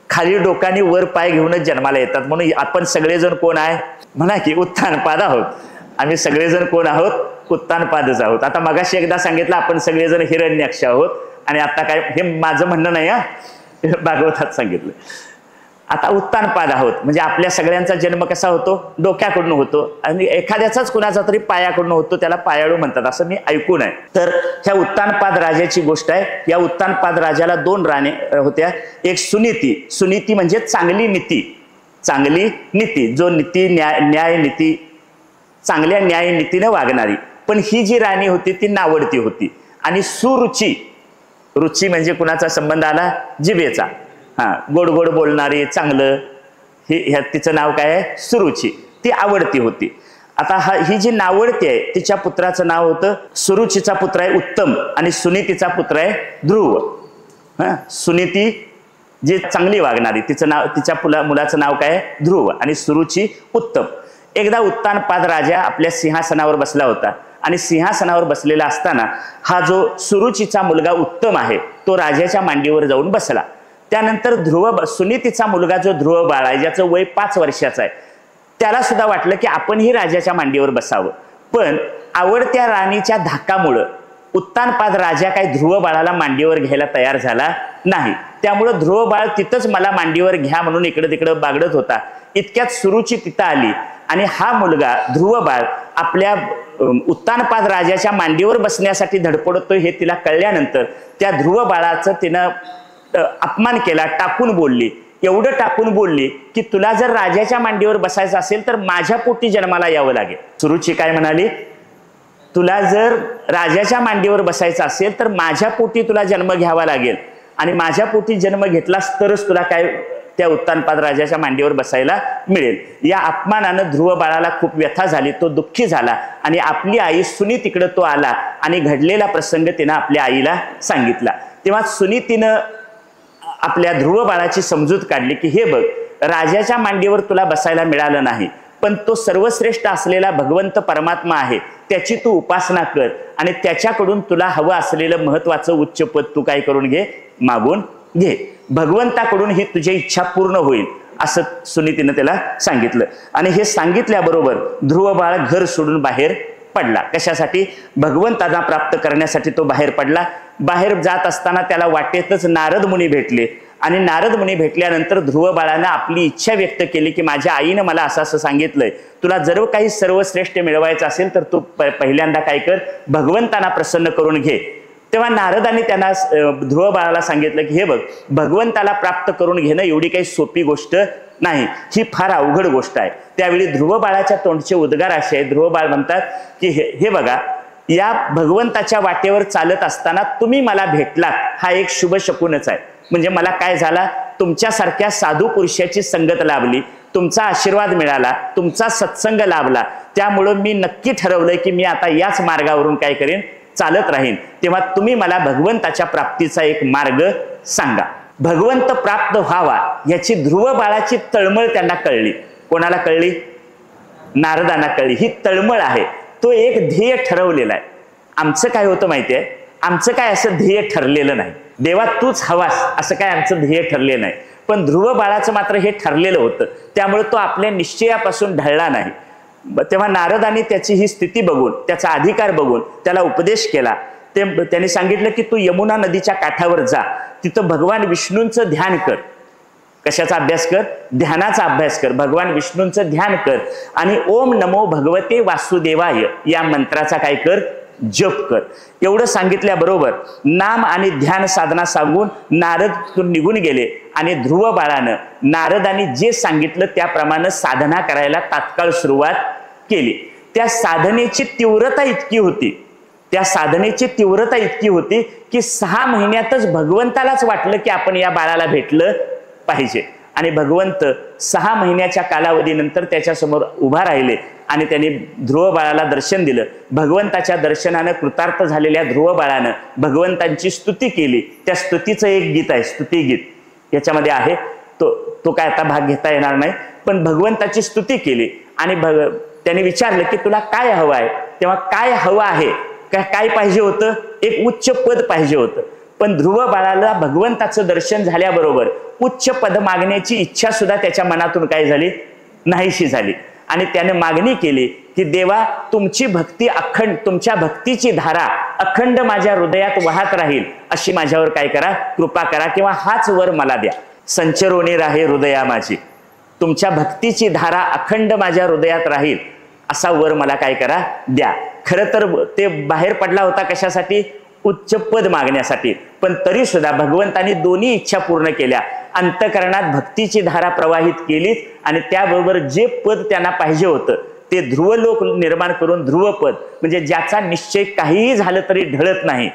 खाली डोकानी वर पाय घेऊनच जन्माला येतात. म्हणून आपण सगळेजण कोण आहे म्हणा की उत्तानपाद आहोत. आम्ही सगळेजण कोण आहोत, उत्तानपादच आहोत. आता मगाशी एकदा सांगितलं आपण सगळेजण हिरण्याक्ष आहोत, आणि आता काय, हे माझं म्हणणं नाही हा, भागवतात सांगितलं. आता उत्तानपाद आहोत म्हणजे आपल्या सगळ्यांचा जन्म कसा होतो, डोक्याकडून होतो, आणि एखाद्याचाच कुणाचा तरी पायाकडून होतो, त्याला पायाळू म्हणतात असं मी ऐकून आहे. तर ह्या उत्तानपाद राजाची गोष्ट आहे. या उत्तानपाद राजाला 2 राण्या होत्या, एक सुनीती. सुनीती म्हणजे चांगली नीती, जो नीती न्याय नीती, चांगल्या न्याय नीतीने वागणारी. पण ही जी राणी होती ती नावडती होती. आणि सुरुची, रुची म्हणजे कुणाचा संबंध आला, जिभेचा. गोड गोड बोलणारी, चांगलं, तिचं नाव काय आहे, सुरुची. ती आवडती होती. आता ही जी नावडती आहे तिच्या पुत्राचं नाव होतं, सुरुचीचा पुत्र आहे उत्तम आणि सुनीतीचा पुत्र आहे ध्रुव. सुनीती जी चांगली वागणारी, तिच्या मुलाचं नाव काय आहे, ध्रुव, आणि सुरुची उत्तम. एकदा उत्तानपाद राजा आपल्या सिंहासनावर बसला होता, आणि सिंहासनावर बसलेला असताना हा जो सुरुचीचा मुलगा उत्तम आहे तो राजाच्या मांडीवर जाऊन बसला. त्यानंतर सुनीतीचा मुलगा जो ध्रुव बाळ आहे, ज्याचं वय 5 वर्षाचं आहे, त्याला सुद्धा वाटलं की आपणही राजाच्या मांडीवर बसावं. पण आवडत्या राणीच्या धाकामुळं उत्तानपाद राजा काही ध्रुव बाळाला मांडीवर घ्यायला तयार झाला नाही. त्यामुळं ध्रुव बाळ तिथंच मला मांडीवर घ्या म्हणून इकडे तिकडे बागडत होता. इतक्यात सुरुची तिथं आली, आणि हा मुलगा ध्रुव बाळ आपल्या उत्तानपाद राजाच्या मांडीवर बसण्यासाठी धडपडतोय हे तिला कळल्यानंतर त्या ध्रुव बाळाचं तिनं अपमान केला, टाकून बोलली. एवढं टाकून बोलली की तुला जर राजाच्या मांडीवर बसायचं असेल तर माझ्या पोटी जन्माला यावं लागेल. सुरुची काय म्हणाली, तुला जर राजाच्या मांडीवर बसायचं असेल तर माझ्या पोटी तुला जन्म घ्यावा लागेल, आणि माझ्या पोटी जन्म घेतलास तरच तुला काय त्या उत्तानपाद राजाच्या मांडीवर बसायला मिळेल. या अपमानानं ध्रुव बाळाला खूप व्यथा झाली, तो दुःखी झाला, आणि आपली आई सुनीतीकडे तो आला, आणि घडलेला प्रसंग तिनं आपल्या आईला सांगितला. तेव्हा सुनीतीनं आपल्या ध्रुव बाळाची समजूत काढली की हे बघ, राजाच्या मांडीवर तुला बसायला मिळालं नाही, पण तो सर्वश्रेष्ठ असलेला भगवंत परमात्मा आहे, त्याची तू उपासना कर, आणि त्याच्याकडून तुला हवं असलेलं महत्वाचं उच्च पद तू काय करून घे, मागून घे. भगवंताकडून ही तुझी इच्छा पूर्ण होईल असं सुनीतीनं त्याला सांगितलं. आणि हे सांगितल्याबरोबर ध्रुव बाळ घर सोडून बाहेर पडला. कशासाठी, भगवंतांना प्राप्त करण्यासाठी तो बाहेर पडला. बाहेर जात असताना त्याला वाटेतच नारद मुनी भेटले, आणि नारद मुनी भेटल्यानंतर ध्रुव बाळानं आपली इच्छा व्यक्त केली की माझ्या आईनं मला असं असं सांगितलंय, तुला जर काही सर्वश्रेष्ठ मिळवायचं असेल तर तू पहिल्यांदा काय कर, भगवंतांना प्रसन्न करून घे. तेव्हा नारदांनी त्यांना ध्रुव बाळाला सांगितलं की हे बघ, भगवंताला प्राप्त करून घेणं एवढी काही सोपी गोष्ट नाही, ही फार अवघड गोष्ट आहे. त्यावेळी ध्रुव बाळाच्या तोंडचे उद्गार असे आहेत, ध्रुव बाळ म्हणतात की हे बघा, या भगवंताच्या वाटेवर चालत असताना तुम्ही मला भेटलात हा एक शुभ शकुनच आहे. म्हणजे मला काय झाला, तुमच्यासारख्या साधू पुरुषाची संगत लाभली, तुमचा आशीर्वाद मिळाला, तुमचा सत्संग लाभला, त्यामुळं मी नक्की ठरवलंय की मी आता याच मार्गावरून काय करेन, चालत राहीन. तेव्हा तुम्ही मला भगवंताच्या प्राप्तीचा एक मार्ग सांगा. भगवंत प्राप्त व्हावा याची ध्रुव बाळाची तळमळ त्यांना कळली. कोणाला कळली, नारदांना कळली. ही तळमळ आहे, तो एक ध्येय ठरवलेला आहे. आमचं काय होतं माहितीये, आमचं काय असं ध्येय ठरलेलं नाही, देवा तूच हवास असं काय आमचं ध्येय ठरलेलं नाही. पण ध्रुव बाळाचं मात्र हे ठरलेलं होतं, त्यामुळे तो आपल्या निश्चयापासून ढळला नाही. तेव्हा नारदांनी त्याची ही स्थिती बघून, त्याचा अधिकार बघून त्याला उपदेश केला. त्यांनी सांगितलं की तू यमुना नदीच्या काठावर जा, तिथं भगवान विष्णूंचं ध्यान कर. कशाचा अभ्यास कर, ध्यानाचा अभ्यास कर. भगवान विष्णूंचं ध्यान कर, आणि ओम नमो भगवते वासुदेवाय या मंत्राचा काय कर, जप कर. एवढं सांगितल्याबरोबर नाम आणि ध्यान साधना सांगून नारद निघून गेले, आणि ध्रुव बाळानं नारदांनी जे सांगितलं त्याप्रमाणे साधना करायला तात्काळ सुरुवात केली. त्या साधनेची तीव्रता इतकी होती की 6 महिन्यातच भगवंतालाच वाटलं की आपण या बाळाला भेटलं पाहिजे. आणि भगवंत 6 महिन्याच्या कालावधीनंतर त्याच्यासमोर उभा राहिले, आणि त्यांनी ध्रुव बाळाला दर्शन दिलं. भगवंताच्या दर्शनानं कृतार्थ झालेल्या ध्रुव बाळानं भगवंतांची स्तुती केली. त्या स्तुतीचं एक गीत आहे, स्तुती गीत याच्यामध्ये आहे. तो काय आता भाग घेता येणार नाही, पण भगवंताची स्तुती केली आणि त्यांनी विचारलं की तुला काय हवं आहे. तेव्हा काय हवं आहे, काय पाहिजे होतं, एक उच्च पद पाहिजे होतं. पण ध्रुव बाळाला भगवंताचं दर्शन झाल्याबरोबर उच्च पद मागण्याची इच्छा सुद्धा त्याच्या मनातून काय झाली, नाहीशी झाली. आणि त्याने मागणी केली की देवा, तुमची भक्ती अखंड, तुमच्या भक्तीची धारा अखंड माझ्या हृदयात वाहत राहील अशी माझ्यावर काय करा, कृपा करा, किंवा हाच वर मला द्या. संचरोनी राहे हृदया माझी, तुमच्या भक्तीची धारा अखंड माझ्या हृदयात राहील असा वर मला काय करा, द्या. खरं तर ते बाहेर पडला होता कशासाठी, उच्च पद मागण्यासाठी. पण तरी सुद्धा भगवंतांनी दोन्ही इच्छा पूर्ण केल्या. अंतकरणात भक्तीची धारा प्रवाहित केली आणि त्याबरोबर जे पद त्यांना पाहिजे होतं ते ध्रुवलोक निर्माण करून, ध्रुवपद म्हणजे ज्याचा निश्चय काहीही झालं तरी ढळत नाही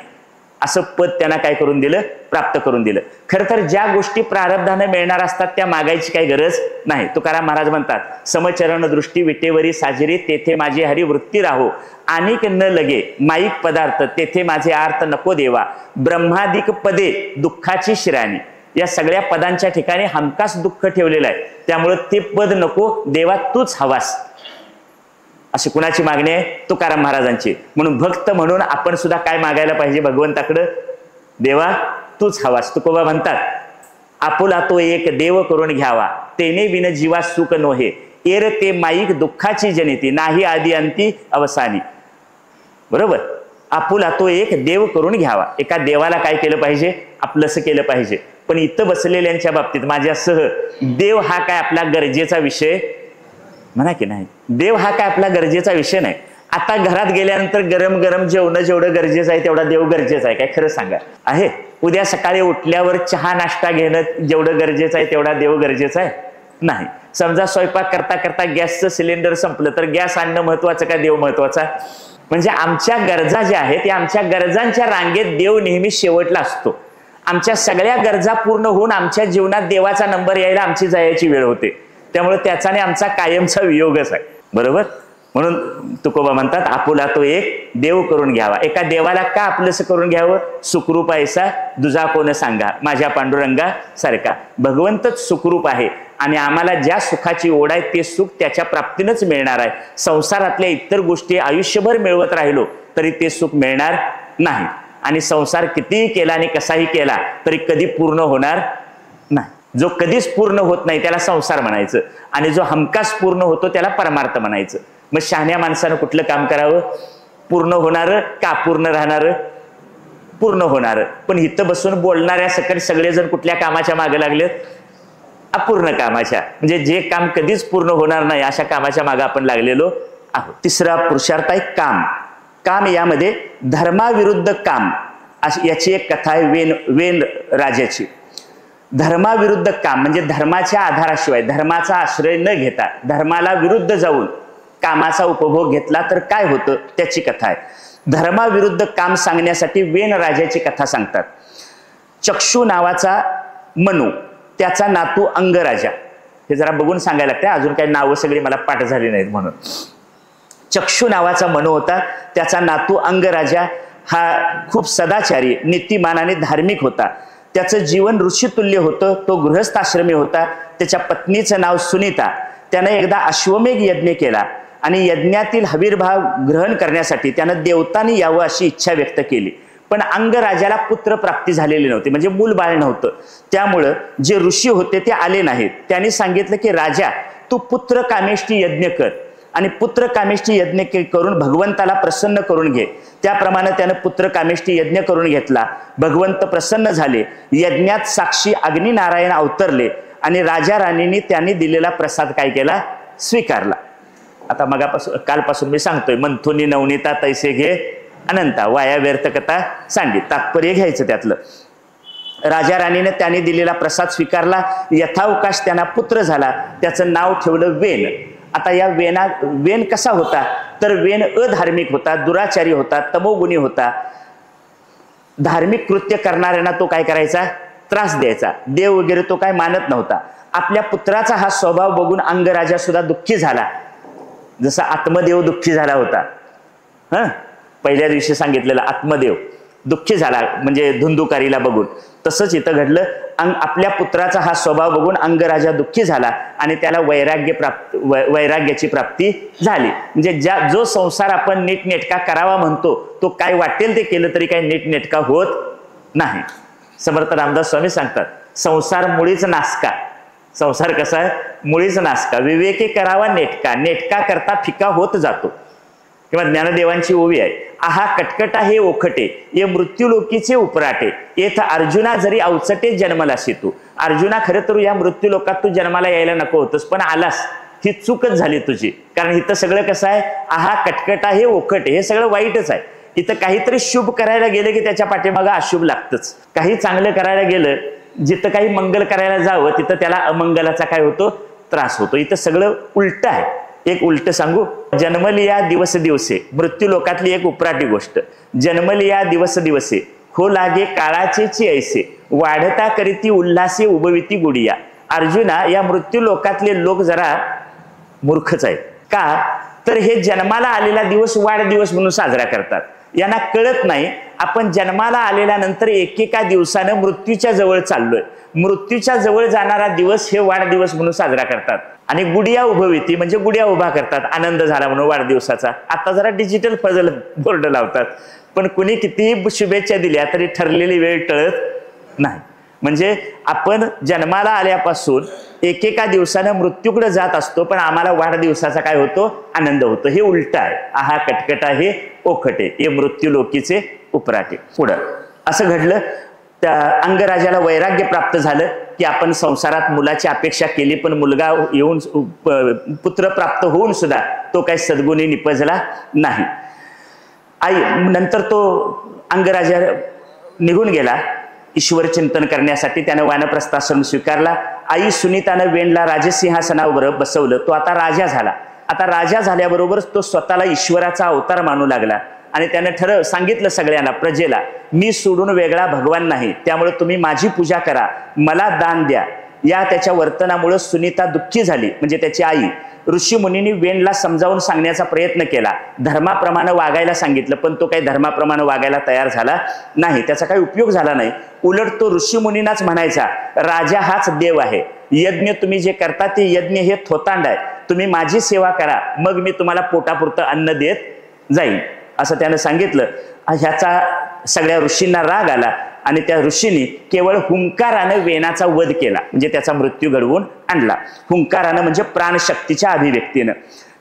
असं पद त्यांना काय करून दिलं, प्राप्त करून दिलं. खरं तर ज्या गोष्टी प्रारब्धाने मिळणार असतात त्या मागायची काही गरज नाही. तुकाराम महाराज म्हणतात, समचरण दृष्टी विटेवरी साजिरी, तेथे माझी हरी वृत्ती राहो, अनिक न लगे माईक पदार्थ, तेथे माझे आर्थ नको देवा, ब्रह्मादिक पदे दुःखाची शिराणी. या सगळ्या पदांच्या ठिकाणी हमखास दुःख ठेवलेलं आहे. त्यामुळे ते पद नको देवा, तूच हवास, अशी कुणाची मागणी आहे, तुकाराम महाराजांची. म्हणून भक्त म्हणून आपण सुद्धा काय मागायला पाहिजे भगवंताकडं, देवा तूच हवास. तुकोबा म्हणतात, आपुला तो एक देव करून घ्यावा, तेने बिन जीवा सुख नोहे, एर ते माईक दुःखाची जनिती, नाही आदी अंती अवसानी. बरोबर, आपुला तो एक देव करून घ्यावा. एका देवाला काय केलं पाहिजे, आपलंसं केलं पाहिजे. पण इथं बसलेल्यांच्या बाबतीत माझ्यासह देव हा काय आपला गरजेचा विषय म्हणा की नाही. देव हा काय आपला गरजेचा विषय नाही. आता घरात गेल्यानंतर गरम गरम जेवण जेवढं गरजेचं आहे तेवढा देव गरजेचा आहे काय, खरं सांगा आहे. उद्या सकाळी उठल्यावर चहा नाश्ता घेणं जेवढं गरजेचं आहे तेवढा देव गरजेचा आहे नाही. समजा स्वयंपाक करता करता गॅसचं सिलेंडर संपलं तर गॅस आणणं महत्वाचं का, देव महत्वाचा. म्हणजे आमच्या गरजा ज्या आहेत त्या आमच्या गरजांच्या रांगेत देव नेहमी शेवटला असतो. आमच्या सगळ्या गरजा पूर्ण होऊन आमच्या जीवनात देवाचा नंबर यायला आमची जायची वेळ होते. त्यामुळे त्याचाने आमचा कायमचा वियोगच आहे. बरोबर, म्हणून तुकोबा म्हणतात, आपुला तो एक देव करून घ्यावा. एका देवाला का आपलंसं करून घ्यावं, सुखरूप ऐसा दुजा कोण सांगा, माझ्या पांडुरंगा सारखा. भगवंतच सुखरूप आहे आणि आम्हाला ज्या सुखाची ओढ आहे ते सुख त्याच्या प्राप्तीनंच मिळणार आहे. संसारातल्या इतर गोष्टी आयुष्यभर मिळवत राहिलो तरी ते सुख मिळणार नाही. आणि संसार कितीही केला आणि कसाही केला तरी कधी पूर्ण होणार नाही. जो कधीच पूर्ण होत नाही त्याला संसार म्हणायचं आणि जो हमखास पूर्ण होतो त्याला परमार्थ म्हणायचं. मग शहाण्या माणसानं कुठलं काम करावं, पूर्ण होणारं का अपूर्ण राहणारं, पूर्ण होणारं. पण इथं बसून बोलणाऱ्या सकट सगळेजण कुठल्या कामाच्या मागे लागलेत, अपूर्ण कामाच्या. म्हणजे जे काम कधीच पूर्ण होणार नाही अशा कामाच्या मागे आपण लागलेलो आहोत. तिसरा पुरुषार्थ आहे काम. काम यामध्ये धर्माविरुद्ध काम याची एक कथा आहे वेन राजाची. धर्माविरुद्ध काम म्हणजे धर्माच्या आधाराशिवाय, धर्माचा आश्रय न घेता धर्माला विरुद्ध जाऊन कामाचा उपभोग घेतला तर काय होतं त्याची कथा आहे. धर्माविरुद्ध काम सांगण्यासाठी वेन राजाची कथा सांगतात. चक्षु नावाचा मनू, त्याचा नातू अंगराजा. हे जरा बघून सांगायला लागतं, अजून काही नावं सगळी मला पाठ झाली नाहीत म्हणून. चक्षु नावाचा मनू होता, त्याचा नातू अंगराजा हा खूप सदाचारी, नीतिमान आणि धार्मिक होता. त्याचं जीवन ऋषितुल्य होतं. तो गृहस्थाश्रमी होता. त्याच्या पत्नीचं नाव सुनीता. त्यानं एकदा अश्वमेघ यज्ञ केला आणि यज्ञातील हवीरभाव ग्रहण करण्यासाठी त्यानं देवतांनी यावं अशी इच्छा व्यक्त केली. पण अंगराजाला पुत्र प्राप्ती झालेली नव्हती, म्हणजे मूल बाळ नव्हतं. त्यामुळं जे ऋषी होते ते आले नाहीत. त्यांनी सांगितलं की राजा, तू पुत्र कामेष्टी यज्ञ कर आणि पुत्र कामेष्टी यज्ञ करून भगवंताला प्रसन्न करून घे. त्याप्रमाणे त्यानं पुत्र कामेष्टी यज्ञ करून घेतला. भगवंत प्रसन्न झाले. यज्ञात साक्षी अग्निनारायण अवतरले आणि राजा राणींनी त्यांनी दिलेला प्रसाद काय केला, स्वीकारला. आता मगापासून कालपासून मी सांगतोय, मंथुनी नवनीता तैसे घे अनंता, वाया व्यर्थ कथा सांगी. तात्पर्य घ्यायचं त्यातलं. राजा राणीने त्यांनी दिलेला प्रसाद स्वीकारला. यथावकाश त्यांना पुत्र झाला. त्याचं नाव ठेवलं वेन. आता या वेन कसा होता तर वेन अधार्मिक होता, दुराचारी होता, तमोगुणी होता. धार्मिक कृत्य करणाऱ्यांना तो काय करायचा, त्रास द्यायचा. देव वगैरे तो काय मानत नव्हता. आपल्या पुत्राचा हा स्वभाव बघून अंगराजा सुद्धा दुःखी झाला. जसा आत्मदेव दुःखी झाला होता, पहिल्या दिवशी सांगितलेला आत्मदेव दुःखी झाला म्हणजे धुंदुकारीला बघून, तसंच इथं घडलं. आपल्या पुत्राचा हा स्वभाव बघून अंगराजा दुःखी झाला आणि त्याला वैराग्याची प्राप्ती झाली. म्हणजे जो संसार आपण नीटनेटका करावा म्हणतो तो काय वाटेल ते केलं तरी काही नीटनेटका होत नाही. समर्थ रामदास स्वामी सांगतात, संसार मुळीच नासका. संसार कसा आहे? मुळीच नासका. विवेके करावा नेटका, नेटका करता फिका होत जातो. किंवा ज्ञानदेवांची ओवी आहे, आहा कटकटा हे ओखटे ये मृत्यूलोकीचे उपराटे, येथ अर्जुना जरी अवचटे जन्मलासी तू. अर्जुना खरं तर या मृत्यूलोकात तू जन्माला यायला नको होतस, पण आलास, ही चूकच झाली तुझी. कारण इथं सगळं कसं आहे? आहा कटकटा हे ओखटे, हे सगळं वाईटच आहे. इथं काहीतरी शुभ करायला गेलं की त्याच्या पाठीमागं अशुभ लागतच. काही चांगलं करायला गेलं, जिथं काही मंगल करायला जावं तिथं त्याला अमंगलाचा काय होतो? त्रास होतो. इथं सगळं उलट आहे. एक उलट सांगू, जन्मलिया दिवस दिवसे, मृत्यू लोकातली एक उपराटी गोष्ट. जन्मलिया दिवस दिवसे हो लागे काळाचे ऐसे, वाढता करीती उल्हासे उभविती गुडिया. अर्जुना, या मृत्यू लोकातले लोक जरा मूर्खच आहेत. का तर हे जन्माला आलेला दिवस वाढदिवस म्हणून साजरा करतात. यांना कळत नाही आपण जन्माला आलेल्यानंतर एकेका दिवसानं मृत्यूच्या जवळ चाललोय. मृत्यूच्या जवळ जाणारा दिवस हे वाढदिवस म्हणून साजरा करतात. आणि गुडिया उभविती म्हणजे गुडिया उभा करतात, आनंद झाला म्हणून वाढदिवसाचा. आता जरा डिजिटल पझल बोर्ड लावतात, पण कुणी कितीही शुभेच्छा दिल्या तरी ठरलेली वेळ टळत नाही. म्हणजे आपण जन्माला आल्यापासून एकेका दिवसानं मृत्यूकडे जात असतो, पण आम्हाला वाढदिवसाचा काय होतो? आनंद होतो. हे उलट आहे. आहा कटकटा हे ओखटे हे मृत्यू लोकीचे उपराटे. पुढं असं घडलं, त्या अंगराजाला वैराग्य प्राप्त झालं की आपण संसारात मुलाची अपेक्षा केली, पण मुलगा येऊन पुत्र प्राप्त होऊन सुद्धा तो काही सद्गुणी निपजला नाही. आई नंतर तो अंगराजा निघून गेला ईश्वर चिंतन करण्यासाठी. त्याने वानप्रस्थाश्रम स्वीकारला. आई सुनीतानं वेणला राजसिंहासनावर बसवलं. तो आता राजा झाला. आता राजा झाल्याबरोबरच तो स्वतःला ईश्वराचा अवतार मानू लागला आणि त्याने सांगितलं सगळ्यांना, प्रजेला, मी सोडून वेगळा भगवान नाही, त्यामुळे तुम्ही माझी पूजा करा, मला दान द्या. या त्याच्या वर्तनामुळे सुनीता दुःखी झाली, म्हणजे त्याची आई. ऋषी मुनींनी वेणला समजावून सांगण्याचा प्रयत्न केला, धर्माप्रमाणे वागायला सांगितलं, पण तो काही धर्माप्रमाणे वागायला तयार झाला नाही. त्याचा काही उपयोग झाला नाही. उलट तो ऋषी मुनींनाच म्हणायचा, राजा हाच देव आहे, यज्ञ तुम्ही जे करता ते यज्ञ हे थोतांड आहे, तुम्ही माझी सेवा करा, मग मी तुम्हाला पोटापुरतं अन्न देत जाईन, असं त्यानं सांगितलं. ह्याचा सगळ्या ऋषींना राग आला आणि त्या ऋषींनी केवळ हुंकारानं वेणाचा वध केला, म्हणजे त्याचा मृत्यू घडवून आणला. हुंकारानं म्हणजे प्राणशक्तीच्या अभिव्यक्तीनं.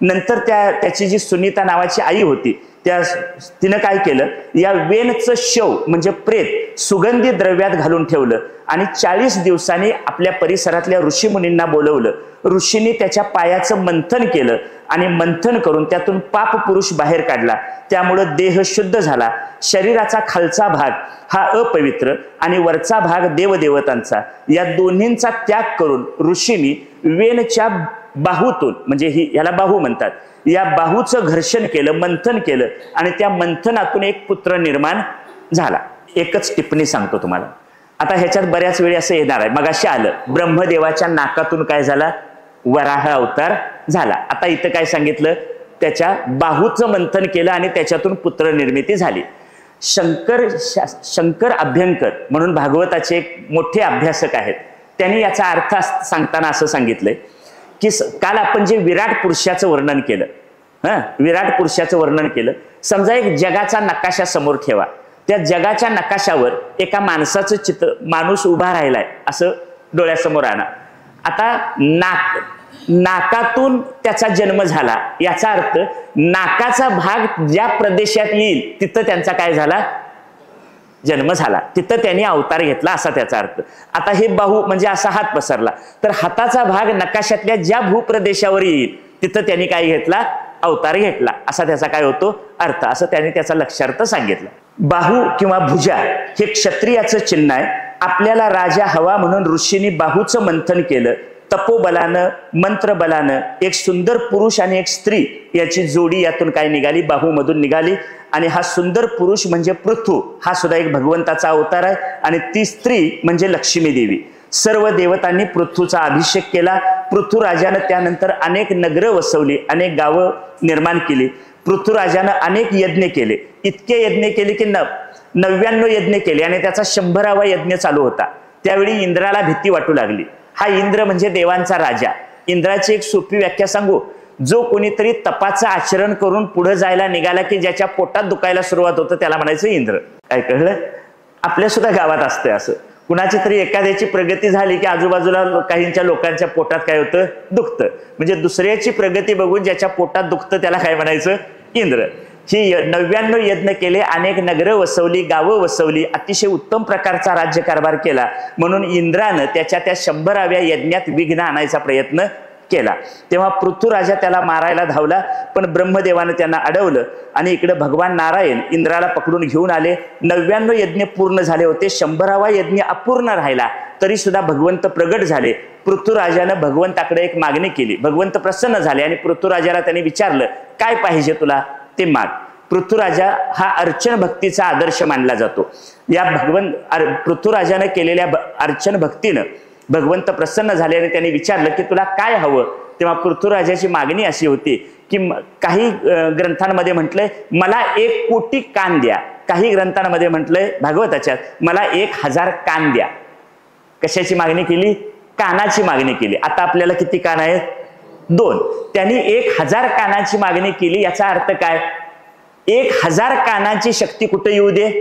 नंतर त्याची जी सुनीता नावाची आई होती, तिनं काय केलं, या वेणचं शव म्हणजे प्रेत सुगंधी द्रव्यात घालून ठेवलं आणि 40 दिवसांनी आपल्या परिसरातल्या ऋषीमुनींना बोलवलं. ऋषींनी त्याच्या पायाचं मंथन केलं आणि मंथन करून त्यातून पाप पुरुष बाहेर काढला. त्यामुळं देह शुद्ध झाला. शरीराचा खालचा भाग हा अपवित्र आणि वरचा भाग देवदेवतांचा, या दोन्हींचा त्याग करून ऋषींनी वेणच्या बाहूतून, म्हणजे याला बाहू म्हणतात, या बाहूचं घर्षण केलं, मंथन केलं आणि त्या मंथनातून एक पुत्र निर्माण झाला. एकच टिप्पणी सांगतो तुम्हाला. आता ह्याच्यात बऱ्याच वेळी असं येणार आहे, मगाशी आलं ब्रह्मदेवाच्या नाकातून काय झाला? वराह अवतार झाला. आता इथं काय सांगितलं? त्याच्या बाहूचं मंथन केलं आणि त्याच्यातून पुत्र निर्मिती झाली. शंकर अभ्यंकर म्हणून भागवताचे एक मोठे अभ्यासक आहेत, त्यांनी याचा अर्थ सांगताना असं सांगितलंय की काल आपण जे विराट पुरुषाचं वर्णन केलं, विराट पुरुषाचं वर्णन केलं. समजा एक जगाचा नकाशा समोर ठेवा, त्या जगाच्या नकाशावर एका माणसाचं चित्र, माणूस उभा राहिलाय असं डोळ्यासमोर आणा. आता नाकातून त्याचा जन्म झाला, याचा अर्थ नाकाचा भाग ज्या प्रदेशात येईल तिथं त्यांचा काय झाला? जन्म झाला, तिथं त्यांनी अवतार घेतला, असा त्याचा अर्थ. आता हे बाहू म्हणजे असा हात पसरला, तर हाताचा भाग नकाशातल्या ज्या भूप्रदेशावर येईल तिथं त्यांनी काय घेतला? अवतार घेतला, असा त्याचा काय होतो? अर्थ. असं त्यांनी त्याचा लक्षार्थ सांगितला. बाहू किंवा भुजा हे क्षत्रियाचं चिन्ह आहे. आपल्याला राजा हवा म्हणून ऋषींनी बाहूचं मंथन केलं. तपोबलानं, मंत्रबलानं एक सुंदर पुरुष आणि एक स्त्री याची जोडी यातून काय निघाली? बाहूमधून निघाली. आणि हा सुंदर पुरुष म्हणजे पृथू, हा सुद्धा एक भगवंताचा अवतार आहे. आणि ती स्त्री म्हणजे लक्ष्मी देवी. सर्व देवतांनी पृथ्वीचा अभिषेक केला. पृथ्वीराजानं त्यानंतर अनेक नगरं वसवली, अनेक गावं निर्माण केली. पृथ्वीराजानं अनेक यज्ञ केले, इतके यज्ञ केले की 99 यज्ञ केले आणि त्याचा 100वा यज्ञ चालू होता. त्यावेळी इंद्राला भीती वाटू लागली. हा इंद्र म्हणजे देवांचा राजा. इंद्राची एक सोपी व्याख्या सांगू, जो कोणीतरी तपाचं आचरण करून पुढे जायला निघाला की ज्याच्या पोटात दुखायला सुरुवात होतं त्याला म्हणायचं इंद्र. काय कळलं? आपल्या सुद्धा गावात असतंय असं. कुणाची तरी एखाद्याची प्रगती झाली की आजूबाजूला काहींच्या लोकांच्या पोटात काय होतं? दुखतं. म्हणजे दुसऱ्याची प्रगती बघून ज्याच्या पोटात दुखतं त्याला काय म्हणायचं? इंद्र. ही 99 यज्ञ केले, अनेक नगरं वसवली, गावं वसवली, अतिशय उत्तम प्रकारचा राज्यकारभार केला. म्हणून इंद्रानं त्याच्या त्या 100व्या यज्ञात विघ्न आणायचा प्रयत्न केला. तेव्हा पृथ्वीराजा त्याला मारायला धावला, पण ब्रह्मदेवानं त्यांना अडवलं आणि इकडे भगवान नारायण इंद्राला पकडून घेऊन आले. 99 यज्ञ पूर्ण झाले होते, 100वा यज्ञ अपूर्ण राहिला तरी सुद्धा भगवंत प्रगट झाले. पृथ्वीराजानं भगवंताकडे एक मागणी केली. भगवंत प्रसन्न झाले आणि पृथ्वीराजाला त्यांनी विचारलं, काय पाहिजे तुला ते माग. पृथ्वीराजा हा अर्चन भक्तीचा आदर्श मानला जातो. या पृथ्वीराजानं केलेल्या अर्चन भक्तीनं भगवंत प्रसन्न झाले आणि त्यांनी विचारलं की तुला काय हवं. तेव्हा पृथ्वीराजाची मागणी अशी होती की काही ग्रंथांमध्ये म्हटलंय मला 1 कोटी कान द्या, काही ग्रंथांमध्ये म्हटलंय भागवताच्यात मला 1000 कान द्या. कशाची मागणी केली? कानाची मागणी केली. आता आपल्याला किती कान आहेत? 2. त्यांनी 1000 कानाची मागणी केली. याचा अर्थ काय? 1000 कानाची शक्ती कुठे येऊ दे?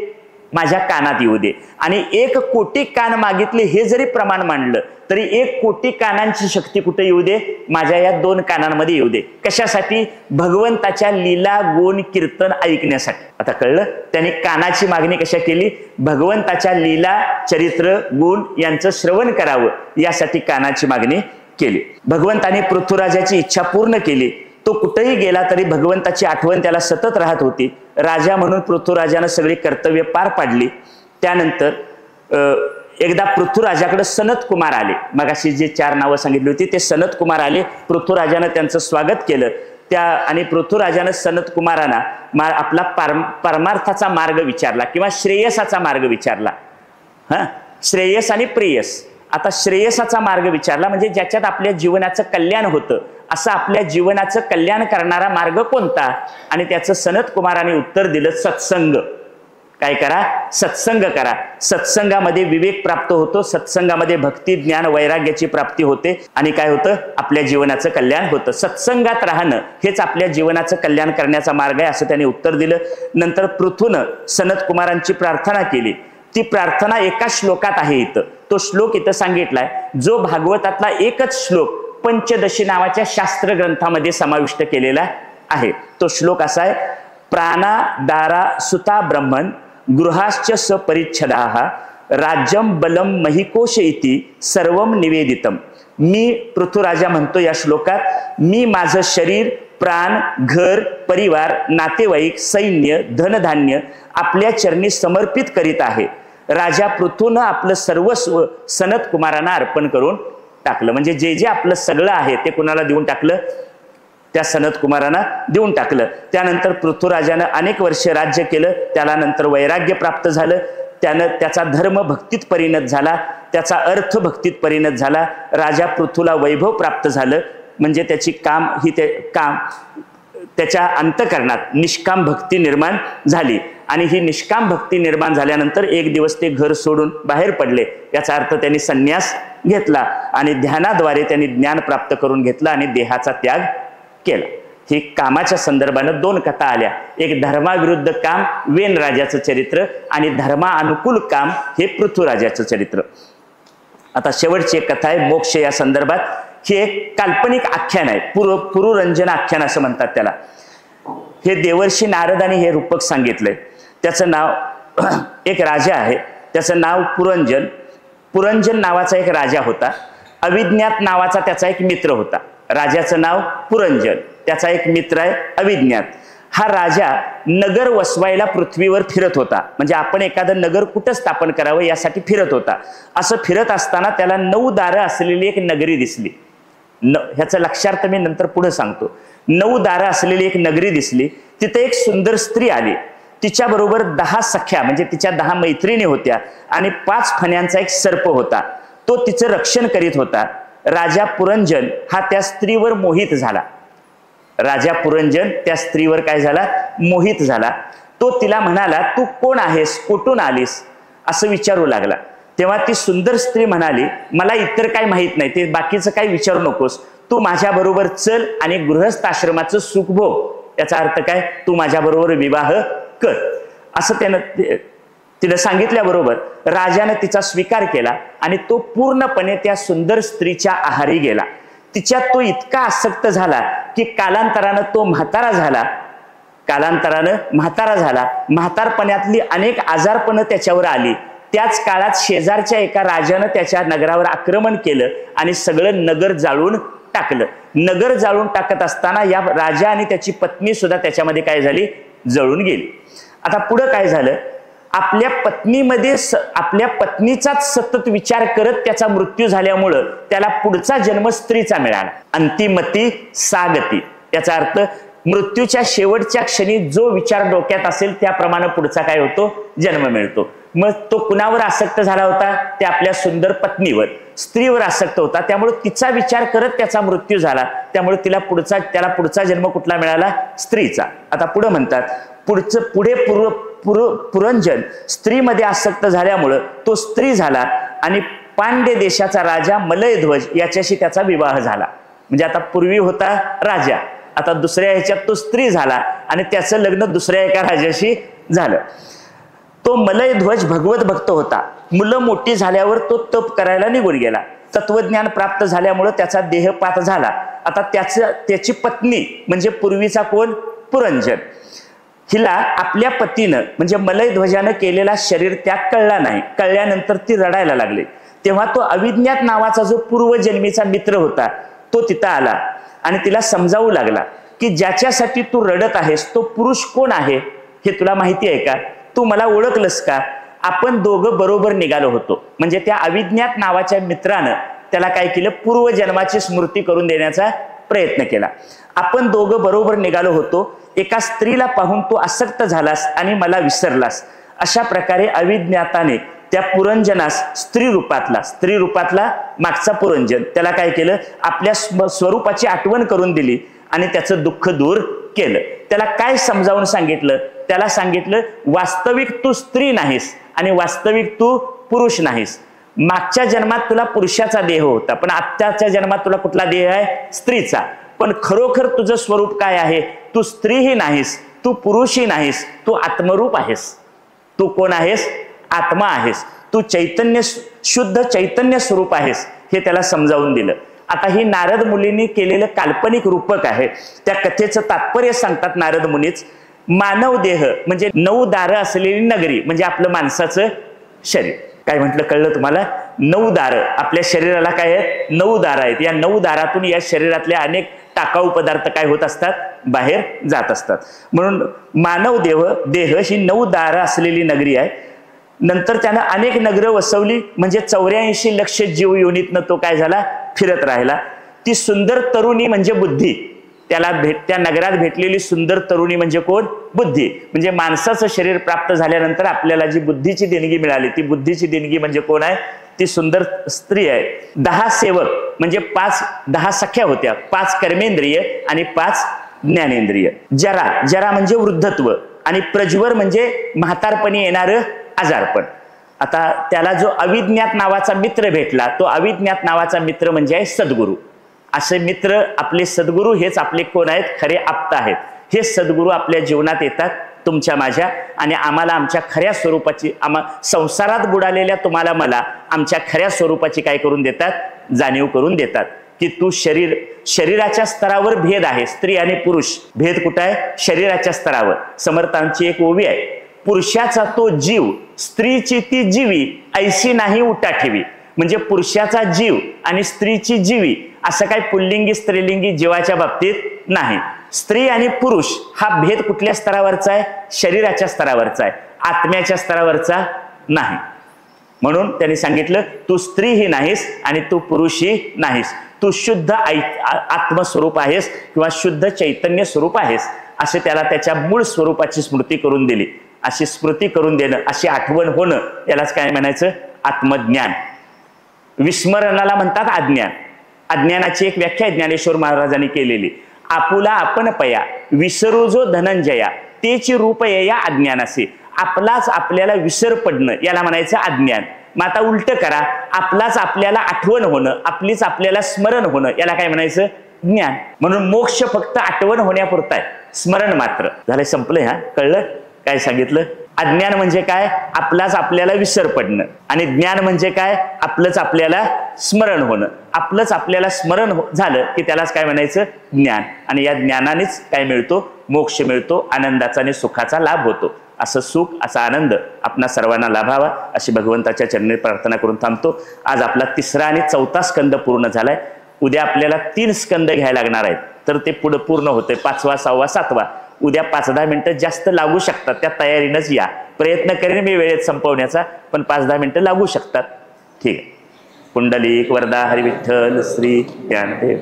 माझ्या कानात येऊ दे. आणि 1 कोटी कान मागितले हे जरी प्रमाण मांडलं तरी 1 कोटी कानांची शक्ती कुठे येऊ दे? माझ्या या 2 कानांमध्ये येऊ दे. कशासाठी? भगवंताच्या लीला गुण कीर्तन ऐकण्यासाठी. आता कळलं? त्यांनी कानाची मागणी कशा केली? भगवंताच्या लीला चरित्र गुण यांचं श्रवण करावं यासाठी कानाची मागणी केली. भगवंताने पृथ्वीराजाची इच्छा पूर्ण केली. तो कुठेही गेला तरी भगवंताची आठवण त्याला सतत राहत होती. राजा म्हणून पृथ्वीराजानं सगळी कर्तव्य पार पाडली. त्यानंतर एकदा पृथ्वीराजाकडे सनत कुमार आले. मगाशी जे 4 नावं सांगितली होती ते सनत कुमार आले. पृथ्वीराजानं त्यांचं स्वागत केलं. आणि पृथ्वीराजानं सनत कुमारांना आपला परमार्थाचा मार्ग विचारला किंवा श्रेयसाचा मार्ग विचारला. श्रेयस आणि प्रेयस. आता श्रेयसाचा मार्ग विचारला म्हणजे ज्याच्यात आपल्या जीवनाचं कल्याण होतं, असं आपल्या जीवनाचं कल्याण करणारा मार्ग कोणता? आणि त्याचं सनत कुमाराने उत्तर दिलं, सत्संग. काय करा? सत्संग करा. सत्संगामध्ये विवेक प्राप्त होतो, सत्संगामध्ये भक्ती ज्ञान वैराग्याची प्राप्ती होते आणि काय होतं? आपल्या जीवनाचं कल्याण होतं. सत्संगात राहणं हेच आपल्या जीवनाचं कल्याण करण्याचा मार्ग आहे असं त्याने उत्तर दिलं. नंतर पृथूनं सनत कुमारांची प्रार्थना केली. ती प्रार्थना एका श्लोकात आहे इथं. तो श्लोक इथं सांगितलाय, जो भागवतातला एकच श्लोक पंचदशी नावाच्या शास्त्र ग्रंथामध्ये समाविष्ट केलेला आहे. तो श्लोक असा आहे, प्राणा दारा सुता ब्रह्मन गृहाश्च सपरिच्छदाः राज्यम बलम महिकोश इति सर्वम निवेदितम. मी पृथ्वीराजा म्हणतो या श्लोकात, मी माझं शरीर, प्राण, घर, परिवार, नातेवाईक, सैन्य, धनधान्य आपल्या चरणी समर्पित करीत आहे. राजा पृथूनं आपलं सर्वस्व सनत कुमारांना अर्पण करून टाकलं. म्हणजे जे जे आपलं सगळं आहे ते कुणाला देऊन टाकलं? त्या सनत कुमारांना देऊन टाकलं. त्यानंतर पृथ्वीराजानं अनेक वर्ष राज्य केलं. त्याला नंतर वैराग्य प्राप्त झालं. त्याचा धर्म भक्तीत परिणत झाला, त्याचा अर्थ भक्तीत परिणत झाला. राजा पृथूला वैभव प्राप्त झालं. म्हणजे त्याची त्याच्या अंतःकरणात निष्काम भक्ती निर्माण झाली. आणि ही निष्काम भक्ती निर्माण झाल्यानंतर एक दिवस ते घर सोडून बाहेर पडले. याचा अर्थ त्यांनी संन्यास घेतला आणि ध्यानाद्वारे त्यांनी ज्ञान प्राप्त करून घेतलं आणि देहाचा त्याग केला. ही कामाच्या संदर्भानं 2 कथा आल्या. एक धर्माविरुद्ध काम वेन राजाचं चरित्र आणि धर्मानुकूल काम हे पृथ्वीराजाचं चरित्र. आता शेवटची एक कथा आहे मोक्ष या संदर्भात. ही एक काल्पनिक आख्यान आहे, पुरुरंजन आख्यान असं म्हणतात त्याला. हे देवर्षी नारदांनी हे रूपक सांगितलंय. त्याचं नाव एक राजा आहे, त्याचं नाव पुरंजन. पुरंजन नावाचा एक राजा होता. अविज्ञात नावाचा त्याचा एक मित्र होता. राजाचं नाव पुरंजन, त्याचा एक मित्र आहे अविज्ञात. हा राजा नगर वसवायला पृथ्वीवर फिरत होता. म्हणजे आपण एखादं नगर कुठं स्थापन करावं यासाठी फिरत होता. असं फिरत असताना त्याला 9 दारं असलेली एक नगरी दिसली. ह्याचं लक्षार्थ मी नंतर पुढे सांगतो. 9 दारं असलेली एक नगरी दिसली. तिथे एक सुंदर स्त्री आली. तिच्याबरोबर 10 सख्या म्हणजे तिच्या 10 मैत्रिणी होत्या आणि 5 फण्यांचा एक सर्प होता. तो तिचं रक्षण करीत होता. राजा पुरंजन हा त्या स्त्रीवर मोहित झाला. राजा पुरंजन त्या स्त्रीवर काय झाला? मोहित झाला. तो तिला म्हणाला, तू कोण आहेस, कुठून आलीस असं विचारू लागला. तेव्हा ती सुंदर स्त्री म्हणाली, मला इतर काय माहित नाही, ते बाकीचं काही विचारू नकोस, तू माझ्या बरोबर चल आणि गृहस्थ आश्रमाचं सुख भोग. याचा अर्थ काय? तू माझ्या बरोबर विवाह कर असं तिला सांगितल्याबरोबर राजाने तिचा स्वीकार केला आणि तो पूर्णपणे त्या सुंदर स्त्रीच्या आहारी गेला. तिच्यात तो इतका आसक्त झाला की कालांतरानं तो म्हातारा झाला. म्हातारपणातली अनेक आजारपणं त्याच्यावर आली. त्याच काळात शेजारच्या एका राजानं त्याच्या नगरावर आक्रमण केलं आणि सगळं नगर जाळून टाकलं. नगर जाळून टाकत असताना या राजा आणि त्याची पत्नी सुद्धा त्याच्यामध्ये काय झाली? जळून गेली. आता पुढे काय झालं? आपल्या पत्नीचाच सतत विचार करत त्याचा मृत्यू झाल्यामुळं त्याला पुढचा जन्म स्त्रीचा मिळाला. अंतिमती सागती. याचा अर्थ मृत्यूच्या शेवटच्या क्षणी जो विचार डोक्यात असेल त्याप्रमाणे पुढचा काय होतो? जन्म मिळतो. मग तो कुणावर आसक्त झाला होता? त्या आपल्या सुंदर पत्नीवर, स्त्रीवर आसक्त होता. त्यामुळे तिचा विचार करत त्याचा मृत्यू झाला. त्यामुळे त्याला पुढचा जन्म कुठला मिळाला? स्त्रीचा. आता पुढे म्हणतात, पुरंजन स्त्रीमध्ये आसक्त झाल्यामुळं तो स्त्री झाला आणि पांड्य देशाचा राजा मलयध्वज याच्याशी त्याचा विवाह झाला. म्हणजे आता पूर्वी होता राजा, आता दुसऱ्या ह्याच्यात तो स्त्री झाला आणि त्याचं लग्न दुसऱ्या एका राजाशी झालं. तो मलयध्वज भगवत भक्त होता. मुलं मोठी झाल्यावर तो तप करायला निघून गेला. तत्वज्ञान प्राप्त झाल्यामुळे त्याचा देहपात झाला. आता त्याची पत्नी म्हणजे पूर्वीचा कोण? पुरंजन. हिला आपल्या पतीनं म्हणजे मलयध्वजानं केलेला शरीर त्याग कळला नाही. कळल्यानंतर ती रडायला लागली. तेव्हा तो अविज्ञात नावाचा जो पूर्वजन्मीचा मित्र होता तो तिथं आला आणि तिला समजावू लागला की ज्याच्यासाठी तू रडत आहेस तो पुरुष कोण आहे हे तुला माहिती आहे का? तू मला ओळखलंस का? आपण दोघं बरोबर निघालो होतो. म्हणजे त्या अविज्ञात नावाच्या मित्रानं त्याला काय केलं? पूर्वजन्माची स्मृती करून देण्याचा प्रयत्न केला. आपण दोघं बरोबर निघालो होतो. एका स्त्रीला पाहून तू आसक्त झालास आणि मला विसरलास. अशा प्रकारे अविज्ञाताने त्या पुरंजनास स्त्री रूपातला मागचा पुरंजन त्याला काय केलं? आपल्या स्वरूपाची आठवण करून दिली आणि त्याचं दुःख दूर केलं. त्याला काय समजावून सांगितलं? त्याला सांगितलं, वास्तविक तू स्त्री नाहीस आणि वास्तविक तू पुरुष नाहीस. मागच्या जन्मात तुला पुरुषाचा देह होता, पण आत्ताच्या जन्मात तुला कुठला देह आहे? स्त्रीचा. पण खरोखर तुझं स्वरूप काय आहे? तू स्त्रीही नाहीस, तू पुरुषही नाहीस, तू आत्मरूप आहेस. तू कोण आहेस? आत्मा आहेस. तू शुद्ध चैतन्य स्वरूप आहेस हे त्याला समजावून दिलं. आता ही नारद मुनींनी केलेलं काल्पनिक रूपक आहे. त्या कथेचं तात्पर्य सांगतात नारद मुनीच. मानव देह म्हणजे 9 दारं असलेली नगरी म्हणजे आपलं माणसाचं शरीर. काय म्हटलं कळलं तुम्हाला? 9 दारं. आपल्या शरीराला काय आहेत? 9 दारं आहेत. या 9 दारातून या शरीरातल्या अनेक टाकाऊ पदार्थ काय होत असतात? बाहेर जात असतात. म्हणून मानव देह ही 9 दारं असलेली नगरी आहे. नंतर त्यानं अनेक नगरं वसवली म्हणजे 84 लक्ष जीव योनीतनं तो काय झाला? फिरत राहिला. ती सुंदर तरुणी म्हणजे बुद्धी. त्या नगरात भेटलेली सुंदर तरुणी म्हणजे कोण? बुद्धी. म्हणजे माणसाचं शरीर प्राप्त झाल्यानंतर आपल्याला जी बुद्धीची देणगी मिळाली ती बुद्धीची देणगी म्हणजे कोण आहे? ती सुंदर स्त्री आहे. 10 सेवक म्हणजे 10 सख्या होत्या. 5 कर्मेंद्रिय आणि 5 ज्ञानेंद्रिय. जरा म्हणजे वृद्धत्व आणि प्रज्वर म्हणजे म्हातारपणी येणारं आजारपण. आता त्याला जो अविज्ञात नावाचा मित्र भेटला तो अविज्ञात नावाचा मित्र म्हणजे आहे सद्गुरू. असे मित्र आपले सद्गुरू हेच आपले कोण आहेत? खरे आप्त आहेत. हे सद्गुरू आपल्या जीवनात येतात तुमच्या माझ्या आणि आम्हाला आमच्या खऱ्या स्वरूपाची संसारात बुडालेल्या तुम्हाला मला आमच्या खऱ्या स्वरूपाची काय करून देतात? जाणीव करून देतात की तू शरीराच्या स्तरावर भेद आहे. स्त्री आणि पुरुष भेद कुठं आहे? शरीराच्या स्तरावर. समर्थांची एक ओवी आहे, पुरुषाचा तो जीव स्त्रीची ती जीवी ऐशी नाही उठा ठेवी. म्हणजे पुरुषाचा जीव आणि स्त्रीची जीवी असं काही पुल्लिंगी स्त्रीलिंगी जीवाच्या बाबतीत नाही. स्त्री आणि पुरुष हा भेद कुठल्या स्तरावरचा आहे? शरीराच्या स्तरावरचा आहे, आत्म्याच्या स्तरावरचा नाही. म्हणून त्यांनी सांगितलं तू स्त्रीही नाहीस आणि तू पुरुषही नाहीस. तू शुद्ध आत्मस्वरूप आहेस किंवा शुद्ध चैतन्य स्वरूप आहेस असे त्याला त्याच्या मूळ स्वरूपाची स्मृती करून दिली. अशी स्मृती करून देणं, अशी आठवण होणं यालाच काय म्हणायचं? आत्मज्ञान. विस्मरणाला म्हणतात अज्ञान. अज्ञानाची एक व्याख्या ज्ञानेश्वर महाराजांनी केलेली. आपुला आपण पया विसरू जो धनंजया तेची रूप या अज्ञानासे. आपलाच आपल्याला विसर पडणं याला म्हणायचं अज्ञान. मग आता उलट करा, आपलाच आपल्याला आठवण होणं, आपलीच आपल्याला स्मरण होणं याला काय म्हणायचं ज्ञान. म्हणून मोक्ष फक्त आठवण होण्यापुरता आहे, स्मरण मात्र. झालं, संपलंय. हा कळलं काय सांगितलं? अज्ञान म्हणजे काय? आपलाच आपल्याला विसर पडणं. आणि ज्ञान म्हणजे काय? आपलंच आपल्याला स्मरण होणं. आपलंच आपल्याला स्मरण झालं की त्यालाच काय म्हणायचं ज्ञान. आणि या ज्ञानानेच काय मिळतो? मोक्ष मिळतो, आनंदाचा आणि सुखाचा लाभ होतो. असं सुख, असा आनंद आपणा सर्वांना लाभावा अशी भगवंताच्या चरणी प्रार्थना करून थांबतो. आज आपला 3रा आणि 4था स्कंद पूर्ण झालाय. उद्या आपल्याला 3 स्कंद घ्यायला लागणार आहेत, तर ते पुढे पूर्ण होते. 5वा, 6वा, 7वा. उद्या 5-10 मिनिटं जास्त लागू शकतात, त्या तयारीनंच या. प्रयत्न करेन मी वेळेत संपवण्याचा, पण 5-10 मिनिटं लागू शकतात. ठीक आहे. पुंडलिक वरदा हरी विठ्ठल श्री ज्ञानदेव.